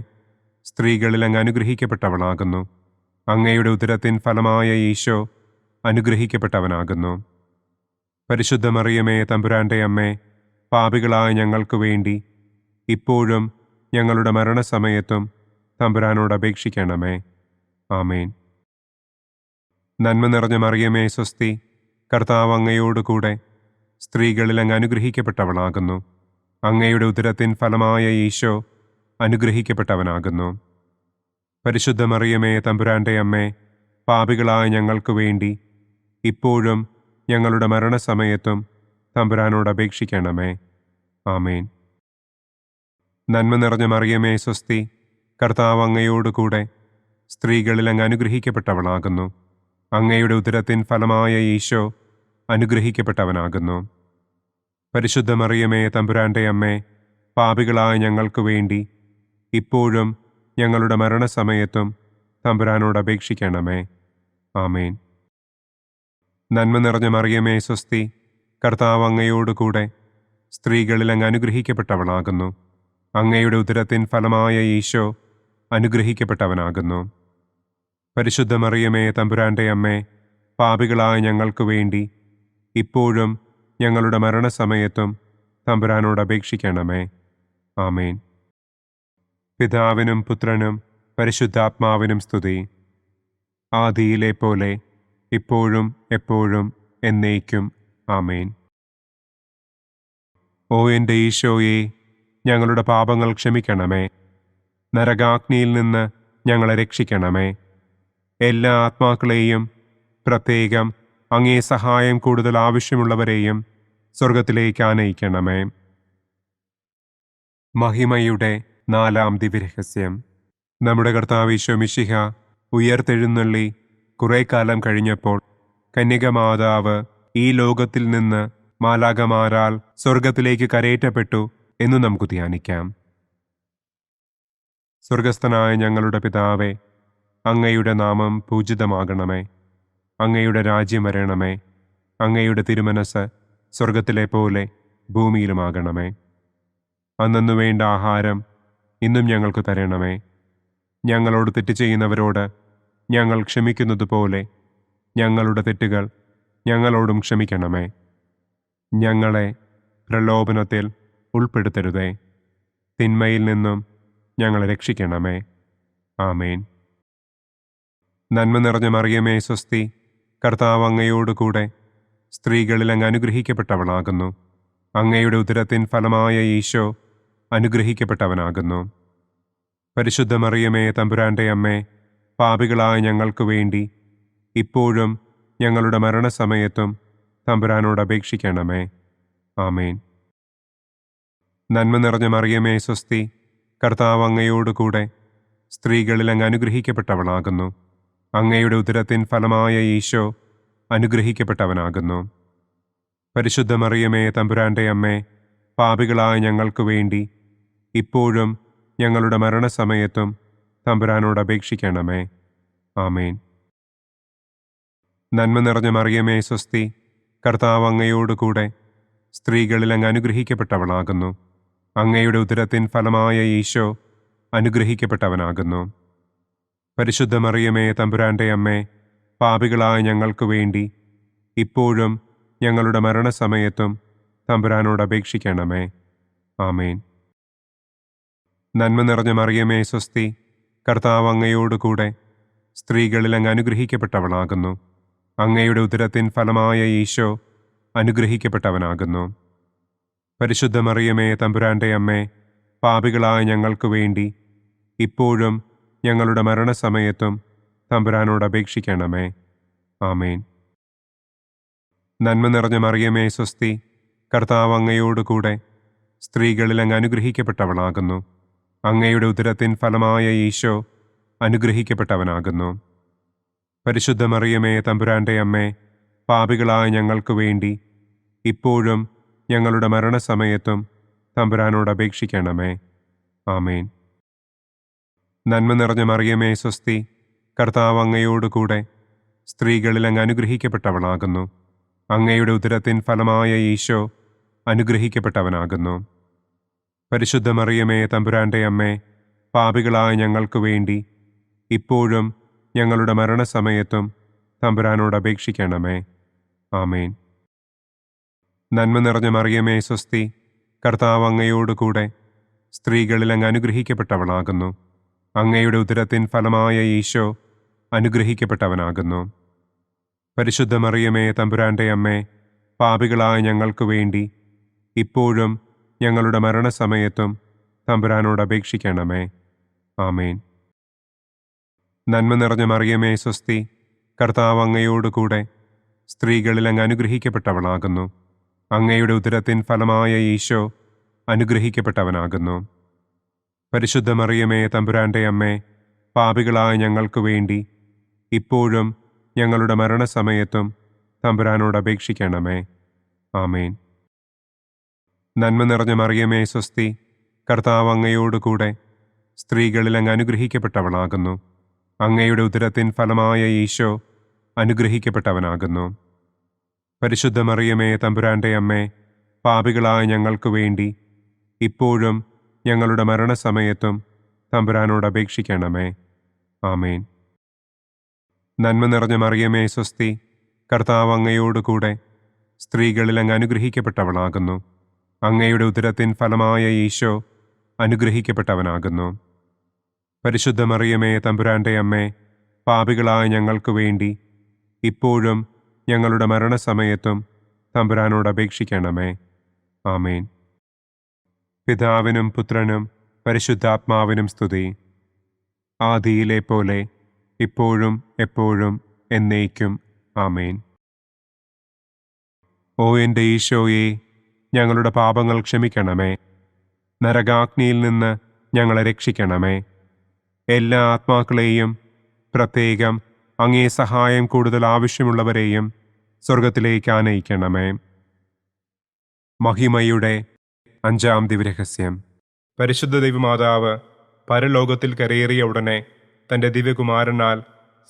സ്ത്രീകളിൽ അങ്ങ് അനുഗ്രഹിക്കപ്പെട്ടവളാകുന്നു. അങ്ങയുടെ ഉദരത്തിൻ ഫലമായ ഈശോ അനുഗ്രഹിക്കപ്പെട്ടവനാകുന്നു. പരിശുദ്ധ മറിയമേ തമ്പുരാന്റെ അമ്മേ, പാപികളായ ഞങ്ങൾക്ക് വേണ്ടി ഇപ്പോഴും ഞങ്ങളുടെ മരണസമയത്തും തമ്പുരാനോട് അപേക്ഷിക്കണമേ. ആമേൻ. നന്മ നിറഞ്ഞ മറിയമേ സ്വസ്തി, കർത്താവ് അങ്ങയോടുകൂടെ സ്ത്രീകളിൽ അങ്ങ് അനുഗ്രഹിക്കപ്പെട്ടവളാകുന്നു. അങ്ങയുടെ ഉദരത്തിൻ ഫലമായ ഈശോ അനുഗ്രഹിക്കപ്പെട്ടവനാകുന്നു. പരിശുദ്ധ മറിയമേ തമ്പുരാന്റെ അമ്മേ, പാപികളായ ഞങ്ങൾക്ക് വേണ്ടി ഇപ്പോഴും ഞങ്ങളുടെ മരണസമയത്തും തമ്പുരാനോട് അപേക്ഷിക്കണമേ. ആമേൻ. നന്മ നിറഞ്ഞ മറിയമേ സ്വസ്തി, കർത്താവ് അങ്ങയോടുകൂടെ സ്ത്രീകളിൽ അങ്ങ് അനുഗ്രഹിക്കപ്പെട്ടവളാകുന്നു. അങ്ങയുടെ ഉദരത്തിൻ ഫലമായ ഈശോ അനുഗ്രഹിക്കപ്പെട്ടവനാകുന്നു. പരിശുദ്ധ മറിയമേ തമ്പുരാന്റെ അമ്മേ, പാപികളായ ഞങ്ങൾക്ക് വേണ്ടി ഇപ്പോഴും ഞങ്ങളുടെ മരണസമയത്തും തമ്പുരാനോട് അപേക്ഷിക്കണമേ. ആമേൻ. നന്മ നിറഞ്ഞ മറിയമേ സ്വസ്തി, കർത്താവ് അങ്ങയോടുകൂടെ സ്ത്രീകളിൽ അങ്ങ് അനുഗ്രഹിക്കപ്പെട്ടവളാകുന്നു. അങ്ങയുടെ ഉദരത്തിൻ ഫലമായ ഈശോ അനുഗ്രഹിക്കപ്പെട്ടവനാകുന്നു. പരിശുദ്ധ മറിയമേ തമ്പുരാന്റെ അമ്മേ, പാപികളായ ഞങ്ങൾക്ക് വേണ്ടി ഇപ്പോഴും ഞങ്ങളുടെ മരണസമയത്തും തമ്പുരാനോട് അപേക്ഷിക്കണമേ. ആമേൻ. പിതാവിനും പുത്രനും പരിശുദ്ധാത്മാവിനും സ്തുതി. ആദിയിലെ പോലെ ഇപ്പോഴും എപ്പോഴും എന്നേക്കും. ആമേൻ. ഓ എൻ്റെ ഈശോയെ, ഞങ്ങളുടെ പാപങ്ങൾ ക്ഷമിക്കണമേ. നരകാഗ്നിയിൽ നിന്ന് ഞങ്ങളെ രക്ഷിക്കണമേ. എല്ലാ ആത്മാക്കളെയും, പ്രത്യേകം അങ്ങേ സഹായം കൂടുതൽ ആവശ്യമുള്ളവരെയും സ്വർഗത്തിലേക്ക് ആനയിക്കണമേ. മഹിമയുടെ 4-ാം ദിവ്യരഹസ്യം. നമ്മുടെ കർത്താവ് ഈശോ മിശിഹ ഉയർത്തെഴുന്നള്ളി കുറെ കാലം കഴിഞ്ഞപ്പോൾ കന്യകമാതാവ് ഈ ലോകത്തിൽ നിന്ന് മാലാഖമാരാൽ സ്വർഗത്തിലേക്ക് കരയേറ്റപ്പെട്ടു എന്നു നമുക്ക് ധ്യാനിക്കാം. സ്വർഗസ്ഥനായ ഞങ്ങളുടെ പിതാവേ, അങ്ങയുടെ നാമം പൂജിതമാകണമേ. അങ്ങയുടെ രാജ്യം വരണമേ. അങ്ങയുടെ തിരുമനസ് സ്വർഗത്തിലെ പോലെ ഭൂമിയിലുമാകണമേ. അന്നന്നു വേണ്ട ആഹാരം ഇന്നും ഞങ്ങൾക്ക് തരണമേ. ഞങ്ങളോട് തെറ്റ് ചെയ്യുന്നവരോട് ഞങ്ങൾ ക്ഷമിക്കുന്നത് പോലെ ഞങ്ങളുടെ തെറ്റുകൾ ഞങ്ങളോടും ക്ഷമിക്കണമേ. ഞങ്ങളെ പ്രലോഭനത്തിൽ ഉൾപ്പെടുത്തരുതേ. തിന്മയിൽ നിന്നും ഞങ്ങളെ രക്ഷിക്കണമേ. ആമേൻ. നന്മ നിറഞ്ഞ മറിയമേ സ്വസ്തി, കർത്താവ് അങ്ങയോടുകൂടെ സ്ത്രീകളിൽ അങ്ങ് അനുഗ്രഹിക്കപ്പെട്ടവളാകുന്നു. അങ്ങയുടെ ഉദരത്തിൻ ഫലമായ ഈശോ അനുഗ്രഹിക്കപ്പെട്ടവനാകുന്നു. പരിശുദ്ധ മറിയമേ തമ്പുരാന്റെ അമ്മേ, പാപികളായ ഞങ്ങൾക്ക് വേണ്ടി ഇപ്പോഴും ഞങ്ങളുടെ മരണസമയത്തും തമ്പുരാനോട് അപേക്ഷിക്കണമേ. ആമേൻ. നന്മ നിറഞ്ഞ മറിയമേ സ്വസ്തി, കർത്താവ് അങ്ങയോടുകൂടെ സ്ത്രീകളിൽ അങ്ങ് അനുഗ്രഹിക്കപ്പെട്ടവളാകുന്നു. അങ്ങയുടെ ഉദരത്തിൻ ഫലമായ ഈശോ അനുഗ്രഹിക്കപ്പെട്ടവനാകുന്നു. പരിശുദ്ധ മറിയമേ, തമ്പുരാന്റെ അമ്മേ, പാപികളായ ഞങ്ങൾക്ക് വേണ്ടി ഇപ്പോഴും ഞങ്ങളുടെ മരണസമയത്തും തമ്പുരാനോട് അപേക്ഷിക്കണമേ. ആമേൻ. നന്മ നിറഞ്ഞ മറിയമേ, സ്വസ്തി, കർത്താവ് അങ്ങയോടുകൂടെ സ്ത്രീകളിൽ അങ്ങ് അനുഗ്രഹിക്കപ്പെട്ടവളാകുന്നു. അങ്ങയുടെ ഉദരത്തിൻ ഫലമായ ഈശോ അനുഗ്രഹിക്കപ്പെട്ടവനാകുന്നു. പരിശുദ്ധ മറിയമേ, തമ്പുരാന്റെ അമ്മേ, പാപികളായ ഞങ്ങൾക്ക് വേണ്ടി ഇപ്പോഴും ഞങ്ങളുടെ മരണസമയത്തും തമ്പുരാനോട് അപേക്ഷിക്കണമേ. ആമേൻ. നന്മ നിറഞ്ഞ മറിയമേ, സ്വസ്തി, കർത്താവ് അങ്ങയോടുകൂടെ സ്ത്രീകളിൽ അങ്ങ് അനുഗ്രഹിക്കപ്പെട്ടവളാകുന്നു. അങ്ങയുടെ ഉദരത്തിൻ ഫലമായ ഈശോ അനുഗ്രഹിക്കപ്പെട്ടവനാകുന്നു. പരിശുദ്ധ മറിയമേ, തമ്പുരാന്റെ അമ്മേ, പാപികളായ ഞങ്ങൾക്ക് വേണ്ടി ഇപ്പോഴും ഞങ്ങളുടെ മരണസമയത്തും തമ്പുരാനോട് അപേക്ഷിക്കണമേ. ആമേൻ. നന്മ നിറഞ്ഞ മറിയമേ, സ്വസ്തി, കർത്താവ് അങ്ങയോടുകൂടെ സ്ത്രീകളിൽ അങ്ങ് അനുഗ്രഹിക്കപ്പെട്ടവളാകുന്നു. അങ്ങയുടെ ഉദരത്തിൻ ഫലമായ ഈശോ അനുഗ്രഹിക്കപ്പെട്ടവനാകുന്നു. പരിശുദ്ധ മറിയമേ, തമ്പുരാന്റെ അമ്മേ, പാപികളായ ഞങ്ങൾക്ക് വേണ്ടി ഇപ്പോഴും ഞങ്ങളുടെ മരണസമയത്തും തമ്പുരാനോട് അപേക്ഷിക്കണമേ. ആമേൻ. നന്മ നിറഞ്ഞ മറിയമേ, സ്വസ്തി, കർത്താവ് അങ്ങയോടുകൂടെ സ്ത്രീകളിൽ അങ്ങ് അനുഗ്രഹിക്കപ്പെട്ടവളാകുന്നു. അങ്ങയുടെ ഉദരത്തിൻ ഫലമായ ഈശോ അനുഗ്രഹിക്കപ്പെട്ടവനാകുന്നു. പരിശുദ്ധ മറിയമേ, തമ്പുരാന്റെ അമ്മേ, പാപികളായ ഞങ്ങൾക്ക് വേണ്ടി ഇപ്പോഴും ഞങ്ങളുടെ മരണസമയത്തും തമ്പുരാനോട് അപേക്ഷിക്കണമേ. ആമേൻ. നന്മ നിറഞ്ഞ മറിയമേ, സ്വസ്തി, കർത്താവ് അങ്ങയോടുകൂടെ സ്ത്രീകളിൽ അങ്ങ് അനുഗ്രഹിക്കപ്പെട്ടവളാകുന്നു. അങ്ങയുടെ ഉദരത്തിൻ ഫലമായ ഈശോ അനുഗ്രഹിക്കപ്പെട്ടവനാകുന്നു. പരിശുദ്ധ മറിയമേ, തമ്പുരാന്റെ അമ്മേ, പാപികളായ ഞങ്ങൾക്ക് വേണ്ടി ഇപ്പോഴും ഞങ്ങളുടെ മരണസമയത്തും തമ്പുരാനോട് അപേക്ഷിക്കണമേ. ആമേൻ. നന്മ നിറഞ്ഞ മറിയമേ, സ്വസ്തി, കർത്താവ് അങ്ങയോടുകൂടെ സ്ത്രീകളിൽ അങ്ങ് അനുഗ്രഹിക്കപ്പെട്ടവളാകുന്നു. അങ്ങയുടെ ഉദരത്തിൻ ഫലമായ ഈശോ അനുഗ്രഹിക്കപ്പെട്ടവനാകുന്നു. പരിശുദ്ധ മറിയമേ, തമ്പുരാന്റെ അമ്മേ, പാപികളായ ഞങ്ങൾക്ക് വേണ്ടി ഇപ്പോഴും ഞങ്ങളുടെ മരണസമയത്തും തമ്പുരാനോട് അപേക്ഷിക്കണമേ. ആമേൻ. നന്മ നിറഞ്ഞ മറിയമേ, സ്വസ്തി, കർത്താവ് അങ്ങയോടുകൂടെ സ്ത്രീകളിൽ അങ്ങ് അനുഗ്രഹിക്കപ്പെട്ടവളാകുന്നു. അങ്ങയുടെ ഉദരത്തിൻ ഫലമായ ഈശോ അനുഗ്രഹിക്കപ്പെട്ടവനാകുന്നു. പരിശുദ്ധ മറിയമേ, തമ്പുരാന്റെ അമ്മേ, പാപികളായ ഞങ്ങൾക്ക് വേണ്ടി ഇപ്പോഴും ഞങ്ങളുടെ മരണസമയത്തും തമ്പുരാനോട് അപേക്ഷിക്കണമേ. ആമേൻ. നന്മ നിറഞ്ഞ മറിയമേ, സ്വസ്തി, കർത്താവ് അങ്ങയോടുകൂടെ സ്ത്രീകളിൽ അങ്ങ് അനുഗ്രഹിക്കപ്പെട്ടവളാകുന്നു. അങ്ങയുടെ ഉദരത്തിൻ ഫലമായ ഈശോ അനുഗ്രഹിക്കപ്പെട്ടവനാകുന്നു. പരിശുദ്ധ മറിയമേ, തമ്പുരാന്റെ അമ്മേ, പാപികളായ ഞങ്ങൾക്ക് വേണ്ടി ഇപ്പോഴും ഞങ്ങളുടെ മരണസമയത്തും തമ്പുരാനോട് അപേക്ഷിക്കണമേ. ആമേൻ. പിതാവിനും പുത്രനും പരിശുദ്ധാത്മാവിനും സ്തുതി. ആദിയിലെ പോലെ ഇപ്പോഴും എപ്പോഴും എന്നേക്കും. ആമേൻ. ഓ എൻ്റെ ഈശോയെ, ഞങ്ങളുടെ പാപങ്ങൾ ക്ഷമിക്കണമേ. നരകാഗ്നിയിൽ നിന്ന് ഞങ്ങളെ രക്ഷിക്കണമേ. എല്ലാ ആത്മാക്കളെയും, പ്രത്യേകം അങ്ങേ സഹായം കൂടുതൽ ആവശ്യമുള്ളവരെയും സ്വർഗത്തിലേക്ക് ആനയിക്കണമേ. മഹിമയുടെ 5-ാം ദിവ്യരഹസ്യം. പരിശുദ്ധ ദൈവമാതാവ് പരലോകത്തിൽ കരയേറിയ ഉടനെ തൻ്റെ ദിവ്യകുമാരനാൽ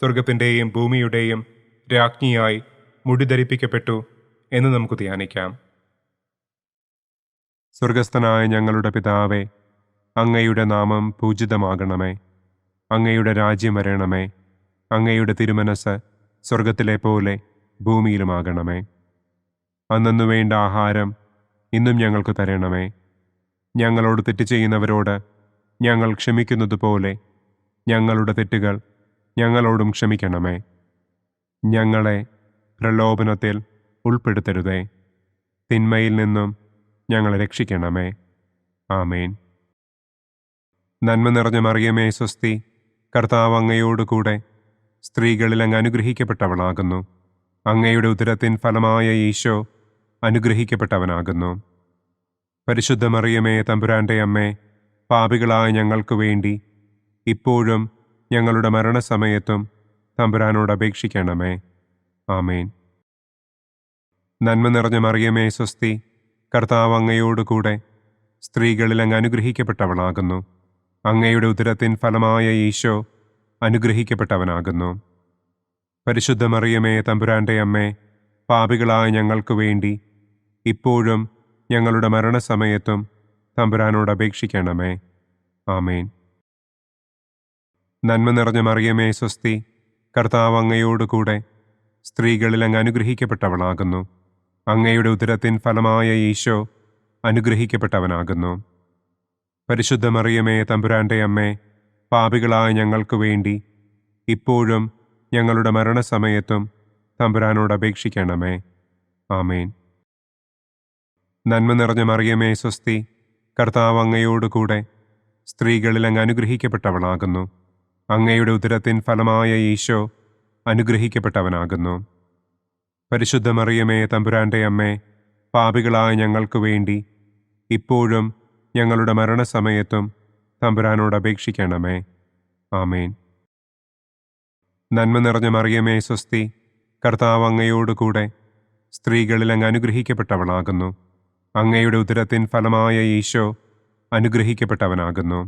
സ്വർഗത്തിൻ്റെയും ഭൂമിയുടെയും രാജ്ഞിയായി മുടിധരിപ്പിക്കപ്പെട്ടു എന്ന് നമുക്ക് ധ്യാനിക്കാം. സ്വർഗസ്ഥനായ ഞങ്ങളുടെ പിതാവേ, അങ്ങയുടെ നാമം പൂജിതമാകണമേ. അങ്ങയുടെ രാജ്യം വരണമേ. അങ്ങയുടെ തിരുമനസ് സ്വർഗത്തിലെ പോലെ ഭൂമിയിലുമാകണമേ. അന്നു വേണ്ട ആഹാരം ഇന്നും ഞങ്ങൾക്ക് തരണമേ. ഞങ്ങളോട് തെറ്റ് ചെയ്യുന്നവരോട് ഞങ്ങൾ ക്ഷമിക്കുന്നത് പോലെ ഞങ്ങളുടെ തെറ്റുകൾ ഞങ്ങളോടും ക്ഷമിക്കണമേ. ഞങ്ങളെ പ്രലോഭനത്തിൽ ഉൾപ്പെടുത്തരുതേ. തിന്മയിൽ നിന്നും ഞങ്ങളെ രക്ഷിക്കണമേ. ആമേൻ. നന്മ നിറഞ്ഞ മറിയമേ, സ്വസ്തി, കർത്താവ് അങ്ങയോടുകൂടെ സ്ത്രീകളിൽ അങ്ങ് അനുഗ്രഹിക്കപ്പെട്ടവളാകുന്നു. അങ്ങയുടെ ഉദരത്തിൻ ഫലമായ ഈശോ അനുഗ്രഹിക്കപ്പെട്ടവനാകുന്നു. പരിശുദ്ധ മറിയമേ, തമ്പുരാന്റെ അമ്മേ, പാപികളായ ഞങ്ങൾക്ക് വേണ്ടി ഇപ്പോഴും ഞങ്ങളുടെ മരണസമയത്തും തമ്പുരാനോട് അപേക്ഷിക്കണമേ. ആമേൻ. നന്മ നിറഞ്ഞ മറിയമേ സ്വസ്തി, കർത്താവ് അങ്ങയോടുകൂടെ സ്ത്രീകളിൽ അങ്ങ് അനുഗ്രഹിക്കപ്പെട്ടവളാകുന്നു. അങ്ങയുടെ ഉദരത്തിൻ ഫലമായ ഈശോ അനുഗ്രഹിക്കപ്പെട്ടവനാകുന്നു. പരിശുദ്ധ മറിയമേ തമ്പുരാന്റെ അമ്മേ, പാപികളായ ഞങ്ങൾക്ക് വേണ്ടി ഇപ്പോഴും ഞങ്ങളുടെ മരണസമയത്തും തമ്പുരാനോട് അപേക്ഷിക്കണമേ. ആമേൻ. നന്മ നിറഞ്ഞ മറിയമേ സ്വസ്തി, കർത്താവ് അങ്ങയോടുകൂടെ സ്ത്രീകളിൽ അങ്ങ് അനുഗ്രഹിക്കപ്പെട്ടവളാകുന്നു. അങ്ങയുടെ ഉദരത്തിൻ ഫലമായ ഈശോ അനുഗ്രഹിക്കപ്പെട്ടവനാകുന്നു. പരിശുദ്ധ മറിയമേ തമ്പുരാന്റെ അമ്മേ, പാപികളായ ഞങ്ങൾക്ക് വേണ്ടി ഇപ്പോഴും ഞങ്ങളുടെ മരണസമയത്തും തമ്പുരാനോട് അപേക്ഷിക്കണമേ. ആമേൻ. നന്മ നിറഞ്ഞ മറിയമേ സ്വസ്തി, കർത്താവ് അങ്ങയോടുകൂടെ സ്ത്രീകളിൽ അങ്ങ് അനുഗ്രഹിക്കപ്പെട്ടവളാകുന്നു. അങ്ങയുടെ ഉദരത്തിൻ ഫലമായ ഈശോ അനുഗ്രഹിക്കപ്പെട്ടവനാകുന്നു. പരിശുദ്ധ മറിയമേ തമ്പുരാന്റെ അമ്മേ, പാപികളായ ഞങ്ങൾക്ക് വേണ്ടി ഇപ്പോഴും ഞങ്ങളുടെ മരണസമയത്തും തമ്പുരാനോട് അപേക്ഷിക്കണമേ. ആമേൻ. നന്മ നിറഞ്ഞ മറിയമേ സ്വസ്തി, കർത്താവ് അങ്ങയോടുകൂടെ സ്ത്രീകളിൽ അങ്ങ് അനുഗ്രഹിക്കപ്പെട്ടവളാകുന്നു. അങ്ങയുടെ ഉദരത്തിൻ ഫലമായ ഈശോ അനുഗ്രഹിക്കപ്പെട്ടവനാകുന്നു.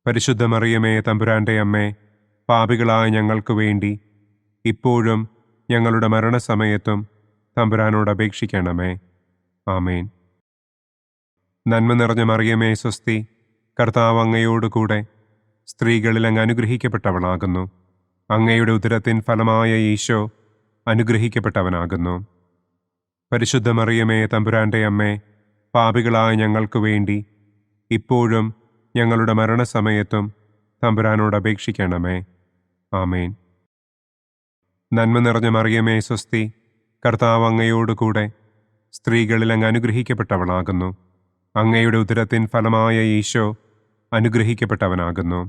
പരിശുദ്ധ മറിയമേ തമ്പുരാന്റെ അമ്മേ, പാപികളായ ഞങ്ങൾക്ക് വേണ്ടി ഇപ്പോഴും ഞങ്ങളുടെ മരണസമയത്തും തമ്പുരാനോട് അപേക്ഷിക്കണമേ. ആമേൻ. നന്മ നിറഞ്ഞ മറിയമേ സ്വസ്തി, കർത്താവ് അങ്ങയോടുകൂടെ സ്ത്രീകളിൽ അങ്ങ് അനുഗ്രഹിക്കപ്പെട്ടവളാകുന്നു. അങ്ങയുടെ ഉദരത്തിൻ ഫലമായ ഈശോ അനുഗ്രഹിക്കപ്പെട്ടവനാകുന്നു. പരിശുദ്ധ മറിയമേ തമ്പുരാന്റെ അമ്മേ, പാപികളായ ഞങ്ങൾക്ക് വേണ്ടി ഇപ്പോഴും ഞങ്ങളുടെ മരണസമയത്തും തമ്പുരാനോട് അപേക്ഷിക്കണമേ. ആമേൻ. നന്മ നിറഞ്ഞ മറിയമേ സ്വസ്തി, കർത്താവ് അങ്ങയോടുകൂടെ സ്ത്രീകളിൽ അങ്ങ് അനുഗ്രഹിക്കപ്പെട്ടവളാകുന്നു. അങ്ങയുടെ ഉദരത്തിൻ ഫലമായ ഈശോ അനുഗ്രഹിക്കപ്പെട്ടവനാകുന്നു.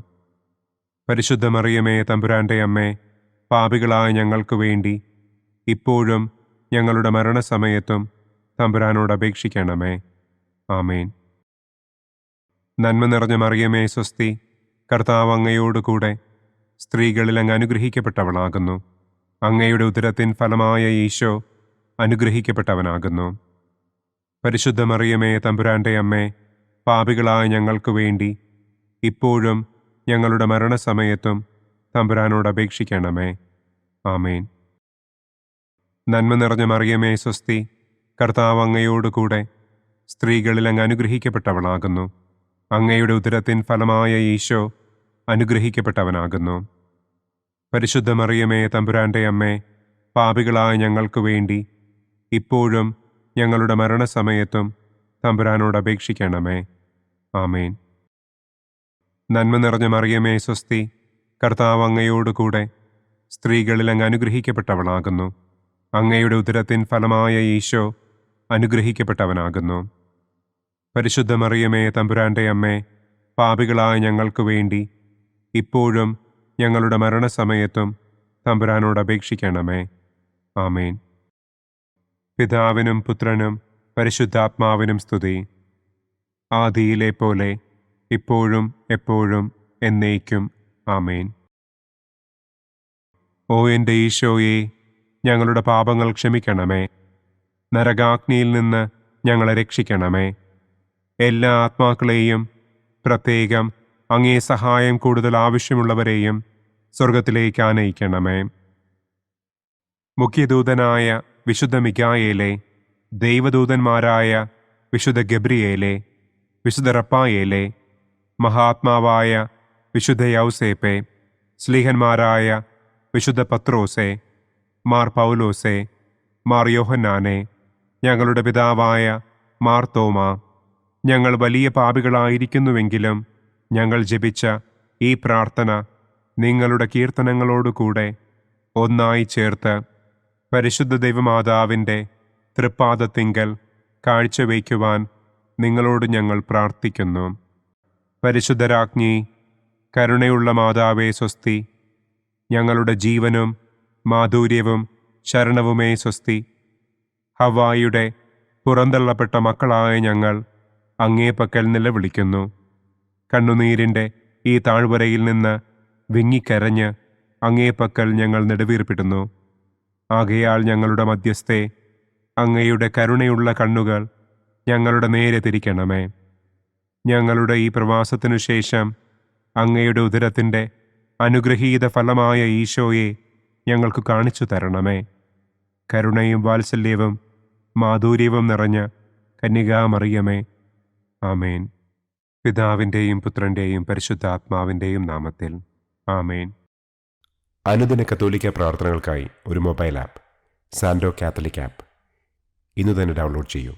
പരിശുദ്ധ മറിയമേ തമ്പുരാന്റെ അമ്മേ, പാപികളായ ഞങ്ങൾക്ക് വേണ്ടി ഇപ്പോഴും ഞങ്ങളുടെ മരണസമയത്തും തമ്പുരാനോട് അപേക്ഷിക്കണമേ. ആമേൻ. നന്മ നിറഞ്ഞ മറിയമേ സ്വസ്തി, കർത്താവ് അങ്ങയോടുകൂടെ സ്ത്രീകളിൽ അങ്ങ് അനുഗ്രഹിക്കപ്പെട്ടവളാകുന്നു. അങ്ങയുടെ ഉദരത്തിൻ ഫലമായ ഈശോ അനുഗ്രഹിക്കപ്പെട്ടവനാകുന്നു. പരിശുദ്ധ മറിയമേ തമ്പുരാന്റെ അമ്മേ, പാപികളായ ഞങ്ങൾക്ക് വേണ്ടി ഇപ്പോഴും ഞങ്ങളുടെ മരണസമയത്തും തമ്പുരാനോട് അപേക്ഷിക്കണമേ. ആമേൻ. നന്മ നിറഞ്ഞ മറിയമേ സ്വസ്തി, കർത്താവ് അങ്ങയോടുകൂടെ സ്ത്രീകളിൽ അങ്ങ് അനുഗ്രഹിക്കപ്പെട്ടവളാകുന്നു. അങ്ങയുടെ ഉദരത്തിൻ ഫലമായ ഈശോ അനുഗ്രഹിക്കപ്പെട്ടവനാകുന്നു. പരിശുദ്ധ മറിയമേ തമ്പുരാന്റെ അമ്മേ, പാപികളായ ഞങ്ങൾക്ക് വേണ്ടി ഇപ്പോഴും ഞങ്ങളുടെ മരണസമയത്തും തമ്പുരാനോട് അപേക്ഷിക്കണമേ. ആമേൻ. നന്മ നിറഞ്ഞ മറിയമേ സ്വസ്തി, കർത്താവ് അങ്ങയോടുകൂടെ സ്ത്രീകളിൽ അങ്ങ് അനുഗ്രഹിക്കപ്പെട്ടവളാകുന്നു. അങ്ങയുടെ ഉദരത്തിൻ ഫലമായ ഈശോ അനുഗ്രഹിക്കപ്പെട്ടവനാകുന്നു. പരിശുദ്ധ മറിയമേ തമ്പുരാന്റെ അമ്മേ, പാപികളായ ഞങ്ങൾക്ക് വേണ്ടി ഇപ്പോഴും ഞങ്ങളുടെ മരണസമയത്തും തമ്പുരാനോട് അപേക്ഷിക്കണമേ. ആമേൻ. പിതാവിനും പുത്രനും പരിശുദ്ധാത്മാവിനും സ്തുതി. ആദിയിലെ പോലെ ഇപ്പോഴും എപ്പോഴും എന്നേക്കും. ആമേൻ. ഓ എൻ്റെ ഈശോയെ, ഞങ്ങളുടെ പാപങ്ങൾ ക്ഷമിക്കണമേ. നരകാഗ്നിയിൽ നിന്ന് ഞങ്ങളെ രക്ഷിക്കണമേ. എല്ലാ ആത്മാക്കളെയും, പ്രത്യേകം അങ്ങേ സഹായം കൂടുതൽ ആവശ്യമുള്ളവരെയും സ്വർഗത്തിലേക്ക് ആനയിക്കണമേ. മുഖ്യദൂതനായ വിശുദ്ധ മിഖായേലേ, ദൈവദൂതന്മാരായ വിശുദ്ധ ഗബ്രിയേലേ, വിശുദ്ധ റപ്പായേലേ, മഹാത്മാവായ വിശുദ്ധ യൗസേപ്പേ, സ്ലീഹന്മാരായ വിശുദ്ധ പത്രോസേ, മാർ പൗലോസേ, മാർ യോഹന്നാനെ, ഞങ്ങളുടെ പിതാവായ മാർ തോമാ, ഞങ്ങൾ വലിയ പാപികളായിരിക്കുന്നുവെങ്കിലും ഞങ്ങൾ ജപിച്ച ഈ പ്രാർത്ഥന നിങ്ങളുടെ കീർത്തനങ്ങളോടുകൂടെ ഒന്നായി ചേർത്ത് പരിശുദ്ധ ദൈവമാതാവിൻ്റെ തൃപ്പാദത്തിങ്കൽ കാഴ്ചവയ്ക്കുവാൻ നിങ്ങളോട് ഞങ്ങൾ പ്രാർത്ഥിക്കുന്നു. പരിശുദ്ധരാജ്ഞി, കരുണയുള്ള മാതാവേ സ്വസ്തി. ഞങ്ങളുടെ ജീവനും മാധുര്യവും ശരണവുമേ സ്വസ്തി. ഹവ്വായുടെ പുറന്തള്ളപ്പെട്ട മക്കളായ ഞങ്ങൾ അങ്ങേപ്പക്കൽ നിലവിളിക്കുന്നു. കണ്ണുനീരിൻ്റെ ഈ താഴ്വരയിൽ നിന്ന് വിങ്ങിക്കരഞ്ഞ് അങ്ങേപ്പക്കൽ ഞങ്ങൾ നെടുവീർപ്പിടുന്നു. ആകയാൽ ഞങ്ങളുടെ മധ്യസ്ഥെ, അങ്ങയുടെ കരുണയുള്ള കണ്ണുകൾ ഞങ്ങളുടെ നേരെ തിരിക്കണമേ. ഞങ്ങളുടെ ഈ പ്രവാസത്തിനു ശേഷം അങ്ങയുടെ ഉദരത്തിൻ്റെ അനുഗ്രഹീത ഫലമായ ഈശോയെ ഞങ്ങൾക്ക് കാണിച്ചു തരണമേ. കരുണയും വാത്സല്യവും മാധുര്യവും നിറഞ്ഞ കന്യകാമറിയമേ, ആമേൻ. പിതാവിൻ്റെയും പുത്രൻ്റെയും പരിശുദ്ധാത്മാവിൻ്റെയും നാമത്തിൽ, ആമേൻ. അനുദിന കത്തോലിക്ക പ്രാർത്ഥനകൾക്കായി ഒരു മൊബൈൽ ആപ്പ്, സാൻഡോ കാത്തലിക് ആപ്പ്, ഇന്ന് തന്നെ ഡൗൺലോഡ് ചെയ്യൂ.